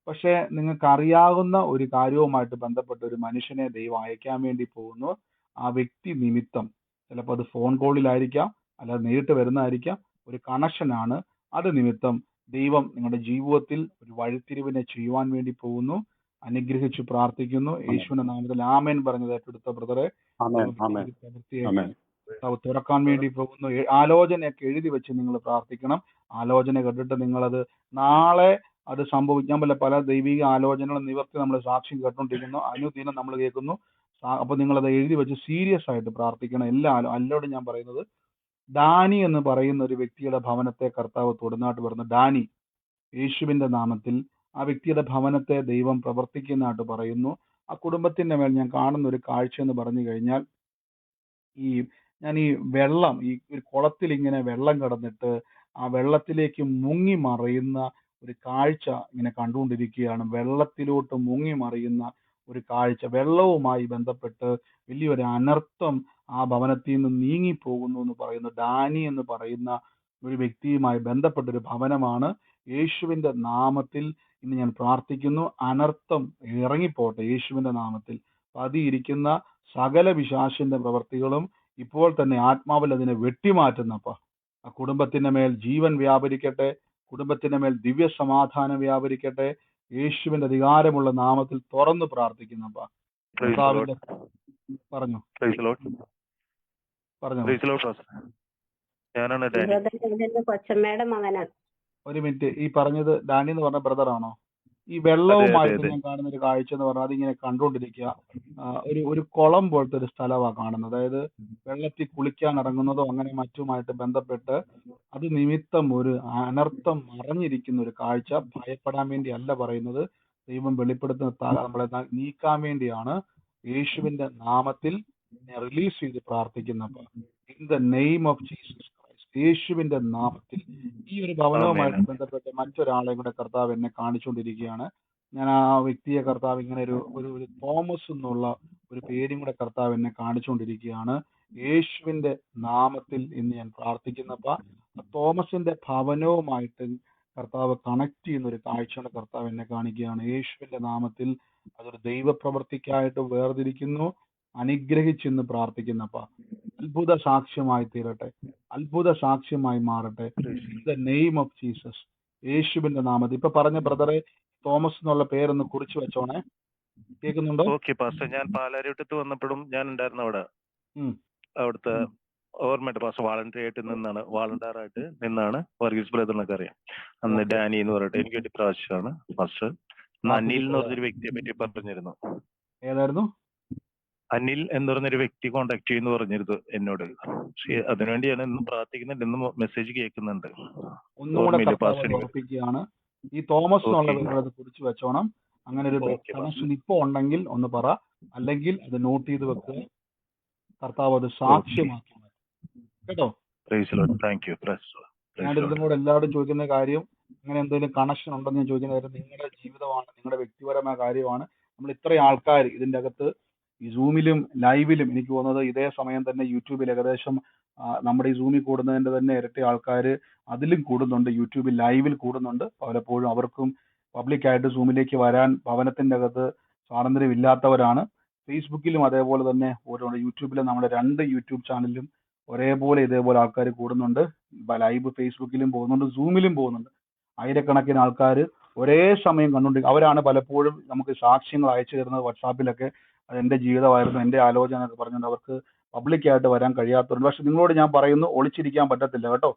പക്ഷെ നിങ്ങൾക്ക് അറിയാവുന്ന ഒരു കാര്യവുമായിട്ട് ബന്ധപ്പെട്ട ഒരു മനുഷ്യനെ ദൈവം അയക്കാൻ വേണ്ടി പോകുന്നു. ആ വ്യക്തി നിമിത്തം, ചിലപ്പോൾ അത് ഫോൺ കോളിലായിരിക്കാം, അല്ലാതെ നേരിട്ട് വരുന്നതായിരിക്കാം, ഒരു കണക്ഷനാണ്. അത് നിമിത്തം ദൈവം നിങ്ങളുടെ ജീവിതത്തിൽ ഒരു വഴിത്തിരിവിനെ ചെയ്യുവാൻ വേണ്ടി പോകുന്നു. അനുഗ്രഹിച്ചു പ്രാർത്ഥിക്കുന്നു. യേശുവിന്റെ നാമത്തിൽ ആമേൻ പറഞ്ഞത് ഏറ്റെടുത്ത ബ്രദറെ, തുറക്കാൻ വേണ്ടി പോകുന്നു. ആലോചനയൊക്കെ എഴുതി വെച്ച് നിങ്ങൾ പ്രാർത്ഥിക്കണം. ആലോചന കേട്ടിട്ട് നിങ്ങളത് നാളെ അത് സംഭവിക്കാൻ പല ദൈവിക ആലോചനകളും നിവർത്തി നമ്മൾ സാക്ഷ്യം കേട്ടോണ്ടിരിക്കുന്നു, അനുദിനം നമ്മൾ കേൾക്കുന്നു. അപ്പൊ നിങ്ങളത് എഴുതി വെച്ച് സീരിയസ് ആയിട്ട് പ്രാർത്ഥിക്കണം. എല്ലാവരോടും ഞാൻ പറയുന്നത്, ഡാനി എന്ന് പറയുന്ന ഒരു വ്യക്തിയുടെ ഭവനത്തെ കർത്താവ് തൊടുന്നാട്ട് പറഞ്ഞു. ഡാനി, യേശുവിന്റെ നാമത്തിൽ ആ വ്യക്തിയുടെ ഭവനത്തെ ദൈവം പ്രവർത്തിക്കുന്നതായിട്ട് പറയുന്നു. ആ കുടുംബത്തിന്റെ മേൽ ഞാൻ കാണുന്ന ഒരു കാഴ്ച എന്ന് പറഞ്ഞു കഴിഞ്ഞാൽ, ഞാൻ ഈ വെള്ളം, ഈ ഒരു കുളത്തിൽ ഇങ്ങനെ വെള്ളം കിടന്നിട്ട് ആ വെള്ളത്തിലേക്ക് മുങ്ങി മറയുന്ന ഒരു കാഴ്ച ഇങ്ങനെ കണ്ടുകൊണ്ടിരിക്കുകയാണ്. വെള്ളത്തിലോട്ട് മുങ്ങി മറിയുന്ന ഒരു കാഴ്ച, വെള്ളവുമായി ബന്ധപ്പെട്ട് വലിയൊരു അനർത്ഥം ആ ഭവനത്തിൽ നിന്ന് നീങ്ങിപ്പോകുന്നു എന്ന് പറയുന്നു. ഡാനി എന്ന് പറയുന്ന ഒരു വ്യക്തിയുമായി ബന്ധപ്പെട്ടൊരു ഭവനമാണ്. യേശുവിന്റെ നാമത്തിൽ ഇന്ന് ഞാൻ പ്രാർത്ഥിക്കുന്നു, അനർത്ഥം ഇറങ്ങിപ്പോട്ടെ യേശുവിന്റെ നാമത്തിൽ. പതിയിരിക്കുന്ന സകല പിശാചിന്റെ പ്രവർത്തികളും ഇപ്പോൾ തന്നെ ആത്മാവിൽ അതിനെ വെട്ടിമാറ്റുന്നപ്പ. ആ കുടുംബത്തിന്റെ മേൽ ജീവൻ വ്യാപരിക്കട്ടെ, കുടുംബത്തിന്റെ മേൽ ദിവ്യ സമാധാനം വ്യാപരിക്കട്ടെ. യേശുവിന്റെ അധികാരമുള്ള നാമത്തിൽ തുറന്നു പ്രാർത്ഥിക്കുന്നപ്പ. പറഞ്ഞു കൊച്ചമ്മയുടെ മകനാണ്. ഒരു മിനിറ്റ്, ഈ പറഞ്ഞത് ഡാനി എന്ന് പറഞ്ഞ ബ്രദറാണോ? ഈ വെള്ളവുമായിട്ട് ഞാൻ കാണുന്ന ഒരു കാഴ്ച എന്ന് പറഞ്ഞാൽ അതിങ്ങനെ കണ്ടുകൊണ്ടിരിക്കുക. ഒരു കുളം പോലത്തെ ഒരു സ്ഥലമാണ് കാണുന്നത്. അതായത് വെള്ളത്തിൽ കുളിക്കാൻ ഇറങ്ങുന്നതോ അങ്ങനെ മറ്റുമായിട്ട് ബന്ധപ്പെട്ട് അത് നിമിത്തം ഒരു അനർത്ഥം മറഞ്ഞിരിക്കുന്ന ഒരു കാഴ്ച. ഭയപ്പെടാൻ വേണ്ടി അല്ല പറയുന്നത്, ദൈവം വെളിപ്പെടുത്തുന്ന നമ്മളെ നീക്കാൻ വേണ്ടിയാണ്. യേശുവിന്റെ നാമത്തിൽ റിലീസ് ചെയ്ത് പ്രാർത്ഥിക്കുന്നപ്പോൾ, in the name of Jesus Christ, യേശുവിന്റെ നാമത്തിൽ ഈ ഒരു ഭവനവുമായിട്ട് ബന്ധപ്പെട്ട് മറ്റൊരാളെ കൂടെ കർത്താവ് എന്നെ കാണിച്ചുകൊണ്ടിരിക്കുകയാണ്. ഞാൻ ആ വ്യക്തിയെ കർത്താവ് ഇങ്ങനെ ഒരു തോമസ് എന്നുള്ള ഒരു പേരും കൂടെ കർത്താവ് എന്നെ കാണിച്ചുകൊണ്ടിരിക്കുകയാണ്. യേശുവിന്റെ നാമത്തിൽ ഇന്ന് ഞാൻ പ്രാർത്ഥിക്കുന്നപ്പ തോമസിന്റെ ഭവനവുമായിട്ട് കർത്താവ് കണക്ട് ചെയ്യുന്ന ഒരു കാഴ്ചയുടെ കർത്താവ് എന്നെ കാണിക്കുകയാണ്. യേശുവിന്റെ നാമത്തിൽ അതൊരു ദൈവപ്രവൃത്തിക്കായിട്ട് വേർതിരിക്കുന്നു. അനുഗ്രഹിച്ചെന്ന് പ്രാർത്ഥിക്കുന്നപ്പ അത്ഭുത സാക്ഷ്യമായി തീരട്ടെ, അത്ഭുത സാക്ഷ്യമായി മാറട്ടെ. In the name of Jesus, യേശുവിന്റെ നാമത്തിൽ. ഇപ്പൊ പറഞ്ഞ ബ്രദറെ തോമസ് എന്നുള്ള പേരൊന്ന് കുറിച്ച് വെച്ചോണേ. കേൾക്കുന്നുണ്ടോ? ഓക്കെ പാസ്റ്റർ, ഞാൻ പാലാരിവട്ടത്ത് വന്നപ്പോഴും ഞാൻ ഉണ്ടായിരുന്നു അവിടെ. ഉം. അവിടുത്തെ ഓർമ്മയുണ്ട് പാസ്റ്റർ, വാളണ്ടിയറായിട്ട് നിന്നാണ് വർഗീസ് ബ്രദറിനൊക്കെ അറിയാം. അന്ന് ഓക്കെ. ഡാനി എന്ന് പറയട്ടെ, എനിക്ക് വേണ്ടി പ്രാവശ്യമാണ് പാസ്റ്റർ. അന്ന് അനിൽ എന്ന് പറഞ്ഞൊരു വ്യക്തിയെ പറ്റി പറഞ്ഞിരുന്നു. ഏതായിരുന്നു? അനിൽ എന്ന് പറഞ്ഞൊരു വ്യക്തി കോണ്ടാക്ട് ചെയ്യുന്നു പറഞ്ഞിരുന്നു എന്നോട്. പക്ഷേ അതിനുവേണ്ടി ഞാൻ ഇന്നും പ്രാർത്ഥിക്കുന്നുണ്ട്, ഇന്നും മെസ്സേജ് കേൾക്കുന്നുണ്ട്. ഒന്നുകൂടെ ഓർമ്മയില്ല കർത്താവ് പാസ്റ്റർ. ഓർപ്പിക്കുകയാണ്. ഈ തോമസ് എന്നുള്ള ഓക്കെ പേരത് കുറിച്ച് വെച്ചോണം. അങ്ങനെ ഒരു ഓക്കെ കണക്ഷൻ പാസ്റ്റർ. ഇപ്പൊ ഉണ്ടെങ്കിൽ ഒന്ന് പറ, അല്ലെങ്കിൽ അത് നോട്ട് ചെയ്ത് വെക്കുക. കർത്താവ് അത് ഓക്കെ, സാക്ഷ്യമാക്കി മാറ്റും. കേട്ടോ? Praise Lord. Thank you pastor. Praise ഞാനിതും ലോർഡ്. കൂടെ എല്ലാവരും ചോദിക്കുന്ന കാര്യം, അങ്ങനെ എന്തെങ്കിലും കണക്ഷൻ ഉണ്ടെന്ന് ഞാൻ ചോദിക്കുന്ന കാര്യം നിങ്ങളുടെ ജീവിതമാണ്, നിങ്ങളുടെ വ്യക്തിപരമായ കാര്യമാണ്. നമ്മൾ ഇത്രയും ആൾക്കാർ ഇതിന്റെ അകത്ത് ഈ സൂമിലും ലൈവിലും, എനിക്ക് തോന്നുന്നത് ഇതേ സമയം തന്നെ യൂട്യൂബിൽ ഏകദേശം നമ്മുടെ ഈ സൂമിൽ കൂടുന്നതിന്റെ തന്നെ ഇരട്ടി ആൾക്കാർ അതിലും കൂടുന്നുണ്ട്, യൂട്യൂബിൽ ലൈവിൽ കൂടുന്നുണ്ട്. പലപ്പോഴും അവർക്കും പബ്ലിക്കായിട്ട് സൂമിലേക്ക് വരാൻ ഭവനത്തിന്റെ അകത്ത് സ്വാതന്ത്ര്യമില്ലാത്തവരാണ്. ഫേസ്ബുക്കിലും അതേപോലെ തന്നെ ഓരോ യൂട്യൂബിലും, നമ്മുടെ 2 യൂട്യൂബ് ചാനലിലും ഒരേപോലെ ഇതേപോലെ ആൾക്കാർ കൂടുന്നുണ്ട്. ലൈവ് ഫേസ്ബുക്കിലും പോകുന്നുണ്ട്, സൂമിലും പോകുന്നുണ്ട്. ആയിരക്കണക്കിന് ആൾക്കാർ ഒരേ സമയം കണ്ടുകൊണ്ടിരിക്കും. അവരാണ് പലപ്പോഴും നമുക്ക് സാക്ഷ്യങ്ങൾ അയച്ചു തരുന്നത് വാട്സാപ്പിലൊക്കെ. അത് എൻ്റെ ജീവിതമായിരുന്നു, എൻ്റെ ആലോചന എന്നൊക്കെ പറഞ്ഞുകൊണ്ട് അവർക്ക് പബ്ലിക്കായിട്ട് വരാൻ കഴിയാത്തവരുണ്ട്. പക്ഷെ നിങ്ങളോട് ഞാൻ പറയുന്നു, ഒളിച്ചിരിക്കാൻ പറ്റത്തില്ല കേട്ടോ.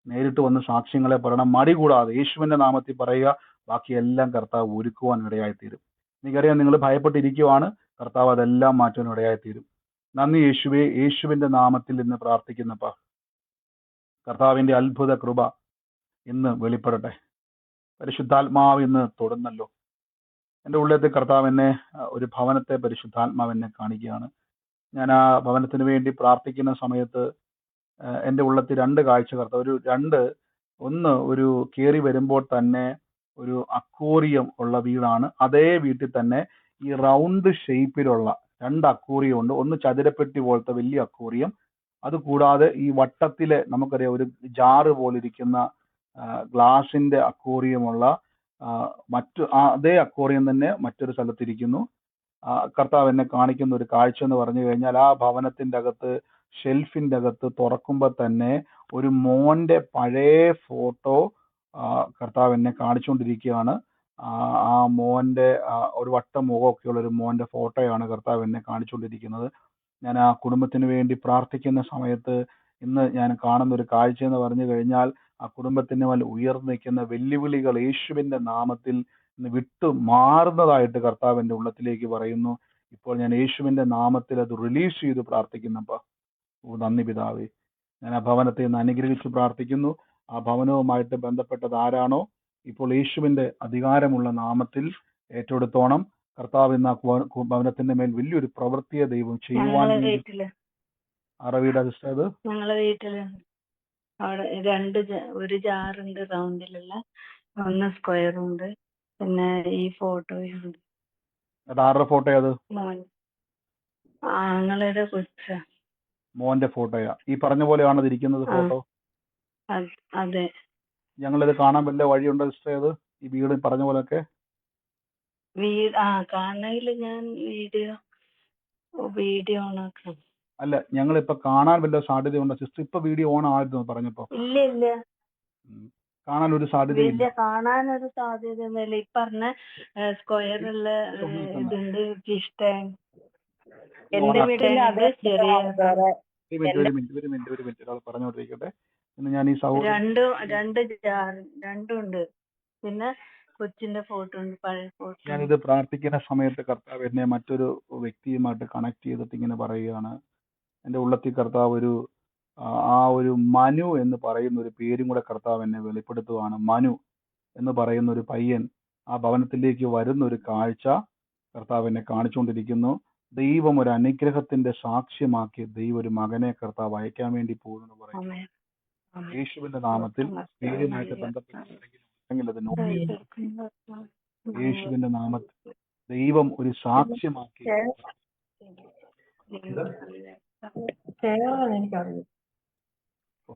നേരിട്ട് വന്ന് സാക്ഷ്യങ്ങളെ പറയണം, മടി കൂടാതെ യേശുവിന്റെ നാമത്തിൽ പറയുക. ബാക്കിയെല്ലാം കർത്താവ് ഒരുക്കുവാൻ ഇടയായിത്തീരും. എനിക്കറിയാം നിങ്ങൾ ഭയപ്പെട്ടിരിക്കുവാണ്, കർത്താവ് അതെല്ലാം മാറ്റാൻ ഇടയായിത്തീരും. നന്ദി യേശുവേ. യേശുവിന്റെ നാമത്തിൽ ഇന്ന് പ്രാർത്ഥിക്കുന്നപ്പ കർത്താവിന്റെ അത്ഭുത കൃപ ഇന്ന് വെളിപ്പെടട്ടെ. പരിശുദ്ധാത്മാവ് ഇന്ന് തൊടുന്നല്ലോ. എൻ്റെ ഉള്ളിലത്തെ കർത്താവ് എന്നെ ഒരു ഭവനത്തെ പരിശുദ്ധാത്മാവ് എന്നെ കാണിക്കുകയാണ്. ഞാൻ ആ ഭവനത്തിന് വേണ്ടി പ്രാർത്ഥിക്കുന്ന സമയത്ത് എൻ്റെ ഉള്ളത്തിൽ 2 കാഴ്ച കർത്താവ് ഒന്ന് ഒരു കയറി വരുമ്പോൾ തന്നെ ഒരു അക്വേറിയം ഉള്ള വീടാണ്. അതേ വീട്ടിൽ തന്നെ ഈ റൗണ്ട് ഷേപ്പിലുള്ള 2 അക്വേറിയം ഉണ്ട്. ഒന്ന് ചതുരപ്പെട്ടി പോലത്തെ വലിയ അക്വേറിയം, അതുകൂടാതെ ഈ വട്ടത്തിലെ നമുക്കറിയാം ഒരു ജാറ് പോലിരിക്കുന്ന ഗ്ലാസിന്റെ അക്വേറിയമുള്ള അതേ അക്വേറിയം തന്നെ മറ്റൊരു സ്ഥലത്തിരിക്കുന്നു. കർത്താവ് എന്നെ കാണിക്കുന്ന ഒരു കാഴ്ച എന്ന് പറഞ്ഞു കഴിഞ്ഞാൽ, ആ ഭവനത്തിന്റെ അകത്ത് ഷെൽഫിന്റെ അകത്ത് തുറക്കുമ്പോൾ തന്നെ ഒരു മോന്റെ പഴയ ഫോട്ടോ കർത്താവ് എന്നെ കാണിച്ചുകൊണ്ടിരിക്കുകയാണ്. ആ മോന്റെ ഒരു വട്ടം മുഖമൊക്കെയുള്ള ഒരു മോന്റെ ഫോട്ടോയാണ് കർത്താവ് എന്നെ കാണിച്ചുകൊണ്ടിരിക്കുന്നത്. ഞാൻ ആ കുടുംബത്തിന് വേണ്ടി പ്രാർത്ഥിക്കുന്ന സമയത്ത് ഇന്ന് ഞാൻ കാണുന്ന ഒരു കാഴ്ച എന്ന് പറഞ്ഞു കഴിഞ്ഞാൽ, ആ കുടുംബത്തിന് മേൽ ഉയർന്നു നിൽക്കുന്ന വെല്ലുവിളികൾ യേശുവിന്റെ നാമത്തിൽ ഇന്ന് വിട്ടു മാറുന്നതായിട്ട് കർത്താവിന്റെ ഉള്ളത്തിലേക്ക് പറയുന്നു. ഇപ്പോൾ ഞാൻ യേശുവിന്റെ നാമത്തിൽ അത് റിലീസ് ചെയ്ത് പ്രാർത്ഥിക്കുന്നപ്പ നന്ദി പിതാവേ. ഞാൻ ആ ഭവനത്തെ ഇന്ന് അനുഗ്രഹിച്ച് പ്രാർത്ഥിക്കുന്നു. ആ ഭവനവുമായിട്ട് ബന്ധപ്പെട്ടത് ആരാണോ ഇപ്പോൾ യേശുവിന്റെ അധികാരമുള്ള നാമത്തിൽ ഏറ്റെടുത്തോണം. കർത്താവ് ഇന്ന് ആ ഭവനത്തിന്റെ മേൽ വലിയൊരു പ്രവൃത്തിയെ ദൈവം ചെയ്യുവാൻ വേണ്ടി. അറബിയുടെ അത് ഞങ്ങളെ വീട്ടില് അവിടെ ഒരു ജാറുണ്ട് റൗണ്ടിലുള്ള, ഒന്ന് സ്ക്വയറും ഉണ്ട്, പിന്നെ ഈ ഫോട്ടോയും ഉണ്ട്. അത് ആരുടെ ഫോട്ടോയാ? അത് ആങ്ങളുടെ കൊച്ച മോന്റെ ഫോട്ടോയാ? ഈ പറഞ്ഞ പോലെയാണ് അത് ഇരിക്കുന്നത് ഫോട്ടോ? അതെ. ഞങ്ങളിത് കാണാൻ വല്ല വഴിയുണ്ടോ സിസ്റ്റർ? അത് ഈ വീട് പറഞ്ഞ പോലെയൊക്കെ കാണയില് ഞാൻ വീഡിയോ ഓണാക്കാം. അല്ല, ഞങ്ങളിപ്പോ കാണാൻ വല്ല സാധ്യതയുണ്ടോ സിസ്റ്റർ? ഇപ്പൊ വീഡിയോ ഓൺ ആയിരുന്നു പറഞ്ഞപ്പോ. ഇല്ല, കാണാൻ ഒരു സാധ്യതയില്ല. കാണാനൊരു സാധ്യതയൊന്നുമില്ല. ഈ പറഞ്ഞ സ്ക്വയറുള്ള ഇതുണ്ട്, ഇഷ്ടം. എന്റെ വീട്ടിൽ ചെറിയ ഒരു മിനിറ്റ് ഒരാൾ പറഞ്ഞോണ്ടിരിക്കട്ടെ. ഇന്ന് ഞാൻ ഈ രണ്ടുണ്ട്. പിന്നെ കൊച്ചിന്റെ ഫോട്ടോ ഉണ്ട്, പഴയ ഫോട്ടോ. ഞാനിത് പ്രാർത്ഥിക്കുന്ന സമയത്ത് കർത്താവ് എന്നെ മറ്റൊരു വ്യക്തിയുമായിട്ട് കണക്ട് ചെയ്തിട്ട് ഇങ്ങനെ പറയുകയാണ്. എൻ്റെ ഉള്ളത്തിൽ കർത്താവ് ഒരു മനു എന്ന് പറയുന്ന ഒരു പേരും കൂടെ കർത്താവ് എന്നെ വെളിപ്പെടുത്തുവാണ്. മനു എന്ന് പറയുന്ന ഒരു പയ്യൻ ആ ഭവനത്തിലേക്ക് വരുന്ന ഒരു കാഴ്ച കർത്താവ് എന്നെ കാണിച്ചുകൊണ്ടിരിക്കുന്നു. ദൈവം ഒരു അനുഗ്രഹത്തിന്റെ സാക്ഷ്യമാക്കി ദൈവം ഒരു മകനെ കർത്താവ് അയക്കാൻ വേണ്ടി പോകുന്നു പറയുന്നു. യേശുവിന്റെ നാമത്തിൽ പേരുമായിട്ട് ബന്ധപ്പെട്ടിട്ടുണ്ടെങ്കിൽ അത് നോട്ട് ചെയ്തു. യേശുവിന്റെ നാമത്തിൽ ദൈവം ഒരു സാക്ഷ്യമാക്കി.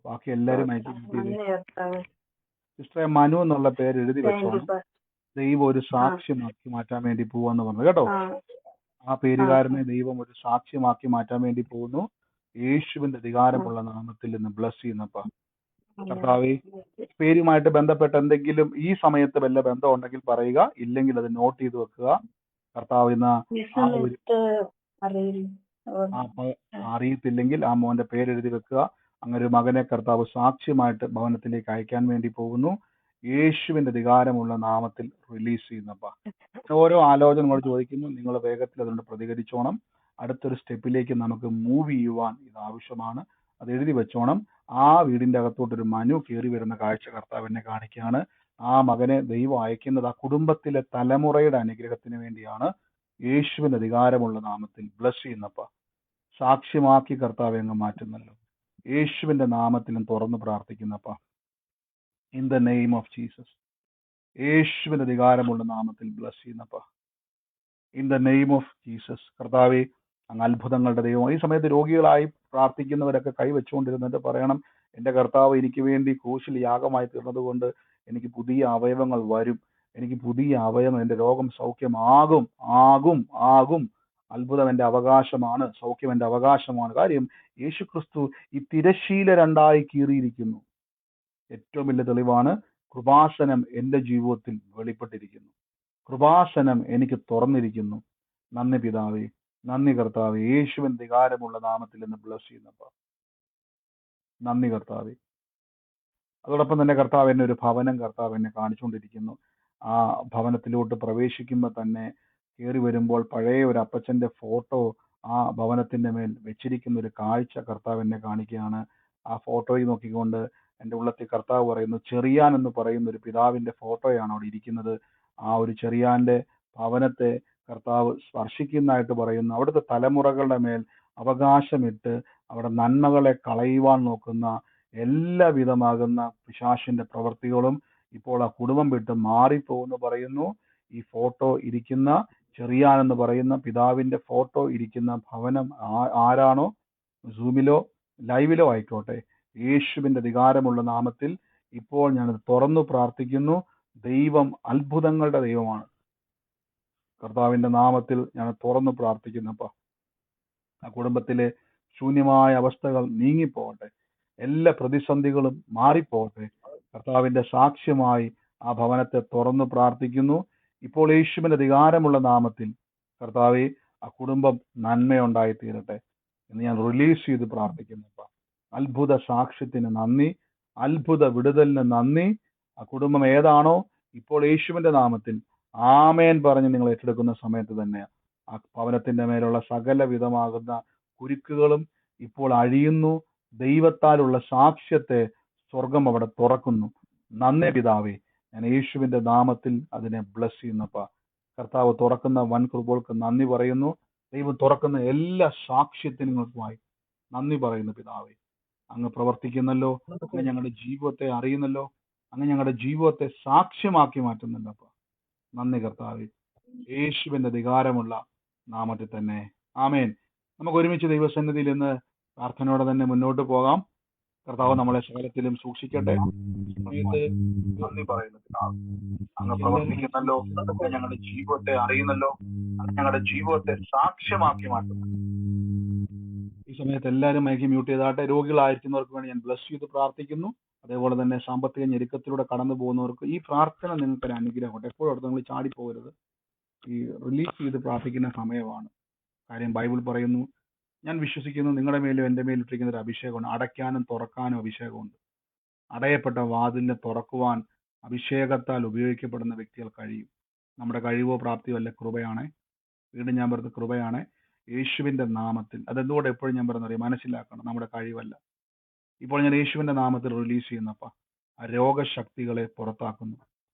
ബാക്കി എല്ലാരും സിസ്റ്ററെ മനു എന്നുള്ള പേര് എഴുതി താങ്ക് യു വെച്ചോണം. പാസ്റ്റർ. ദൈവം ഒരു സാക്ഷ്യമാക്കി മാറ്റാൻ വേണ്ടി പോവാന്ന് പറഞ്ഞു കേട്ടോ. ആ ആ പേരുകാരനെ ദൈവം ഒരു സാക്ഷ്യമാക്കി മാറ്റാൻ വേണ്ടി പോകുന്നു. യേശുവിന്റെ അധികാരമുള്ള നാമത്തിൽ നിന്ന് ബ്ലസ് ചെയ്യുന്നപ്പ. കർത്താവേ, പേരുമായിട്ട് ബന്ധപ്പെട്ട എന്തെങ്കിലും ഈ സമയത്ത് വല്ല ബന്ധം ഉണ്ടെങ്കിൽ പറയുക, ഇല്ലെങ്കിൽ അത് നോട്ട് ചെയ്ത് വെക്കുക. കർത്താവ് ഇന്ന് ഈ ആ ഒരു സമയത്ത് അറിയില്ല. അറിയത്തില്ലെങ്കിൽ ആ മോന്റെ പേരെഴുതി വെക്കുക. അങ്ങനെ ഒരു മകനെ കർത്താവ് സാക്ഷ്യമായിട്ട് ഭവനത്തിലേക്ക് അയക്കാൻ വേണ്ടി പോകുന്നു. യേശുവിന്റെ അധികാരമുള്ള നാമത്തിൽ റിലീസ് ചെയ്യുന്നപ്പ. ഓരോ ആലോചന നമ്മൾ ചോദിക്കുന്നു, നിങ്ങൾ വേഗത്തിൽ അതുകൊണ്ട് പ്രതികരിച്ചോണം. അടുത്തൊരു സ്റ്റെപ്പിലേക്ക് നമുക്ക് മൂവ് ചെയ്യുവാൻ ഇത് ആവശ്യമാണ്. അത് എഴുതി വെച്ചോണം. ആ വീടിന്റെ അകത്തോട്ടൊരു മനു കയറി വരുന്ന കാഴ്ച കർത്താവ് എന്നെ കാണിക്കുകയാണ്. ആ മകനെ ദൈവം അയക്കുന്നത് ആ കുടുംബത്തിലെ തലമുറയുടെ അനുഗ്രഹത്തിന് വേണ്ടിയാണ്. യേശുവിന്റെ അധികാരമുള്ള നാമത്തിൽ ബ്ലസ് ചെയ്യുന്നപ്പ. സാക്ഷ്യമാക്കി കർത്താവ് അങ്ങ് മാറ്റുന്നല്ലോ. യേശുവിന്റെ നാമത്തിലും തുറന്ന് പ്രാർത്ഥിക്കുന്നപ്പ. In the name of Jesus. യേശുവിന്റെ അധികാരമുള്ള നാമത്തിൽ ബ്ലസ് ചെയ്യുന്നപ്പ. In the name of Jesus. കർത്താവെ, അങ്ങ് അത്ഭുതങ്ങളുടെ ദൈവം. ഈ സമയത്ത് രോഗികളായി പ്രാർത്ഥിക്കുന്നവരൊക്കെ കൈവച്ചുകൊണ്ടിരുന്നിട്ട് പറയണം, എൻ്റെ കർത്താവ് എനിക്ക് വേണ്ടി ക്രൂശിൽ യാഗമായി തീർന്നതുകൊണ്ട് എനിക്ക് പുതിയ അവയവങ്ങൾ വരും. എനിക്ക് പുതിയ അവയവം, എൻ്റെ രോഗം സൗഖ്യമാകും. ആകും ആകും. അത്ഭുതം എൻ്റെ അവകാശമാണ്. സൗഖ്യം എൻ്റെ അവകാശമാണ്. കാര്യം യേശു ക്രിസ്തു ഈ തിരശീല രണ്ടായി കീറിയിരിക്കുന്നു. ഏറ്റവും വലിയ തെളിവാണ് കൃപാസനം എൻ്റെ ജീവിതത്തിൽ വെളിപ്പെട്ടിരിക്കുന്നു. കൃപാസനം എനിക്ക് തുറന്നിരിക്കുന്നു. നന്ദി പിതാവേ, നന്ദി കർത്താവേ. യേശുവിൻ അധികാരമുള്ള നാമത്തിൽ നിന്ന് ബ്ലസ് ചെയ്യുന്നപ്പ. നന്ദി കർത്താവേ. അതോടൊപ്പം തന്നെ കർത്താവ് എന്നെ ഒരു ഭവനം കർത്താവ് എന്നെ കാണിച്ചുകൊണ്ടിരിക്കുന്നു. ആ ഭവനത്തിലോട്ട് പ്രവേശിക്കുമ്പോൾ തന്നെ കയറി വരുമ്പോൾ പഴയ ഒരു അപ്പച്ചന്റെ ഫോട്ടോ ആ ഭവനത്തിന്റെ മേൽ വെച്ചിരിക്കുന്ന ഒരു കാഴ്ച കർത്താവ് എന്നെ കാണിക്കുകയാണ്. ആ ഫോട്ടോയിൽ നോക്കിക്കൊണ്ട് എൻ്റെ ഉള്ളത്തിൽ കർത്താവ് പറയുന്നു, ചെറിയാൻ എന്ന് പറയുന്ന ഒരു പിതാവിന്റെ ഫോട്ടോയാണ് അവിടെ ഇരിക്കുന്നത്. ആ ഒരു ചെറിയാന്റെ ഭവനത്തെ കർത്താവ് സ്പർശിക്കുന്നതായിട്ട് പറയുന്നു. അവിടുത്തെ തലമുറകളുടെ മേൽ അവകാശമിട്ട് അവിടെ നന്മകളെ കളയുവാൻ നോക്കുന്ന എല്ലാവിധമാകുന്ന പിശാചിന്റെ പ്രവൃത്തികളും ഇപ്പോൾ ആ കുടുംബം വിട്ട് മാറിപ്പോകുന്നു പറയുന്നു. ഈ ഫോട്ടോ ഇരിക്കുന്ന ചെറിയാൻ എന്ന് പറയുന്ന പിതാവിന്റെ ഫോട്ടോ ഇരിക്കുന്ന ഭവനം ആരാണോ, സൂമിലോ ലൈവിലോ ആയിക്കോട്ടെ, യേശുവിന്റെ അധികാരമുള്ള നാമത്തിൽ ഇപ്പോൾ ഞാനത് തുറന്നു പ്രാർത്ഥിക്കുന്നു. ദൈവം അത്ഭുതങ്ങളുടെ ദൈവമാണ്. കർത്താവിന്റെ നാമത്തിൽ ഞാൻ തുറന്നു പ്രാർത്ഥിക്കുന്നപ്പ ആ കുടുംബത്തിലെ ശൂന്യമായ അവസ്ഥകൾ നീങ്ങിപ്പോകട്ടെ. എല്ലാ പ്രതിസന്ധികളും മാറിപ്പോകട്ടെ. കർത്താവിന്റെ സാക്ഷ്യമായി ആ ഭവനത്തെ തുറന്നു പ്രാർത്ഥിക്കുന്നു. ഇപ്പോൾ യേശുവിന്റെ അധികാരമുള്ള നാമത്തിൽ കർത്താവെ, ആ കുടുംബം നന്മയുണ്ടായി തീരട്ടെ എന്ന് ഞാൻ റിലീസ് ചെയ്ത് പ്രാർത്ഥിക്കുന്നപ്പ. അത്ഭുത സാക്ഷ്യത്തിന് നന്ദി, അത്ഭുത വിടുതലിന് നന്ദി. ആ കുടുംബം ഏതാണോ ഇപ്പോൾ യേശുവിന്റെ നാമത്തിൽ ആമേൻ പറഞ്ഞ് നിങ്ങൾ ഏറ്റെടുക്കുന്ന സമയത്ത് തന്നെ ആ ഭവനത്തിന്റെ മേലുള്ള സകല വിധമാകുന്ന കുരുക്കുകളും ഇപ്പോൾ അഴിയുന്നു. ദൈവത്താലുള്ള സാക്ഷ്യത്തെ സ്വർഗം അവിടെ തുറക്കുന്നു. നന്ദി പിതാവേ, ഞാൻ യേശുവിന്റെ നാമത്തിൽ അതിനെ ബ്ലസ് ചെയ്യുന്നപ്പ. കർത്താവ് തുറക്കുന്ന വൻ കൃപകൾക്ക് നന്ദി പറയുന്നു. ദൈവം തുറക്കുന്ന എല്ലാ സാക്ഷ്യത്തിനുമായി നന്ദി പറയുന്നു പിതാവേ. അങ്ങ് പ്രവർത്തിക്കുന്നല്ലോ, അങ്ങ് ഞങ്ങളുടെ ജീവിതത്തെ അറിയുന്നല്ലോ, അങ്ങ് ഞങ്ങളുടെ ജീവിതത്തെ സാക്ഷ്യമാക്കി മാറ്റുന്നുണ്ടപ്പ. നന്ദി കർത്താവേ, യേശുവിന്റെ അധികാരമുള്ള നാമത്തിൽ തന്നെ ആമേൻ. നമുക്ക് ഒരുമിച്ച് ദൈവസന്നിധിയിൽ നിന്ന് പ്രാർത്ഥനയോടെ തന്നെ മുന്നോട്ട് പോകാം. കർത്താവ് നമ്മളെ സകലത്തിലും സൂക്ഷിക്കട്ടെ. സമയത്ത് നന്ദി പറയുന്നു പിതാവ്. അങ്ങ് പ്രവർത്തിക്കുന്നല്ലോ, അങ്ങ് ഞങ്ങളുടെ ജീവിതത്തെ അറിയുന്നല്ലോ, അങ്ങ് ഞങ്ങളുടെ ജീവിതത്തെ സാക്ഷ്യമാക്കി മാറ്റുന്നു. ഈ സമയത്ത് എല്ലാവരും മൈക്ക് മ്യൂട്ട് ചെയ്താട്ടെ. രോഗികളായിരിക്കുന്നവർക്ക് വേണ്ടി ഞാൻ ബ്ലസ് ചെയ്ത് പ്രാർത്ഥിക്കുന്നു. അതേപോലെ തന്നെ സാമ്പത്തിക ഞെരുക്കത്തിലൂടെ കടന്നു പോകുന്നവർക്ക് ഈ പ്രാർത്ഥന നിങ്ങൾക്കൊരു അനുഗ്രഹമുണ്ട്. എപ്പോഴും അടുത്ത് നിങ്ങൾ ചാടിപ്പോകരുത്. ഈ റിലീഫ് ചെയ്ത് പ്രാർത്ഥിക്കുന്ന സമയമാണ്. കാര്യം ബൈബിൾ പറയുന്നു, ഞാൻ വിശ്വസിക്കുന്നു നിങ്ങളുടെ മേലും എൻ്റെ മേലും ഇട്ടിരിക്കുന്ന ഒരു അഭിഷേകമുണ്ട്. അടയ്ക്കാനും തുറക്കാനും അഭിഷേകമുണ്ട്. അടയപ്പെട്ട വാതിലിനെ തുറക്കുവാൻ അഭിഷേകത്താൽ ഉപയോഗിക്കപ്പെടുന്ന വ്യക്തികൾ കഴിയും. നമ്മുടെ കഴിവോ പ്രാപ്തിയോ അല്ല, കൃപയാണ്. വീണ്ടും ഞാൻ പറയുന്നത് കൃപയാണ്. യേശുവിന്റെ നാമത്തിൽ അതെന്തുകൊണ്ട് എപ്പോഴും ഞാൻ പറയുന്നത് മനസ്സിലാക്കണം, നമ്മുടെ കഴിവല്ല. ഇപ്പോൾ ഞാൻ യേശുവിന്റെ നാമത്തിൽ റിലീസ് ചെയ്യുന്നപ്പ ആ രോഗശക്തികളെ പുറത്താക്കുന്നു.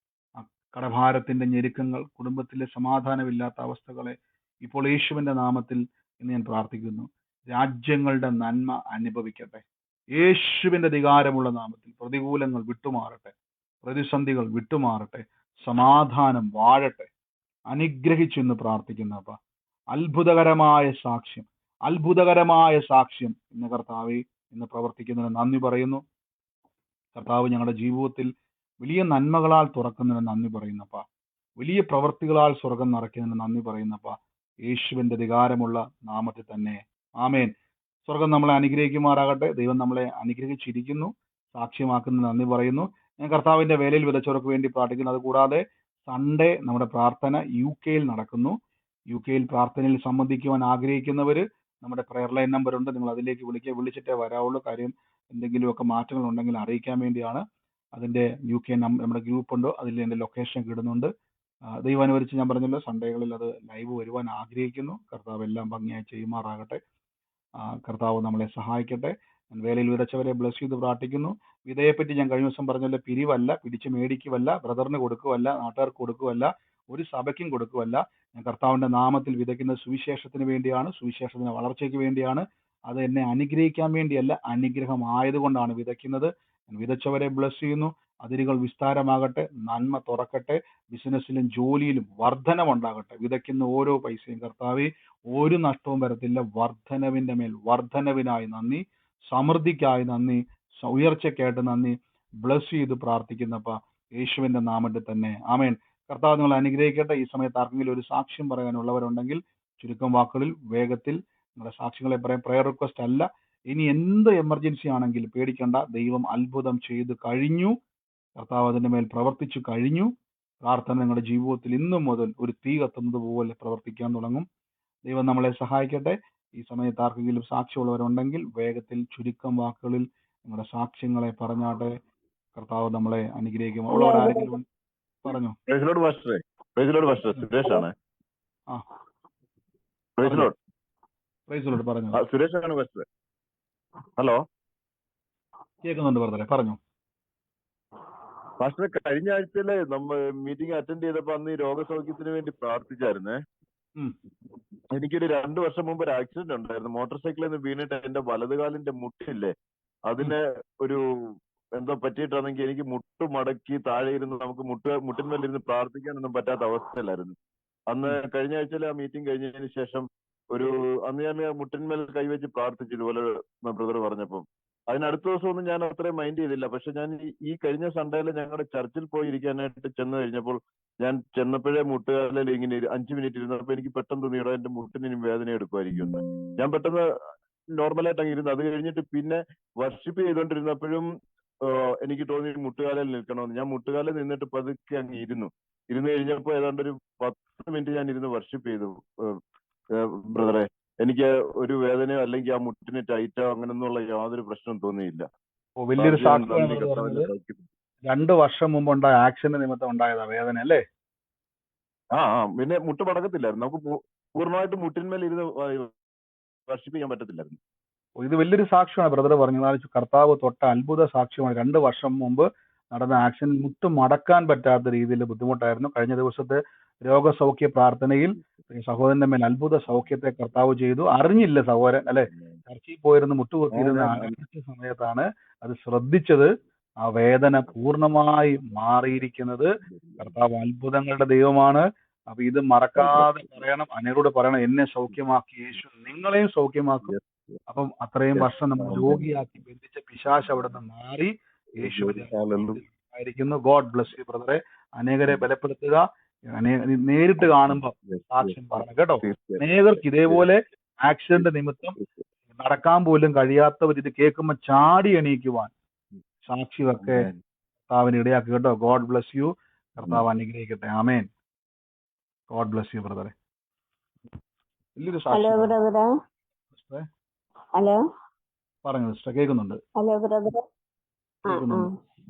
ആ കടഭാരത്തിന്റെ ഞെരുക്കങ്ങൾ, കുടുംബത്തിലെ സമാധാനമില്ലാത്ത അവസ്ഥകളെ ഇപ്പോൾ യേശുവിന്റെ നാമത്തിൽ ഇന്ന് ഞാൻ പ്രാർത്ഥിക്കുന്നു. രാജ്യങ്ങളുടെ നന്മ അനുഭവിക്കട്ടെ. യേശുവിന്റെ അധികാരമുള്ള നാമത്തിൽ പ്രതികൂലങ്ങൾ വിട്ടുമാറട്ടെ, പ്രതിസന്ധികൾ വിട്ടുമാറട്ടെ, സമാധാനം വാഴട്ടെ. അനുഗ്രഹിച്ചെന്ന് പ്രാർത്ഥിക്കുന്നപ്പ അത്ഭുതകരമായ സാക്ഷ്യം, അത്ഭുതകരമായ സാക്ഷ്യം ഇന്ന് കർത്താവെ ഇന്ന് പ്രവർത്തിക്കുന്നതിന് നന്ദി പറയുന്നു. കർത്താവ് ഞങ്ങളുടെ ജീവിതത്തിൽ വലിയ നന്മകളാൽ തുറക്കുന്നതിന് നന്ദി പറയുന്നപ്പ. വലിയ പ്രവൃത്തികളാൽ സ്വർഗം നിറയ്ക്കുന്നതിന് നന്ദി പറയുന്നപ്പ. യേശുവിന്റെ അധികാരമുള്ള നാമത്തിൽ തന്നെ ആമേൻ. സ്വർഗം നമ്മളെ അനുഗ്രഹിക്കുമാറാകട്ടെ. ദൈവം നമ്മളെ അനുഗ്രഹിച്ചിരിക്കുന്നു. സാക്ഷ്യമാക്കുന്നതിന് നന്ദി പറയുന്നു. ഞാൻ കർത്താവിന്റെ വേലയിൽ വിതച്ചവർക്ക് വേണ്ടി പ്രാർത്ഥിക്കുന്നു. അതുകൂടാതെ സൺഡേ നമ്മുടെ പ്രാർത്ഥന UK നടക്കുന്നു. UK പ്രാർത്ഥനയിൽ സംബന്ധിക്കുവാൻ ആഗ്രഹിക്കുന്നവര് നമ്മുടെ പ്രെയർ ലൈൻ നമ്പർ ഉണ്ട്, നിങ്ങൾ അതിലേക്ക് വിളിച്ചിട്ടേ വരാവുള്ളൂ. കാര്യം എന്തെങ്കിലുമൊക്കെ മാറ്റങ്ങൾ ഉണ്ടെങ്കിൽ അറിയിക്കാൻ വേണ്ടിയാണ്. അതിന്റെ UK നമ്മുടെ ഗ്രൂപ്പ് ഉണ്ട്, അതിൽ എൻ്റെ ലൊക്കേഷൻ ഇടുന്നുണ്ട്. ദൈവം അനുവദിച്ച് ഞാൻ പറഞ്ഞല്ലോ, സൺഡേകളിൽ അത് ലൈവ് വരുവാൻ ആഗ്രഹിക്കുന്നു. കർത്താവ് എല്ലാം ഭംഗിയായി ചെയ്യുമാറാകട്ടെ. കർത്താവ് നമ്മളെ സഹായിക്കട്ടെ. വേലയിൽ വിതച്ചവരെ ബ്ലസ് ചെയ്ത് പ്രാർത്ഥിക്കുന്നു. വിധയെപ്പറ്റി ഞാൻ കഴിഞ്ഞ ദിവസം പറഞ്ഞല്ലോ, പിരിവല്ല, പിടിച്ച് മേടിക്കുവല്ല, ബ്രദറിന് കൊടുക്കുവല്ല, നാട്ടുകാർക്ക് കൊടുക്കുവല്ല, ഒരു സഭയ്ക്കും കൊടുക്കുവല്ല. ഞാൻ കർത്താവിന്റെ നാമത്തിൽ വിതയ്ക്കുന്നത് സുവിശേഷത്തിന് വേണ്ടിയാണ്, സുവിശേഷത്തിന്റെ വളർച്ചയ്ക്ക് വേണ്ടിയാണ്. അത് എന്നെ അനുഗ്രഹിക്കാൻ വേണ്ടിയല്ല, അനുഗ്രഹമായതുകൊണ്ടാണ് വിതയ്ക്കുന്നത്. ഞാൻ വിതച്ചവരെ ബ്ലസ് ചെയ്യുന്നു. അതിരുകൾ വിസ്താരമാകട്ടെ, നന്മ തുറക്കട്ടെ, ബിസിനസ്സിലും ജോലിയിലും വർധനവുണ്ടാകട്ടെ. വിതയ്ക്കുന്ന ഓരോ പൈസയും കർത്താവെ ഒരു നഷ്ടവും വരത്തില്ല. വർധനവിന്റെ മേൽ വർധനവിനായി നന്ദി, സമൃദ്ധിക്കായി നന്ദി, ഉയർച്ചയ്ക്കായിട്ട് നന്ദി. ബ്ലസ് ചെയ്ത് പ്രാർത്ഥിക്കുന്നപ്പ യേശുവിന്റെ നാമത്തിൽ തന്നെ ആമേൻ. കർത്താവ് നിങ്ങൾ അനുഗ്രഹിക്കട്ടെ. ഈ സമയത്ത് ആർക്കെങ്കിലും ഒരു സാക്ഷ്യം പറയാനുള്ളവരുണ്ടെങ്കിൽ ചുരുക്കം വാക്കുകളിൽ വേഗത്തിൽ നിങ്ങളുടെ സാക്ഷ്യങ്ങളെ പറയാം. പ്രയർ റിക്വസ്റ്റ് അല്ല. ഇനി എന്ത് എമർജൻസി ആണെങ്കിലും പേടിക്കേണ്ട. ദൈവം അത്ഭുതം ചെയ്ത് കഴിഞ്ഞു. കർത്താവ് അതിന്റെ മേൽ പ്രവർത്തിച്ചു കഴിഞ്ഞു. പ്രാർത്ഥന നിങ്ങളുടെ ജീവിതത്തിൽ ഇന്നു മുതൽ ഒരു തീ കത്തുന്നത് പോലെ പ്രവർത്തിക്കാൻ തുടങ്ങും. ദൈവം നമ്മളെ സഹായിക്കട്ടെ. ഈ സമയത്ത് ആർക്കെങ്കിലും സാക്ഷ്യമുള്ളവരുണ്ടെങ്കിൽ വേഗത്തിൽ ചുരുക്കം വാക്കുകളിൽ നിങ്ങളുടെ സാക്ഷ്യങ്ങളെ പറഞ്ഞാട്ടെ. കർത്താവ് നമ്മളെ അനുഗ്രഹിക്കും. ഉള്ളവരാരെങ്കിലും പറഞ്ഞു. സുരേഷാണ്. ആ, പറഞ്ഞു. സുരേഷാണ്. ഹലോ, കേൾക്കുന്നുണ്ട് ബ്രദറെ, പറഞ്ഞു. പാസ്റ്റർ, കഴിഞ്ഞ ആഴ്ചയിലെ നമ്മൾ മീറ്റിംഗ് അറ്റൻഡ് ചെയ്തപ്പോ അന്ന് ഈ രോഗസൗഖ്യത്തിന് വേണ്ടി പ്രാർത്ഥിച്ചായിരുന്നേ. എനിക്കൊരു 2 വർഷം മുമ്പ് ഒരു ആക്സിഡന്റ് ഉണ്ടായിരുന്നു. മോട്ടോർ സൈക്കിളിൽ നിന്ന് വീണിട്ട് എന്റെ വലതുകാലിന്റെ മുട്ടില്ലേ, അതിന് ഒരു എന്തോ പറ്റിയിട്ടാണെങ്കിൽ എനിക്ക് മുട്ട് മടക്കി താഴെ ഇരുന്ന് നമുക്ക് മുട്ടിന്മേലിരുന്ന് പ്രാർത്ഥിക്കാനൊന്നും പറ്റാത്ത അവസ്ഥയിലായിരുന്നു. അന്ന് കഴിഞ്ഞ ആഴ്ചയിലെ ആ മീറ്റിംഗ് കഴിഞ്ഞതിന് ശേഷം അന്ന് ഞാൻ മുട്ടിന്മേൽ കൈവച്ച് പ്രാർത്ഥിച്ചു, ഇതുപോലെ ബ്രദർ പറഞ്ഞപ്പം. അതിനടുത്ത ദിവസമൊന്നും ഞാൻ അത്രയും മൈൻഡ് ചെയ്തില്ല. പക്ഷെ ഞാൻ ഈ കഴിഞ്ഞ സൺഡേയിൽ ഞങ്ങളുടെ ചർച്ചിൽ പോയി ഇരിക്കാനായിട്ട് ചെന്ന് കഴിഞ്ഞപ്പോൾ ഞാൻ ചെന്നപ്പോഴേ മുട്ടുകാലിൽ ഇങ്ങനെ 5 മിനിറ്റ് ഇരുന്നപ്പോൾ എനിക്ക് പെട്ടെന്ന് തോന്നിയോ എന്റെ മുട്ടിന് വേദന എടുക്കുമായിരിക്കും. ഞാൻ പെട്ടെന്ന് നോർമലായിട്ട് അങ്ങ് ഇരുന്നു. അത് കഴിഞ്ഞിട്ട് പിന്നെ വർഷിപ്പ് ചെയ്തുകൊണ്ടിരുന്നപ്പോഴും എനിക്ക് തോന്നി മുട്ടുകാലിൽ നിൽക്കണമെന്ന്. ഞാൻ മുട്ടുകാലിൽ നിന്നിട്ട് പതുക്കെ അങ്ങ് ഇരുന്നു കഴിഞ്ഞപ്പോൾ ഏതാണ്ട് ഒരു 10 മിനിറ്റ് ഞാൻ ഇരുന്ന് വർഷിപ്പ് ചെയ്തു. ബ്രദറെ, എനിക്ക് ഒരു വേദനയോ അല്ലെങ്കിൽ ആ മുട്ടിന് ടൈറ്റോ അങ്ങനെയൊന്നുള്ള യാതൊരു പ്രശ്നവും തോന്നിയില്ല. വലിയൊരു സാക്ഷ്യമാണ് 2 വർഷം മുമ്പ് ഉണ്ടായ ആക്സിഡന്റ് നിമിത്തം ഉണ്ടായതാ വേദന അല്ലേ? പിന്നെ മുട്ട് മടക്കത്തില്ലായിരുന്നു. നമുക്ക് പൂർണ്ണമായിട്ട് മുട്ടിന്മേൽ ഇരുന്ന് വർഷിപ്പ് ചെയ്യാൻ പറ്റത്തില്ലായിരുന്നു. ഇത് വലിയൊരു സാക്ഷ്യമാണ് ബ്രദർ പറഞ്ഞത്. കർത്താവ് തൊട്ട അത്ഭുത സാക്ഷ്യമാണ്. 2 വർഷം മുമ്പ് നടന്ന ആക്സിഡന്റ് മുട്ട് മടക്കാൻ പറ്റാത്ത രീതിയിൽ ബുദ്ധിമുട്ടായിരുന്നു. കഴിഞ്ഞ ദിവസത്തെ രോഗസൗഖ്യ പ്രാർത്ഥനയിൽ സഹോദരന്റെ മേൽ അത്ഭുത സൗഖ്യത്തെ കർത്താവ് ചെയ്തു. അറിഞ്ഞില്ല സഹോദരൻ അല്ലെ, ചർച്ചയിൽ പോയിരുന്ന് മുട്ടുകുത്തിയിരുന്ന ആരംഭിച്ച സമയത്താണ് അത് ശ്രദ്ധിച്ചത്. ആ വേദന പൂർണ്ണമായി മാറിയിരിക്കുന്നത്. കർത്താവ് അത്ഭുതങ്ങളുടെ ദൈവമാണ്. അപ്പൊ ഇത് മറക്കാതെ പറയണം, അനേകരോട് പറയണം, എന്നെ സൗഖ്യമാക്കി യേശു നിങ്ങളെയും സൗഖ്യമാക്കും. അപ്പം അത്രയും വർഷം നമ്മൾ രോഗിയാക്കി ബന്ധിച്ച പിശാച് അവിടെ നിന്ന് മാറി യേശുവിനെ. ഗോഡ് ബ്ലസ് യു ബ്രദറെ. അനേകരെ ബലപ്പെടുത്തുക. നേരിട്ട് കാണുമ്പോൾ സാക്ഷ്യം പറയണം കേട്ടോ. അനേകർക്ക് ഇതേപോലെ ആക്സിഡന്റ് നിമിത്തം നടക്കാൻ പോലും കഴിയാത്തവർ ഇത് കേൾക്കുമ്പോൾ ചാടി എണീക്കുവാൻ സാക്ഷിയൊക്കെ കർത്താവിന് ഇടയാക്കി കേട്ടോ. God bless U. കർത്താവ് അനുഗ്രഹിക്കട്ടെ. ആമേൻ. ഗോഡ് ബ്ലസ് യു ബ്രദറെ. വലിയൊരു സാക്ഷ്യം. ഹലോ, പറഞ്ഞു സിസ്റ്റർ, കേൾക്കുന്നുണ്ട്. ഹലോ ബ്രദറെ.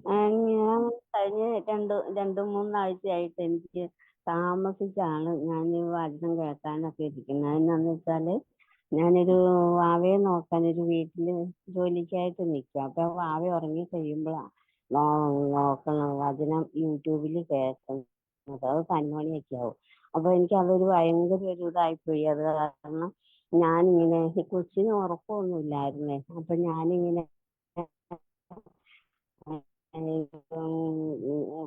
ഞാൻ കഴിഞ്ഞ 2-3 ആഴ്ചയായിട്ട് എനിക്ക് താമസിച്ചാണ് ഞാൻ വചനം കേൾക്കാനൊക്കെ ഇരിക്കുന്നത്. എന്നാന്ന് വെച്ചാല് ഞാനൊരു വാവയെ നോക്കാൻ ഒരു വീട്ടില് ജോലിക്കായിട്ട് നിൽക്കുക. അപ്പൊ വാവ ഉറങ്ങി കഴിയുമ്പോഴാണ് നോക്കണം വചനം യൂട്യൂബിൽ കേൾക്കുന്നത്. അത് 12 മണിയൊക്കെ ആവും. അപ്പൊ എനിക്ക് അതൊരു ഭയങ്കര ഒരു ഇതായിപ്പോയി. അത് കാരണം ഞാനിങ്ങനെ കൊച്ചിന് ഉറക്കമൊന്നുമില്ലായിരുന്നേ. അപ്പൊ ഞാനിങ്ങനെ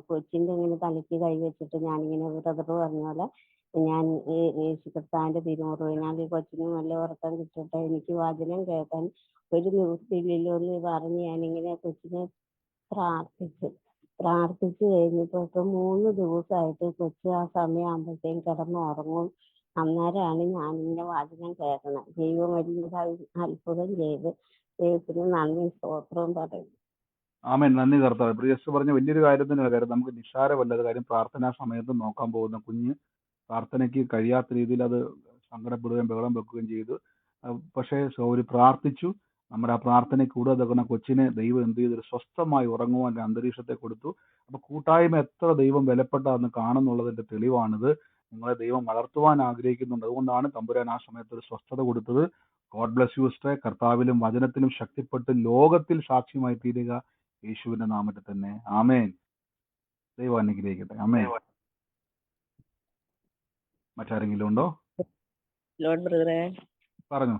കൊച്ചിന്റെ ഇങ്ങനെ തലയ്ക്ക് കൈ വെച്ചിട്ട് ഞാനിങ്ങനെ ബ്രദർ പറഞ്ഞ പോലെ ഞാൻ യേശു കർത്താവിന്റെ തിരുമുറിവിനാൽ ഈ കൊച്ചിന് നല്ല ഉറക്കം കിട്ടട്ടെ, എനിക്ക് വചനം കേൾക്കാൻ ഒരു നിവൃത്തിയില്ലല്ലോ എന്ന് പറഞ്ഞ് ഞാനിങ്ങനെ കൊച്ചിനെ പ്രാർത്ഥിച്ചു. പ്രാർത്ഥിച്ചു കഴിഞ്ഞപ്പോ ഇപ്പൊ 3 ദിവസമായിട്ട് കൊച്ചു ആ സമയമാകുമ്പോഴത്തേക്കും കിടന്ന് ഉറങ്ങും. അന്നേരമാണ് ഞാനിങ്ങനെ വചനം കേൾക്കണം. ദൈവം വലിയൊരു അത്ഭുതം ചെയ്ത് ദൈവത്തിന് നന്ദി സ്തോത്രവും പറയും. ആമേൻ. നന്ദി കർത്താവേ. പ്രിയസ് പറഞ്ഞ വലിയൊരു കാര്യം തന്നെയാണ്. കാര്യം നമുക്ക് നിസ്സാരമല്ല കാര്യം. പ്രാർത്ഥനാ സമയത്ത് നോക്കാൻ പോകുന്ന കുഞ്ഞ് പ്രാർത്ഥനയ്ക്ക് കഴിയാത്ത രീതിയിൽ അത് സങ്കടപ്പെടുകയും ബഹളം വെക്കുകയും ചെയ്തു. പക്ഷേ ഒരു പ്രാർത്ഥിച്ചു. നമ്മുടെ ആ പ്രാർത്ഥനയ്ക്ക് കൂടെ തക്കുന്ന കൊച്ചിനെ ദൈവം എന്ത് ചെയ്തു? ഒരു സ്വസ്ഥമായി ഉറങ്ങുവാൻ അന്തരീക്ഷത്തെ കൊടുത്തു. അപ്പൊ കൂട്ടായ്മ എത്ര ദൈവം വിലപ്പെട്ടതെന്ന് കാണുന്നുള്ളതിന്റെ തെളിവാണിത്. നിങ്ങളെ ദൈവം വളർത്തുവാൻ ആഗ്രഹിക്കുന്നുണ്ട്. അതുകൊണ്ടാണ് തമ്പുരാൻ ആ സമയത്ത് ഒരു സ്വസ്ഥത കൊടുത്തത്. ഗോഡ് ബ്ലസ് യു സിസ്റ്ററെ. കർത്താവിലും വചനത്തിലും ശക്തിപ്പെട്ട് ലോകത്തിൽ സാക്ഷ്യമായി തീരുക യേശുവിന്റെ നാമത്തിൽ തന്നെ. ആമേൻ. ദൈവം അനുഗ്രഹിക്കട്ടെ. ആമേൻ. മറ്റാരെങ്കിലും ഉണ്ടോ? ലോർഡ് ബ്രദറെ, പറഞ്ഞു.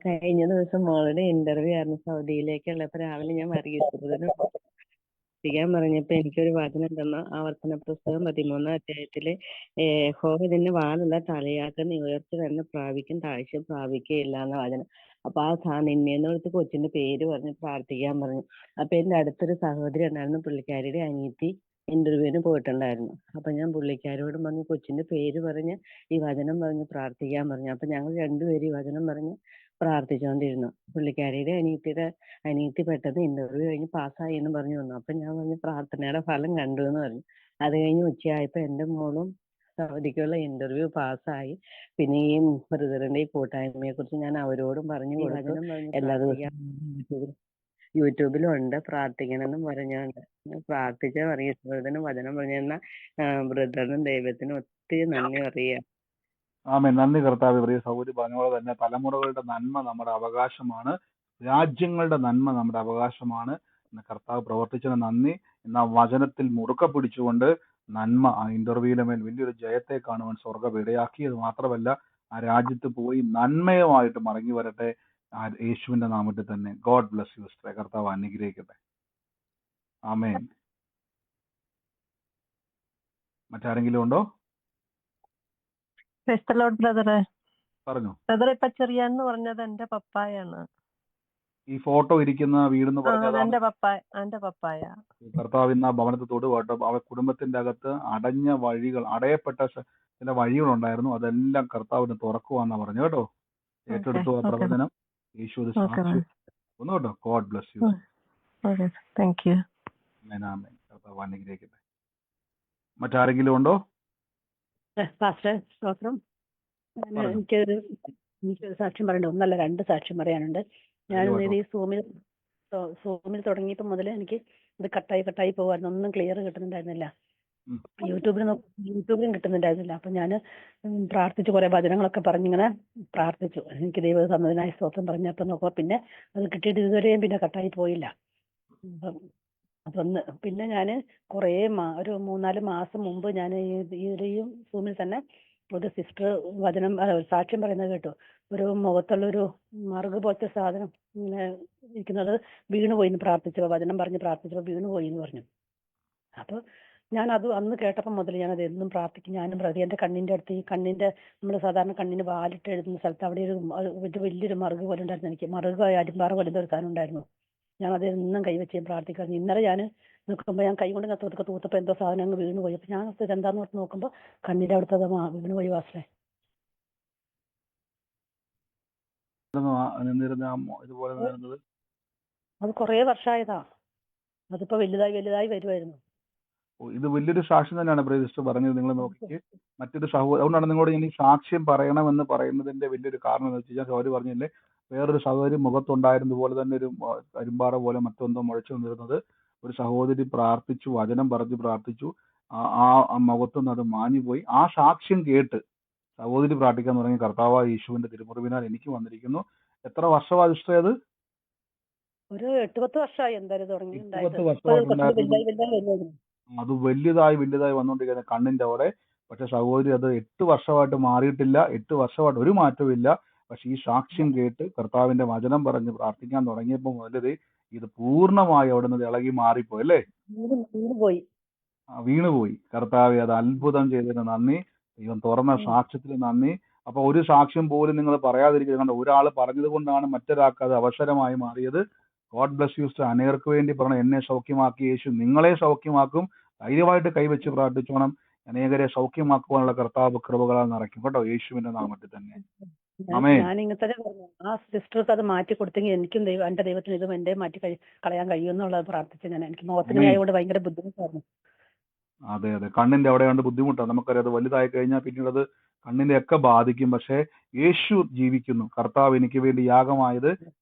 കഴിഞ്ഞ ദിവസം മോളുടെ ഇന്റർവ്യൂ ആയിരുന്നു സൗദിയിലേക്കുള്ള. അപ്പൊ രാവിലെ ഞാൻ ചെയ്യാൻ പറഞ്ഞപ്പോ എനിക്കൊരു വചനം തന്ന ആവർത്തന പുസ്തകം 13 അധ്യായത്തില് യഹോവ ഇതിന് വാലുള്ള തലയാക്കുന്ന ഉയർച്ച തന്നെ പ്രാപിക്കും, താഴ്ച പ്രാപിക്കുകയില്ല എന്ന വചനം. അപ്പൊ ആ നിന്നേന്നോടത്ത് കൊച്ചിന്റെ പേര് പറഞ്ഞ് പ്രാർത്ഥിക്കാൻ പറഞ്ഞു. അപ്പൊ എന്റെ അടുത്തൊരു സഹോദരി ഉണ്ടായിരുന്നു, പുള്ളിക്കാരിയുടെ അനിയത്തി ഇന്റർവ്യൂവിന് പോയിട്ടുണ്ടായിരുന്നു. അപ്പൊ ഞാൻ പുള്ളിക്കാരോട് പറഞ്ഞു കൊച്ചിന്റെ പേര് പറഞ്ഞ് ഈ വചനം പറഞ്ഞ് പ്രാർത്ഥിക്കാൻ പറഞ്ഞു. അപ്പൊ ഞങ്ങൾ രണ്ടുപേരും ഈ വചനം പറഞ്ഞ് പ്രാർത്ഥിച്ചുകൊണ്ടിരുന്നു. പുള്ളിക്കാരിയുടെ അനിയത്തി പെട്ടെന്ന് ഇന്റർവ്യൂ കഴിഞ്ഞ് പാസ്സായി എന്ന് പറഞ്ഞു വന്നു. അപ്പൊ ഞാൻ പറഞ്ഞു പ്രാർത്ഥനയുടെ ഫലം കണ്ടു എന്ന് പറഞ്ഞു. അത് കഴിഞ്ഞ് ഉച്ചയായപ്പോ എന്റെ മോളും സൗദിക്കുള്ള ഇന്റർവ്യൂ പാസ്സായി. പിന്നെ ഈ ബ്രദറിന്റെ ഈ കൂട്ടായ്മയെ കുറിച്ച് ഞാൻ അവരോടും പറഞ്ഞു കൊടുത്തു. എല്ലാ ദിവസവും യൂട്യൂബിലും ഉണ്ട്, പ്രാർത്ഥിക്കണമെന്നും പറഞ്ഞുകൊണ്ട് പ്രാർത്ഥിച്ച പറയുന്ന വചനം പറഞ്ഞ ബ്രദറിനും ദൈവത്തിനും ഒത്തിരി നന്ദി അറിയാം. ആമേൻ. നന്ദി കർത്താവേ. പ്രിയ സൗകര്യ പറഞ്ഞ പോലെ തന്നെ തലമുറകളുടെ നന്മ നമ്മുടെ അവകാശമാണ്. രാജ്യങ്ങളുടെ നന്മ നമ്മുടെ അവകാശമാണ്. കർത്താവ് പ്രവർത്തിച്ചതിന് നന്ദി. എന്നാൽ വചനത്തിൽ മുറുക്ക പിടിച്ചുകൊണ്ട് നന്മ ആ ഇന്റർവ്യൂവിലെ മേൽ വലിയൊരു ജയത്തെ കാണുവാൻ സ്വർഗ്ഗം ഇടയാക്കി. അത് മാത്രമല്ല ആ രാജ്യത്ത് പോയി നന്മയുമായിട്ട് മടങ്ങി വരട്ടെ യേശുവിന്റെ നാമത്തിൽ തന്നെ. ഗോഡ് ബ്ലസ് യു സിസ്റ്ററെ. കർത്താവ് അനുഗ്രഹിക്കട്ടെ. ആമേൻ. മറ്റാരെങ്കിലും ഉണ്ടോ? ബ്രദറെ, പറഞ്ഞു. ബ്രദർ ഇപ്പൊ ചെറിയാന്ന് പറഞ്ഞത് എന്റെ പപ്പായാണ്. ഈ ഫോട്ടോ ഇരിക്കുന്ന വീടെന്ന് പറഞ്ഞത് എന്റെ പപ്പായ. കർത്താവ് ഇന്ന് ആ ഭവനത്തെ തൊടു കേട്ടോ. അവ കുടുംബത്തിന്റെ അകത്ത് അടഞ്ഞ വഴികൾ, അടയപ്പെട്ട ചില വഴികളുണ്ടായിരുന്നു. അതെല്ലാം കർത്താവിന് തുറക്കുവാന്നാ പറഞ്ഞു കേട്ടോ. ഏറ്റെടുത്തു ആ പ്രവചനം. യേശു അത് സാക്ഷി ഒന്ന് കേട്ടോ. God bless U. Thank you. കർത്താവ് അനുഗ്രഹിക്കട്ടെ. മറ്റാരെങ്കിലും ഉണ്ടോ? എനിക്കൊരു സാക്ഷ്യം പറയണ്ട. ഒന്നല്ല, 2 സാക്ഷ്യം പറയാനുണ്ട്. ഞാൻ ഈ സൂമിൽ തുടങ്ങിയപ്പോൾ മുതൽ എനിക്ക് ഇത് കട്ടായി പോകുമായിരുന്നു. ഒന്നും ക്ലിയർ കിട്ടുന്നുണ്ടായിരുന്നില്ല. യൂട്യൂബിലും കിട്ടുന്നുണ്ടായിരുന്നില്ല. അപ്പൊ ഞാൻ പ്രാർത്ഥിച്ചു, കുറെ വചനങ്ങളൊക്കെ പറഞ്ഞിങ്ങനെ പ്രാർത്ഥിച്ചു. എനിക്ക് ദൈവം തന്നതിനായി സ്തോത്രം പറഞ്ഞപ്പോ നോക്കുക, പിന്നെ അത് കിട്ടിയിട്ട് ഇതുവരെയും പിന്നെ കട്ടായി പോയില്ല. അതൊന്ന്. പിന്നെ ഞാൻ കുറേ ഒരു 3-4 മാസം മുമ്പ് ഞാൻ ഈ സൂമിൽ തന്നെ ഒരു സിസ്റ്റർ വചനം സാക്ഷ്യം പറയുന്നത് കേട്ടു. ഒരു മുഖത്തുള്ളൊരു മറുക് പോലത്തെ സാധനം ഇങ്ങനെ ഇരിക്കുന്നത് വീണുപോയി എന്ന് പ്രാർത്ഥിച്ചപ്പോൾ, വചനം പറഞ്ഞ് പ്രാർത്ഥിച്ചപ്പോൾ വീണുപോയി എന്ന് പറഞ്ഞു. അപ്പൊ ഞാൻ അത് അന്ന് കേട്ടപ്പോൾ മുതൽ ഞാനത് എന്നും പ്രാർത്ഥിക്കും. ഞാനും പ്രതി എന്റെ കണ്ണിന്റെ അടുത്ത്, ഈ കണ്ണിന്റെ നമ്മൾ സാധാരണ കണ്ണിന് വാലിട്ട് എഴുതുന്ന സ്ഥലത്ത് അവിടെ ഒരു വലിയൊരു മറുക് പോലെ ഉണ്ടായിരുന്നു. എനിക്ക് മറുക് അരിമ്പാറ പോലത്തെ ഒരു സാധനം ഉണ്ടായിരുന്നു. ഞാൻ അത് എന്നും കൈവച്ച് പ്രാർത്ഥിക്കാറുണ്ട്. ഇന്നലെ ഞാൻ നോക്കുമ്പോൾ ഞാൻ കൈ കൊണ്ട് തൂത്തപ്പോൾ എന്തോ സാധനം അങ്ങ് വീണുപോയി. അപ്പൊ ഞാൻ എന്താന്ന് ഓർത്ത് നോക്കുമ്പോൾ കണ്ണിന്റെ അവിടുത്തെ വീണുപോയി. വാസനെ അത് കുറെ വർഷമായതാ. അതിപ്പോ വലുതായി വരുമായിരുന്നു. ഇത് വലിയൊരു സാക്ഷ്യം തന്നെയാണ് സിസ്റ്റർ പറഞ്ഞത്. നിങ്ങൾ നോക്കിക്ക് മറ്റൊരു സഹോദരൻ. അതുകൊണ്ടാണ് നിങ്ങളോട് ഞാൻ ഈ സാക്ഷ്യം പറയണമെന്ന് പറയുന്നതിന്റെ വലിയൊരു കാരണം എന്ന് വെച്ചാൽ സഹോദരി പറഞ്ഞില്ലേ, വേറൊരു സഹോദരി മുഖത്തുണ്ടായിരുന്ന പോലെ തന്നെ ഒരു കരിമ്പാറ പോലെ മറ്റൊന്തോ മുഴച്ചു വന്നിരുന്നത്. ഒരു സഹോദരി പ്രാർത്ഥിച്ചു, വചനം പറഞ്ഞു പ്രാർത്ഥിച്ചു. ആ മുഖത്തുനിന്ന് അത് മാഞ്ഞുപോയി. ആ സാക്ഷ്യം കേട്ട് സഹോദരി പ്രാർത്ഥിക്കാൻ തുടങ്ങി. കർത്താവായ യേശുവിന്റെ തിരുമുറിവിനാൽ എനിക്ക് വന്നിരിക്കുന്നു. എത്ര വർഷമാണ് സിസ്റ്റർ അത്? ഒരു 8-10 വർഷമായി എന്തായാലും തുടങ്ങി. 8-10 വർഷമായിട്ടുണ്ടായിരുന്നു. അത് വലുതായി വന്നുകൊണ്ടിരിക്കുന്ന കണ്ണിന്റെ അവിടെ. പക്ഷെ സഹോദരി അത് 8 വർഷമായിട്ട് മാറിയിട്ടില്ല. 8 വർഷമായിട്ട് ഒരു മാറ്റവും ഇല്ല. പക്ഷെ ഈ സാക്ഷ്യം കേട്ട് കർത്താവിന്റെ വചനം പറഞ്ഞ് പ്രാർത്ഥിക്കാൻ തുടങ്ങിയപ്പോൾ മുതലത് ഇത് പൂർണ്ണമായി അവിടെ നിന്ന് ഇളകി മാറിപ്പോയി അല്ലേ? വീണുപോയി. കർത്താവെ അത് അത്ഭുതം ചെയ്തതിന് നന്ദി. ദൈവം തുറന്ന സാക്ഷ്യത്തിന് നന്ദി. അപ്പൊ ഒരു സാക്ഷ്യം പോലും നിങ്ങൾ പറയാതിരിക്കുന്നത്. ഒരാൾ പറഞ്ഞത് കൊണ്ടാണ് മറ്റൊരാൾക്ക് അത് അവസരമായി മാറിയത്. God bless you sister. അനേർക്ക് വേണ്ടി പറഞ്ഞു എന്നെ സൗഖ്യമാക്കി യേശു നിങ്ങളെ സൗഖ്യമാക്കും. ധൈര്യമായിട്ട് കൈവച്ച് പ്രാർത്ഥിച്ചോണം. അനേകരെ സൗഖ്യമാക്കുവാനുള്ള കർത്താവ് കൃപകളാൽ നിറയ്ക്കും കേട്ടോ, യേശുവിന്റെ നാമത്തിൽ തന്നെ. ആമേൻ. ഞാൻ ഇങ്ങനത്തെ പറഞ്ഞു ആ സിസ്റ്റർക്ക് അത് മാറ്റി കൊടുത്തെങ്കിൽ എനിക്കും എന്റെ ദൈവത്തിന് ഇതും എന്റെ മാറ്റി കളയാൻ കഴിയുമെന്നുള്ളത് പ്രാർത്ഥിച്ചു. എനിക്ക് മുഖത്തിന് ആയതുകൊണ്ട് ഭയങ്കര ബുദ്ധിമുട്ടായിരുന്നു. അതെ അതെ, കണ്ണിന്റെ അവിടെ കണ്ട് ബുദ്ധിമുട്ടാണ്. നമുക്കറിയാം അത് വലുതായി കഴിഞ്ഞാൽ പിന്നീട് അത് കണ്ണിന്റെ ഒക്കെ ബാധിക്കും. പക്ഷേ യേശു ജീവിക്കുന്നു. കർത്താവ് എനിക്ക് വേണ്ടി യാഗമായത്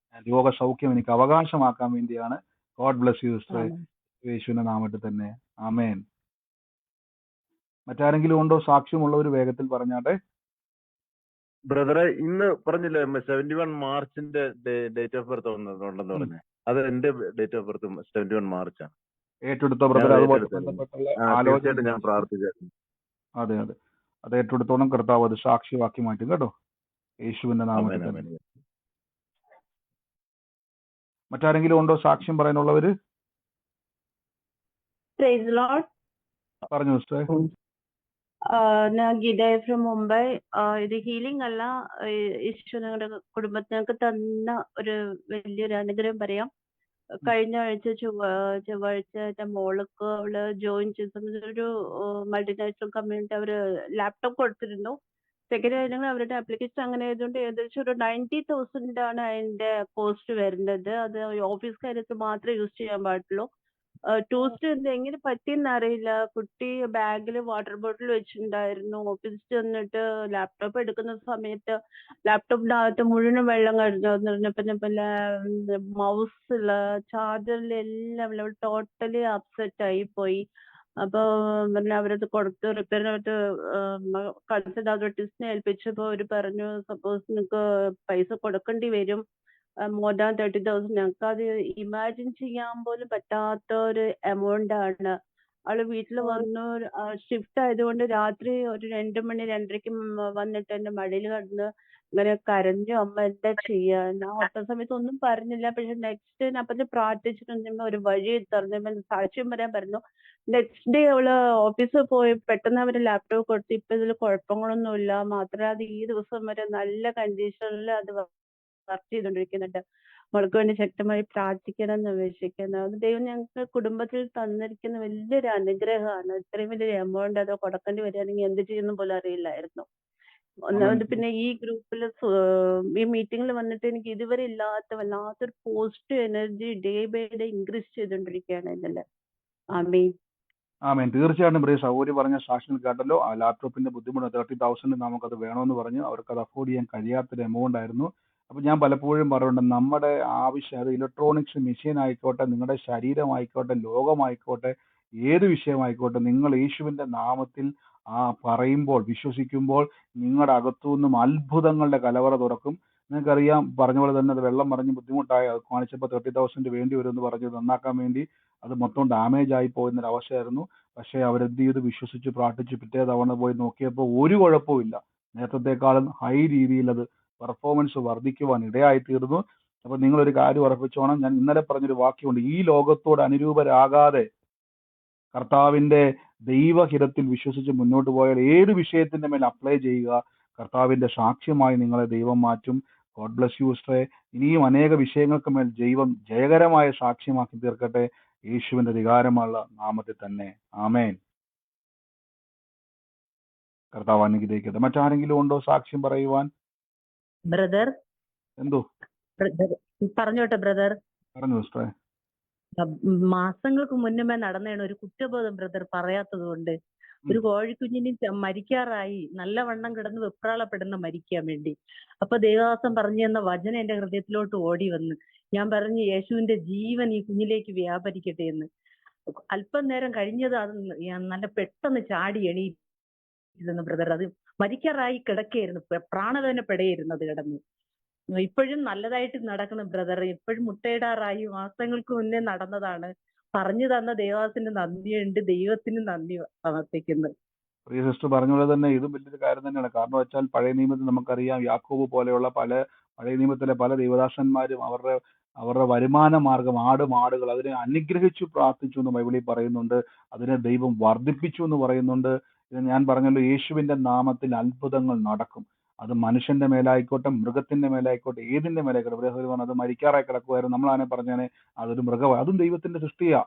രോഗസൗഖ്യം എനിക്ക് അവകാശമാക്കാൻ വേണ്ടിയാണ്. ഗോഡ് ബ്ലസ് യു സിസ്റ്റർ, യേശുവിന്റെ നാമത്തിൽ തന്നെ. ആമേൻ. മറ്റാരെങ്കിലും ഉണ്ടോ സാക്ഷ്യമുള്ളവർ? വേഗത്തിൽ പറഞ്ഞാട്ടെ. ബ്രദറെ, ഇന്ന് പറഞ്ഞില്ലേ 71 മാർച്ചിന്റെ ഡേറ്റ് ഓഫ് ബർത്ത് ഉണ്ടെന്ന് പറഞ്ഞേ. അത് എന്റെ ഡേറ്റ് ഓഫ് ബർത്ത് 71 മാർച്ചാണ്. ഏറ്റെടുത്ത ബ്രദർ, അതുപോലെ തീർച്ചയായിട്ടും ഞാൻ പ്രാർത്ഥിച്ചായിരുന്നു. അതെ അതെ, അത് ഏറ്റെടുത്തോളം കർത്താവ് അത് സാക്ഷിയാക്കി മാറ്റും കേട്ടോ, യേശുവിന്റെ നാമത്തിൽ ആമേൻ, തന്നെ. ആമേൻ. മറ്റാരെങ്കിലും ഉണ്ടോ സാക്ഷ്യം പറയാനുള്ളവര്? Praise the Lord. പറഞ്ഞു സിസ്റ്റർ. ഞാൻ ഗിഡായ ഫ്രം മുംബൈ. ഇത് ഹീലിംഗ് അല്ല, ഈശോ ഞങ്ങളുടെ കുടുംബത്തിനൊക്കെ തന്ന ഒരു വലിയൊരു അനുഗ്രഹം പറയാം. കഴിഞ്ഞ ആഴ്ച ചൊവ്വാഴ്ച എന്റെ മോൾക്ക് അവള് ജോയിൻ ചെയ്ത ഒരു മൾട്ടിനാഷണൽ കമ്പനി അവര് ലാപ്ടോപ്പ് കൊടുത്തിരുന്നു. സെക്കൻഡ് കാര്യങ്ങൾ അവരുടെ ആപ്ലിക്കേഷൻ അങ്ങനെ ആയതുകൊണ്ട് ഏകദേശം ഒരു 90,000 ആണ് അതിന്റെ കോസ്റ്റ് വരുന്നത്. അത് ഓഫീസ് കാര്യത്തിൽ മാത്രമേ യൂസ് ചെയ്യാൻ പാടുള്ളൂ. ട്യൂസ്ഡേ എങ്ങനെ പറ്റിയെന്ന് അറിയില്ല. കുട്ടി ബാഗിൽ വാട്ടർ ബോട്ടിൽ വെച്ചിട്ടുണ്ടായിരുന്നു. ഓഫീസിൽ ചെന്നിട്ട് ലാപ്ടോപ്പ് എടുക്കുന്ന സമയത്ത് ലാപ്ടോപ്പിനകത്ത് മുഴുവൻ വെള്ളം കഴിഞ്ഞു. പിന്നെ മൗസില് ചാർജറിലെല്ലാം ടോട്ടലി അപ്സെറ്റ് ആയി പോയി. അപ്പൊ പിന്നെ അവരത് കൊടുത്ത് റിപ്പയറിനായിട്ട് കൺസൾട്ട് അതോറിറ്റീസിനെ ഏൽപ്പിച്ചപ്പോ അവര് പറഞ്ഞു സപ്പോസ് നിങ്ങൾക്ക് പൈസ കൊടുക്കേണ്ടി വരും, മോർ ദാൻ 30,000. ഞങ്ങൾക്ക് അത് ഇമാജിൻ ചെയ്യാൻ പോലും പറ്റാത്ത ഒരു എമൗണ്ട് ആണ്. അവള് വീട്ടിൽ വന്നു. ഷിഫ്റ്റ് ആയതുകൊണ്ട് രാത്രി ഒരു 2 മണി 2:30 വന്നിട്ട് എന്റെ മടിയിൽ കിടന്ന് ഇങ്ങനെ കരഞ്ഞു, അമ്മ എന്താ ചെയ്യാ. ഞാൻ ഒട്ട സമയത്ത് ഒന്നും പറഞ്ഞില്ല. പക്ഷെ നെക്സ്റ്റ് ഡേ അപ്പം പ്രാർത്ഥിച്ചിട്ടുണ്ടെങ്കിൽ ഒരു വഴി തുറന്നു സാക്ഷ്യം പറയാൻ പറഞ്ഞു. നെക്സ്റ്റ് ഡേ അവള് ഓഫീസിൽ പോയി പെട്ടെന്ന് അവര് ലാപ്ടോപ്പ് കൊടുത്ത് ഇപ്പൊ ഇതിൽ കുഴപ്പങ്ങളൊന്നുമില്ല. മാത്രമല്ല അത് ഈ ദിവസം വരെ നല്ല കണ്ടീഷനിൽ അത് വർക്ക് ചെയ്തോണ്ടിരിക്കുന്നുണ്ട്. അവൾക്ക് വേണ്ടി ശക്തമായി പ്രാർത്ഥിക്കണം എന്ന് അപേക്ഷിക്കുന്നു. അത് ദൈവം ഞങ്ങൾക്ക് കുടുംബത്തിൽ തന്നിരിക്കുന്ന വലിയൊരു അനുഗ്രഹമാണ്. ഇത്രയും വലിയൊരു എമൗണ്ട് അത് കൊടുക്കേണ്ടി വരികയാണെങ്കിൽ എന്ത് ചെയ്യുന്ന പോലും അറിയില്ലായിരുന്നു. ഒന്നാമത് പിന്നെ ഈ ഗ്രൂപ്പിൽ ഈ മീറ്റിംഗിൽ വന്നിട്ട് എനിക്ക് ഇതുവരെ ഇല്ലാത്ത വല്ലാത്തൊരു positive energy day by day increase ചെയ്തോണ്ടിരിക്കുകയാണ് ഇതില്. ആമേൻ. ആമേൻ. തീർച്ചയായിട്ടും പ്രിയ സഹോദരി പറഞ്ഞ സാക്ഷ്യം കേട്ടല്ലോ. ആ ലാപ്ടോപ്പിന്റെ ബുദ്ധിമുട്ട് 30,000 നമുക്കത് വേണമെന്ന് പറഞ്ഞു. അവർക്ക് അത് അഫോർഡ് ചെയ്യാൻ കഴിയാത്തൊരു എമൗണ്ട് ആയിരുന്നു. അപ്പൊ ഞാൻ പലപ്പോഴും പറയുന്നുണ്ട്, നമ്മുടെ ആവശ്യം അത് ഇലക്ട്രോണിക്സ് മെഷീൻ ആയിക്കോട്ടെ, നിങ്ങളുടെ ശരീരമായിക്കോട്ടെ, ലോകമായിക്കോട്ടെ, ഏത് വിഷയമായിക്കോട്ടെ, നിങ്ങൾ യേശുവിന്റെ നാമത്തിൽ പറയുമ്പോൾ, വിശ്വസിക്കുമ്പോൾ നിങ്ങളുടെ അകത്തുനിന്നും അത്ഭുതങ്ങളുടെ കലവറ തുറക്കും. നിങ്ങൾക്കറിയാം, പറഞ്ഞ പോലെ തന്നെ അത് വെള്ളം മറിഞ്ഞ് ബുദ്ധിമുട്ടായി അത് കാണിച്ചപ്പോൾ 30,000 വേണ്ടി വരും എന്ന് പറഞ്ഞ് നന്നാക്കാൻ വേണ്ടി അത് മൊത്തം ഡാമേജ് ആയി പോയെന്നൊരു അവസ്ഥയായിരുന്നു. പക്ഷേ അവരെന്ത് ചെയ്ത് വിശ്വസിച്ച് പ്രാർത്ഥിച്ച് പിറ്റേ തവണ പോയി നോക്കിയപ്പോൾ ഒരു കുഴപ്പമില്ല. നേരത്തെക്കാളും ഹൈ രീതിയിൽ അത് പെർഫോമൻസ് വർദ്ധിക്കുവാൻ ഇടയായി തീർന്നു. അപ്പൊ നിങ്ങളൊരു കാര്യം ഉറപ്പിച്ചോണം, ഞാൻ ഇന്നലെ പറഞ്ഞൊരു വാക്യമുണ്ട്, ഈ ലോകത്തോട് അനുരൂപരാകാതെ കർത്താവിന്റെ ദൈവഹിതത്തിൽ വിശ്വസിച്ച് മുന്നോട്ട് പോയാൽ ഏത് വിഷയത്തിന്റെ മേൽ അപ്ലൈ ചെയ്യുക, കർത്താവിന്റെ സാക്ഷ്യമായി നിങ്ങളെ ദൈവം മാറ്റും. ഗോഡ് ബ്ലസ് യു സിസ്റ്ററെ. ഇനിയും അനേക വിഷയങ്ങൾക്ക് മേൽ ദൈവം ജയകരമായ സാക്ഷ്യമാക്കി തീർക്കട്ടെ, യേശുവിന്റെ അധികാരമുള്ള നാമത്തിൽ തന്നെ. ആമേൻ. കർത്താവ് അനുഗ്രഹിക്കട്ടെ. മറ്റാരെങ്കിലും ഉണ്ടോ സാക്ഷ്യം പറയുവാൻ? ബ്രദർ എന്തോ പറഞ്ഞോട്ടെ ബ്രദർ. പറഞ്ഞു സിസ്റ്ററെ. മാസങ്ങൾക്ക് മുന്നമേ നടന്നതാണ് ഒരു കുറ്റബോധം ബ്രദർ പറയാത്തത് കൊണ്ട്. ഒരു കോഴിക്കുഞ്ഞിന് മരിക്കാറായി, നല്ലവണ്ണം കിടന്ന് വെപ്രാളപ്പെടുന്ന മരിക്കാൻ വേണ്ടി. അപ്പൊ ദേവദാസൻ പറഞ്ഞു തന്ന വചനം എന്റെ ഹൃദയത്തിലോട്ട് ഓടി വന്ന് ഞാൻ പറഞ്ഞു, യേശുവിന്റെ ജീവൻ ഈ കുഞ്ഞിലേക്ക് വ്യാപരിക്കട്ടെ എന്ന്. അല്പം നേരം കഴിഞ്ഞത് അത് നല്ല പെട്ടെന്ന് ചാടി എണീറ്റിരുന്നു ബ്രദർ. അത് മരിക്കാറായി കിടക്കുകയായിരുന്നു, പ്രാണവേദന പെടയിരുന്നത് കിടന്നു. ഇപ്പോഴും നല്ലതായിട്ട് നടക്കണം ബ്രദർ. ഇപ്പോഴും മുട്ടയിടാറായി, മാസങ്ങൾക്ക് മുന്നേ നടന്നതാണ്. പറഞ്ഞു തന്ന ദേവദാസന് നന്ദിയുണ്ട്, ദൈവത്തിന് നന്ദി സമർപ്പിക്കുന്നു. പ്രിയ സിസ്റ്റർ പറഞ്ഞ പോലെ തന്നെ ഇതും വലിയൊരു കാര്യം തന്നെയാണ്. കാരണം വെച്ചാൽ പഴയ നിയമത്തിൽ നമുക്കറിയാം, യാക്കോബ് പോലെയുള്ള പഴയ നിയമത്തിലെ പല ദൈവദാസന്മാരും അവരുടെ വരുമാന മാർഗം മാടുകൾ അതിനെ അനുഗ്രഹിച്ചു പ്രാർത്ഥിച്ചു എന്ന് ബൈബിളിൽ പറയുന്നുണ്ട്. അതിനെ ദൈവം വർദ്ധിപ്പിച്ചു എന്ന് പറയുന്നുണ്ട്. ഇത് ഞാൻ പറഞ്ഞല്ലോ, യേശുവിന്റെ നാമത്തിൽ അത്ഭുതങ്ങൾ നടക്കും. അത് മനുഷ്യന്റെ മേലായിക്കോട്ടെ, മൃഗത്തിന്റെ മേലായിക്കോട്ടെ, ഏതിന്റെ മേലായിക്കോട്ടെ. ബ്രദർ പറഞ്ഞു അത് മരിക്കാറായി കിടക്കുമായിരുന്നു, നമ്മളാനെ പറഞ്ഞാനെ അതൊരു മൃഗമാണ്, അതും ദൈവത്തിന്റെ സൃഷ്ടിയാ.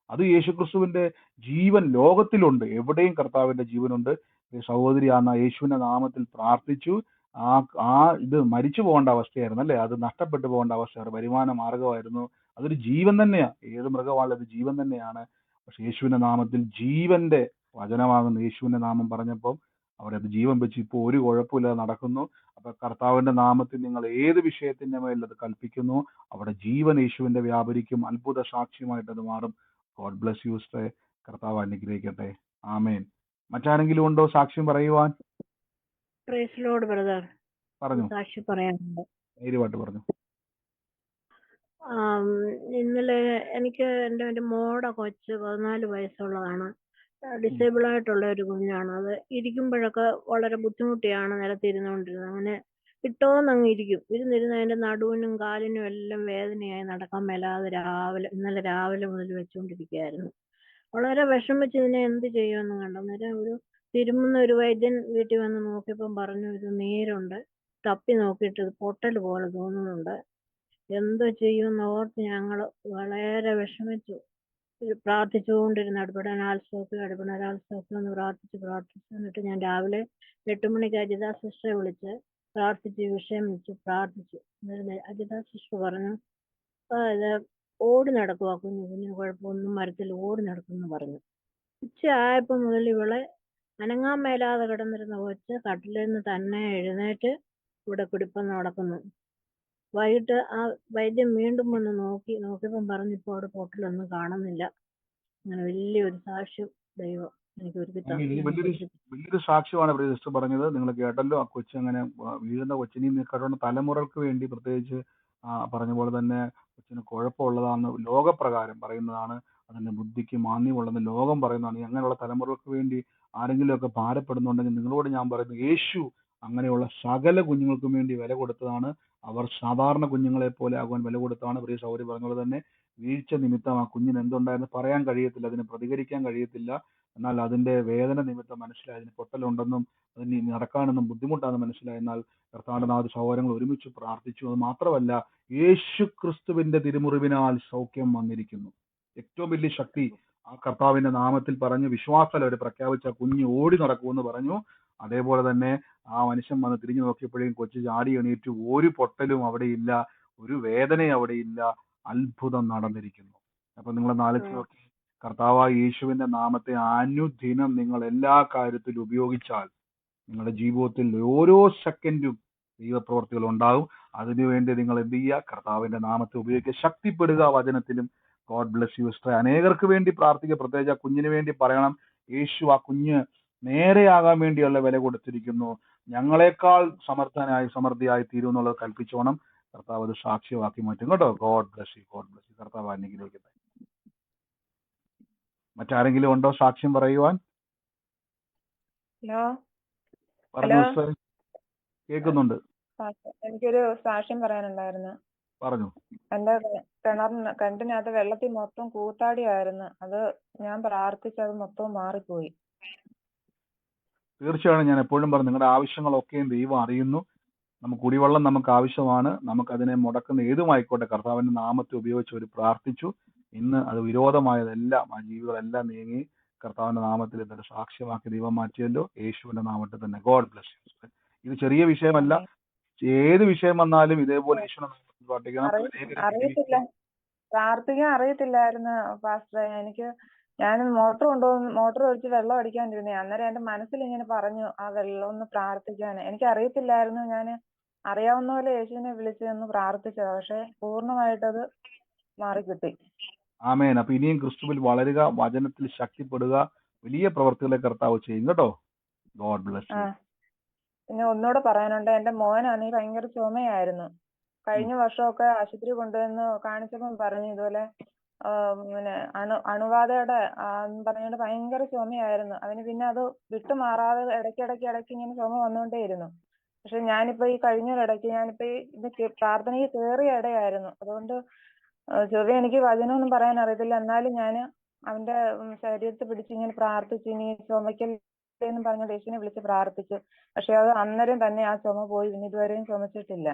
അത് യേശുക്രിസ്തുവിന്റെ ജീവൻ ലോകത്തിലുണ്ട്, എവിടെയും കർത്താവിന്റെ ജീവനുണ്ട്. ഈ സഹോദരി ആ യേശുവിന്റെ നാമത്തിൽ പ്രാർത്ഥിച്ചു. ആ ആ ഇത് മരിച്ചു പോകേണ്ട അവസ്ഥയായിരുന്നു അല്ലേ, അത് നഷ്ടപ്പെട്ടു പോകേണ്ട അവസ്ഥയായിരുന്നു, വരുമാന മാർഗമായിരുന്നു. അതൊരു ജീവൻ തന്നെയാ, ഏത് മൃഗമാണല്ലോ അത് ജീവൻ തന്നെയാണ്. പക്ഷെ യേശുവിന്റെ നാമത്തിൽ, ജീവന്റെ വചനമാകുന്ന യേശുവിന്റെ നാമം പറഞ്ഞപ്പോൾ അവരത് ജീവൻ വെച്ച് ഇപ്പോൾ ഒരു കുഴപ്പമില്ലാതെ നടക്കുന്നു. അപ്പൊ കർത്താവിന്റെ നാമത്തിൽ നിങ്ങൾ ഏത് വിഷയത്തിന്റെ മേൽ അത് കൽപ്പിക്കുന്നു, അവിടെ ജീവൻ യേശുവിന്റെ വ്യാപരിക്കും, അത്ഭുത സാക്ഷ്യമായിട്ട് അത് മാറും. ഗോഡ് ബ്ലസ് യു സിസ്റ്ററെ, കർത്താവ് അനുഗ്രഹിക്കട്ടെ. ആമേൻ. മറ്റാരെങ്കിലും ഉണ്ടോ സാക്ഷ്യം പറയുവാൻ? Praise Lord brother. പറഞ്ഞു, സാക്ഷി പറയാനുണ്ട്. ധൈര്യമായിട്ട് പറഞ്ഞു. ഇന്നലെ എനിക്ക് എൻ്റെ ഒരു മോടെ കൊച്ച് 14 വയസ്സുള്ളതാണ്. ഡിസേബിൾ ആയിട്ടുള്ള ഒരു കുഞ്ഞാണ്. അത് ഇരിക്കുമ്പോഴൊക്കെ വളരെ ബുദ്ധിമുട്ടിയാണ് നിലത്തിരുന്നുകൊണ്ടിരുന്നത്. അങ്ങനെ ഇട്ടോന്നങ്ങ് ഇരിക്കും. ഇരുന്നിരുന്ന് അതിന്റെ നടുവിനും കാലിനും എല്ലാം വേദനയായി, നടക്കാൻ മേലാതെ ഇന്നലെ രാവിലെ മുതൽ വെച്ചുകൊണ്ടിരിക്കുകയായിരുന്നു. വളരെ വിഷമിച്ച് ഇതിനെ എന്ത് ചെയ്യുമെന്ന് കണ്ടു. അന്നേരം ഒരു തിരുമുന്ന ഒരു വൈദ്യൻ വീട്ടിൽ വന്ന് നോക്കിയപ്പം പറഞ്ഞു, ഇത് നീരുണ്ട്, തപ്പി നോക്കിയിട്ട് ഇത് പൊട്ടൽ പോലെ തോന്നുന്നുണ്ട്, എന്തോ ചെയ്യുമെന്ന് ഓർത്ത് ഞങ്ങള് വളരെ വിഷമിച്ചു. പ്രാർത്ഥിച്ചുകൊണ്ടിരുന്നു. അടുപ്പിടാൻ സ്റ്റോക്ക് എന്ന് പ്രാർത്ഥിച്ചു. എന്നിട്ട് ഞാൻ രാവിലെ 8 മണിക്ക് അജിത സിസ്റ്ററെ വിളിച്ച് പ്രാർത്ഥിച്ച് വിഷയം വെച്ച് പ്രാർത്ഥിച്ചു. അജിത സിസ്റ്റർ പറഞ്ഞു, ഇത് ഓടി നടക്കുക, കുഞ്ഞിന് കുഴപ്പമൊന്നും മരത്തിൽ ഓടി നടക്കുമെന്ന് പറഞ്ഞു. ഉച്ചയായപ്പോൾ മുതൽ ഇവളെ അനങ്ങാൻ മേലാതെ കിടന്നിരുന്ന കൊച്ച് കട്ടിലിൽ നിന്ന് തന്നെ എഴുന്നേറ്റ് ഇവിടെ കുടിപ്പം നടക്കുന്നു. വൈകിട്ട് ആ വൈദ്യം വീണ്ടും വന്ന് നോക്കിയപ്പം പറഞ്ഞു, ഇപ്പോൾ അവിടെ പൊട്ടലൊന്നും കാണുന്നില്ല. അങ്ങനെ വലിയൊരു സാക്ഷ്യം ദൈവം എനിക്ക് വലിയൊരു സാക്ഷ്യമാണ് സിസ്റ്റർ പറഞ്ഞത്. നിങ്ങൾ കേട്ടല്ലോ, ആ കൊച്ചു അങ്ങനെ വീഴുന്ന കൊച്ചിനെയും കേട്ടോണ്ട് തലമുറകൾക്ക് വേണ്ടി പ്രത്യേകിച്ച് പറഞ്ഞ പോലെ തന്നെ കൊച്ചിന് കുഴപ്പമുള്ളതാണ് ലോകപ്രകാരം പറയുന്നതാണ്, അതിന്റെ ബുദ്ധിക്ക് മാന്യമുള്ളതെന്ന് ലോകം പറയുന്നതാണ്. അങ്ങനെയുള്ള തലമുറകൾക്ക് വേണ്ടി ആരെങ്കിലുമൊക്കെ ഭാരപ്പെടുന്നുണ്ടെങ്കിൽ നിങ്ങളോട് ഞാൻ പറയുന്നു, യേശു അങ്ങനെയുള്ള സകല കുഞ്ഞുങ്ങൾക്കും വേണ്ടി വില കൊടുത്തതാണ്. അവർ സാധാരണ കുഞ്ഞുങ്ങളെ പോലെ ആകുവാൻ വില കൊടുത്തതാണ്. പ്രിയ സഹോദരി പറഞ്ഞ പോലെ തന്നെ വീഴ്ച നിമിത്തം ആ കുഞ്ഞിന് എന്തുണ്ടായെന്ന് പറയാൻ കഴിയത്തില്ല, അതിന് പ്രതികരിക്കാൻ കഴിയത്തില്ല. എന്നാൽ അതിന്റെ വേദന നിമിത്തം മനസ്സിലായി, അതിന് പൊട്ടലുണ്ടെന്നും അതിന് നടക്കാനൊന്നും ബുദ്ധിമുട്ടാണെന്ന് മനസ്സിലായി. എന്നാൽ കർത്താവിന്റെ നാല് സഹോദരങ്ങൾ ഒരുമിച്ച് പ്രാർത്ഥിച്ചു. അത് മാത്രമല്ല, യേശു ക്രിസ്തുവിന്റെ തിരുമുറിവിനാൽ സൗഖ്യം വന്നിരിക്കുന്നു. ഏറ്റവും വലിയ ശക്തി ആ കർത്താവിന്റെ നാമത്തിൽ പറഞ്ഞ് വിശ്വാസം അവർ പ്രഖ്യാപിച്ച കുഞ്ഞ് ഓടി നടക്കുമെന്ന് പറഞ്ഞു. അതേപോലെ തന്നെ ആ മനുഷ്യൻ വന്ന് തിരിഞ്ഞു നോക്കിയപ്പോഴേക്കും കൊച്ചു ചാടി എണീറ്റു. ഒരു പൊട്ടലും അവിടെ ഇല്ല, ഒരു വേദനയും അവിടെ ഇല്ല. അത്ഭുതം നടന്നിരിക്കുന്നു. അപ്പൊ നിങ്ങൾ ആലോചിച്ച് നോക്കി, കർത്താവായ യേശുവിന്റെ നാമത്തെ അനുദിനം നിങ്ങൾ എല്ലാ കാര്യത്തിലും ഉപയോഗിച്ചാൽ നിങ്ങളുടെ ജീവിതത്തിൽ ഓരോ സെക്കൻഡും ദൈവപ്രവർത്തികൾ ഉണ്ടാകും. അതിനുവേണ്ടി നിങ്ങൾ എന്ത് ചെയ്യുക? കർത്താവിന്റെ നാമത്തെ ഉപയോഗിക്കുക, ശക്തിപ്പെടുക വചനത്തിലും. God bless you sister. അനേകർക്ക് വേണ്ടി പ്രാർത്ഥിക്കുക. പ്രത്യേകിച്ച് ആ കുഞ്ഞിന് വേണ്ടി പറയണം, യേശു ആ കുഞ്ഞ് നേരെയാകാൻ വേണ്ടിയുള്ള വില കൊടുത്തിരിക്കുന്നു, ഞങ്ങളെക്കാൾ സമൃദ്ധിയായി തീരും എന്നുള്ളത് കൽപ്പിച്ചോണം. കർത്താവ് അത് സാക്ഷ്യമാക്കി മാറ്റും കേട്ടോ. God bless U, God bless U. കർത്താവ് അനുഗ്രഹിക്കട്ടെ. മറ്റാരെങ്കിലും ഉണ്ടോ സാക്ഷ്യം പറയുവാൻ? പറഞ്ഞു സിസ്റ്റർ, കേൾക്കുന്നുണ്ട്. എനിക്കൊരു സാക്ഷ്യം പറയാനുണ്ടായിരുന്നു. പറഞ്ഞു. എന്റെ കിണറ്റിനകത്ത് വെള്ളത്തിൽ മൊത്തം കൂത്താടിയായിരുന്നു. അത് ഞാൻ പ്രാർത്ഥിച്ചത് മൊത്തം മാറിപ്പോയി. തീർച്ചയായും ഞാൻ എപ്പോഴും പറഞ്ഞു, നിങ്ങളുടെ ആവശ്യങ്ങളൊക്കെയും ദൈവം അറിയുന്നു. നമുക്ക് കുടിവെള്ളം നമുക്ക് ആവശ്യമാണ്. നമുക്കതിനെ മുടക്കുന്ന ഏതുമായിക്കോട്ടെ കർത്താവിന്റെ നാമത്തെ ഉപയോഗിച്ച് ഒരു പ്രാർത്ഥിച്ചു. ഇന്ന് അത് വിരോധമായതെല്ലാം, ആ ജീവികളെല്ലാം നീങ്ങി കർത്താവിന്റെ നാമത്തിൽ ഇതൊരു സാക്ഷ്യമാക്കി ദൈവം മാറ്റിയല്ലോ, യേശുവിന്റെ നാമത്തിൽ തന്നെ. God bless U. ഇത് ചെറിയ വിഷയമല്ല, ഏത് വിഷയം വന്നാലും ഇതേപോലെ യേശുവിനെ പ്രാർത്ഥിക്കണം. അറിയത്തില്ല, പ്രാർത്ഥിക്കാൻ അറിയത്തില്ലായിരുന്നു പാസ്റ്ററെ. ഞാൻ മോട്ടർ ഒഴിച്ച് വെള്ളം അടിക്കാണ്ടിരുന്നേ. അന്നേരം എന്റെ മനസ്സിൽ ഇങ്ങനെ പറഞ്ഞു, ആ വെള്ളം ഒന്ന് പ്രാർത്ഥിക്കാൻ. എനിക്ക് അറിയത്തില്ലായിരുന്നു. ഞാൻ അറിയാവുന്ന പോലെ യേശുവിനെ വിളിച്ച് ഒന്ന് പ്രാർത്ഥിച്ചത്. പക്ഷെ പൂർണ്ണമായിട്ടത് മാറിക്കിട്ടി. ആമേൻ. അപ്പൊ ഇനിയും ക്രിസ്തുവിൽ വളരുക, വചനത്തിൽ ശക്തിപ്പെടുക, വലിയ പ്രവർത്തികളെ കർത്താവ് ചെയ്യും കേട്ടോ. God bless U. പിന്നെ ഒന്നുകൂടെ പറയാനുണ്ട്, എന്റെ മോനാണെങ്കിൽ ഭയങ്കര ചുമയായിരുന്നു. കഴിഞ്ഞ വർഷമൊക്കെ ആശുപത്രി കൊണ്ടുവന്ന് കാണിച്ചപ്പം പറഞ്ഞു ഇതുപോലെ പിന്നെ അണുബാധയുടെ പറഞ്ഞുകൊണ്ട് ഭയങ്കര ചുമയായിരുന്നു. അവന് പിന്നെ അത് വിട്ടുമാറാതെ ഇടയ്ക്ക് ഇങ്ങനെ ചുമ വന്നുകൊണ്ടേയിരുന്നു. പക്ഷെ ഞാനിപ്പോ ഈ കഴിഞ്ഞൊരിടയ്ക്ക് ഇത് പ്രാർത്ഥനയ്ക്ക് കയറിയ ഇടയായിരുന്നു. അതുകൊണ്ട് ചൊവ്വ എനിക്ക് വചനമൊന്നും പറയാൻ അറിയത്തില്ല. എന്നാലും ഞാൻ അവന്റെ ശരീരത്തെ പിടിച്ച് ഇങ്ങനെ പ്രാർത്ഥിച്ചു, ഇനി ചുമക്കല്ലേ എന്ന് പറഞ്ഞുകൊണ്ട് യേശുവിനെ വിളിച്ച് പ്രാർത്ഥിച്ചു. പക്ഷെ അത് അന്നേരം തന്നെ ആ ചുമ പോയി, പിന്നെ ഇതുവരെയും ചുമച്ചിട്ടില്ല.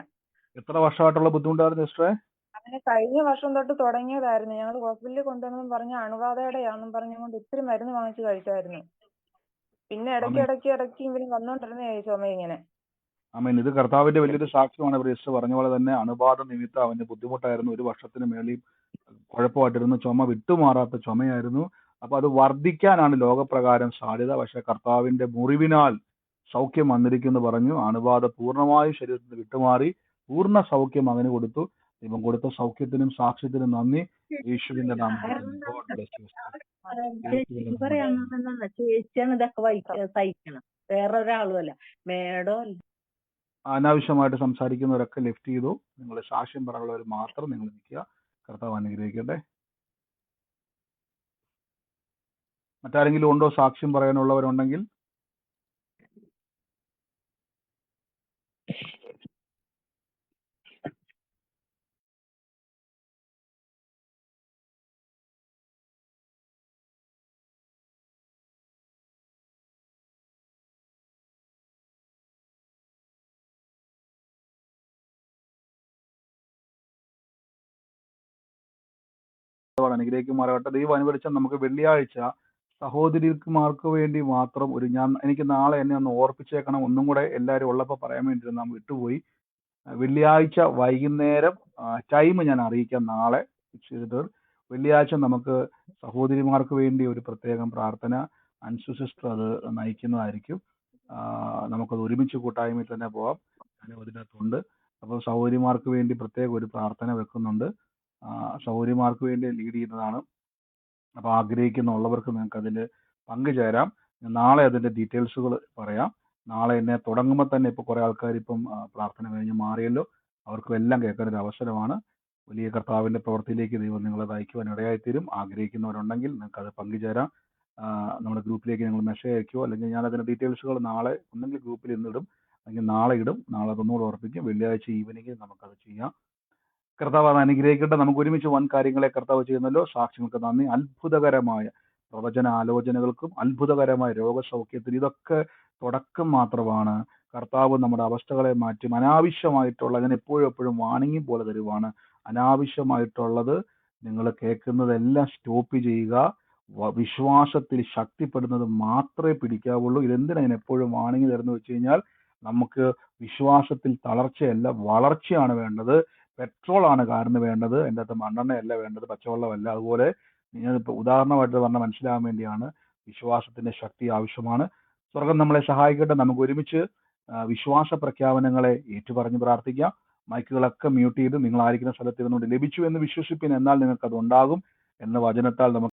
എത്ര വർഷമായിട്ടുള്ള ബുദ്ധിമുട്ടായിരുന്നു സിസ്റ്ററെ? അങ്ങനെ കഴിഞ്ഞ വർഷം തൊട്ട് തുടങ്ങിയതായിരുന്നു. ഞങ്ങൾ ഹോസ്പിറ്റലിൽ കൊണ്ടുവന്നെന്നും പറഞ്ഞ അണുബാധയുടെയാണെന്നും പറഞ്ഞുകൊണ്ട് ഒത്തിരി മരുന്ന് വാങ്ങിച്ച് കഴിച്ചായിരുന്നു. പിന്നെ ഇടയ്ക്ക് ഇങ്ങനെ വന്നോണ്ടിരുന്നേ ചുമ ഇങ്ങനെ. ആമേൻ. ഇത് കർത്താവിന്റെ വലിയൊരു സാക്ഷ്യമാണ്. സിസ്റ്റർ പറഞ്ഞ പോലെ തന്നെ അണുബാധ നിമിത്തം അവന് ബുദ്ധിമുട്ടായിരുന്നു. 1 വർഷത്തിന് മേളിൽ കുഴപ്പമായിട്ടിരുന്നു. ചുമ വിട്ടുമാറാത്ത ചുമയായിരുന്നു. അപ്പൊ അത് വർദ്ധിക്കാനാണ് ലോകപ്രകാരം സാധ്യത. പക്ഷെ കർത്താവിന്റെ മുറിവിനാൽ സൗഖ്യം വന്നിരിക്കുന്നു പറഞ്ഞു. അണുബാധ പൂർണ്ണമായും ശരീരത്തിൽ നിന്ന് വിട്ടുമാറി പൂർണ്ണ സൗഖ്യം അവന് കൊടുത്തു. ദൈവം കൊടുത്ത സൗഖ്യത്തിനും സാക്ഷ്യത്തിനും നന്ദി. യേശുവിന്റെ നാമത്തിൽ God bless you, sister. ചേച്ചി പറയാണെന്നാ ചേച്ചിയാണ് ഇതൊക്കെ സഹിക്കണം, വേറൊരാളുമല്ല, മേഡോ അല്ല. അനാവശ്യമായിട്ട് സംസാരിക്കുന്നവരൊക്കെ ലെഫ്റ്റ് ചെയ്തു. നിങ്ങൾ സാക്ഷ്യം പറയാനുള്ളവർ മാത്രം നിങ്ങൾ നിൽക്കുക. കർത്താവ് അനുഗ്രഹിക്കട്ടെ. മറ്റാരെങ്കിലും ഉണ്ടോ സാക്ഷ്യം പറയാനുള്ളവരുണ്ടെങ്കിൽ? അനുഗ്രഹിക്കുമാറാകട്ടെ. ദൈവം അനുവദിച്ചാൽ നമുക്ക് വെള്ളിയാഴ്ച സഹോദരിമാർക്ക് വേണ്ടി മാത്രം എനിക്ക് നാളെ എന്നെ ഒന്ന് ഓർപ്പിച്ചേക്കണം. ഒന്നും കൂടെ എല്ലാവരും ഉള്ളപ്പോൾ പറയാൻ വേണ്ടി നാം വിട്ടുപോയി. വെള്ളിയാഴ്ച വൈകുന്നേരം ടൈം ഞാൻ അറിയിക്കാം. നാളെ ഫിക്സ് ചെയ്തിട്ട് വെള്ളിയാഴ്ച നമുക്ക് സഹോദരിമാർക്ക് വേണ്ടി ഒരു പ്രത്യേകം പ്രാർത്ഥന അൻസു സിസ്റ്റർ അത് നയിക്കുന്നതായിരിക്കും. നമുക്കത് ഒരുമിച്ച് കൂട്ടായ്മയിൽ തന്നെ പോവാം. ഞാനും അതിനകത്തുണ്ട്. അപ്പോൾ സഹോദരിമാർക്ക് വേണ്ടി പ്രത്യേക ഒരു പ്രാർത്ഥന വെക്കുന്നുണ്ട്. സഹോദരിമാർക്ക് വേണ്ടി ലീഡ് ചെയ്യുന്നതാണ്. അപ്പോൾ ആഗ്രഹിക്കുന്നുള്ളവർക്ക് നിങ്ങൾക്ക് അതിൽ പങ്കുചേരാം. നാളെ അതിൻ്റെ ഡീറ്റെയിൽസുകൾ പറയാം. നാളെ എന്നെ തുടങ്ങുമ്പോൾ തന്നെ ഇപ്പോൾ കുറേ ആൾക്കാർ ഇപ്പം പ്രാർത്ഥന കഴിഞ്ഞ് മാറിയല്ലോ. അവർക്കും എല്ലാം കേൾക്കാനൊരു അവസരമാണ്. വലിയ കർത്താവിൻ്റെ പ്രവൃത്തിയിലേക്ക് ദൈവം നിങ്ങളെ നയിക്കുവാൻ ഇടയായിത്തീരും. ആഗ്രഹിക്കുന്നവരുണ്ടെങ്കിൽ നിങ്ങൾക്ക് അത് പങ്കുചേരാം. നമ്മുടെ ഗ്രൂപ്പിലേക്ക് നിങ്ങൾ മെസ്സേജ് അയക്കുമോ, അല്ലെങ്കിൽ ഞാൻ അതിൻ്റെ ഡീറ്റെയിൽസുകൾ നാളെ ഒന്നെങ്കിൽ ഗ്രൂപ്പിൽ ഇന്നിടും, അല്ലെങ്കിൽ നാളെ ഇടും. നാളെ അതൊന്നുകൂടെ ഉറപ്പിക്കും. വെള്ളിയാഴ്ച ഈവനിങ്ങിൽ നമുക്കത് ചെയ്യാം. കർത്താവ് അത് അനുഗ്രഹിക്കട്ടെ. നമുക്ക് ഒരുമിച്ച് വൻ കാര്യങ്ങളെ കർത്താവ് ചെയ്യുന്നല്ലോ. സാക്ഷ്യങ്ങൾക്ക് നന്ദി. അത്ഭുതകരമായ പ്രവചന ആലോചനകൾക്കും അത്ഭുതകരമായ രോഗസൗഖ്യത്തിന് ഇതൊക്കെ തുടക്കം മാത്രമാണ്. കർത്താവ് നമ്മുടെ അവസ്ഥകളെ മാറ്റും. അനാവശ്യമായിട്ടുള്ള, ഞാൻ എപ്പോഴും വാണിംഗ് പോലെ തരുവാണ്, അനാവശ്യമായിട്ടുള്ളത് നിങ്ങൾ കേൾക്കുന്നതെല്ലാം സ്റ്റോപ്പ് ചെയ്യുക. വിശ്വാസത്തിൽ ശക്തിപ്പെടുന്നത് മാത്രമേ പിടിക്കാവുള്ളൂ. ഇതെന്തിനാ ഞാൻ എപ്പോഴും വാണിംഗ് തരുന്നു വെച്ച് കഴിഞ്ഞാൽ, നമുക്ക് വിശ്വാസത്തിൽ തളർച്ചയല്ല, വളർച്ചയാണ് വേണ്ടത്. പെട്രോളാണ് കാറിന് വേണ്ടത്, അതിൻ്റെ അകത്ത് മണ്ണെണ്ണയല്ല വേണ്ടത്, പച്ചവെള്ളമല്ല. അതുപോലെ ഞാനിപ്പോൾ ഉദാഹരണമായിട്ട് പറഞ്ഞാൽ മനസ്സിലാകാൻ വേണ്ടിയാണ്. വിശ്വാസത്തിന്റെ ശക്തി ആവശ്യമാണ്. സ്വർഗം നമ്മളെ സഹായിക്കട്ടെ. നമുക്ക് ഒരുമിച്ച് വിശ്വാസ പ്രഖ്യാപനങ്ങളെ ഏറ്റുപറഞ്ഞ് പ്രാർത്ഥിക്കാം. മൈക്കുകളൊക്കെ മ്യൂട്ട് ചെയ്ത് നിങ്ങളായിരിക്കുന്ന സ്ഥലത്ത് ഇരുന്നുകൊണ്ട് ലഭിച്ചു എന്ന് വിശ്വസിപ്പിൻ, എന്നാൽ നിങ്ങൾക്ക് അത് ഉണ്ടാകും എന്ന വചനത്താൽ നമുക്ക്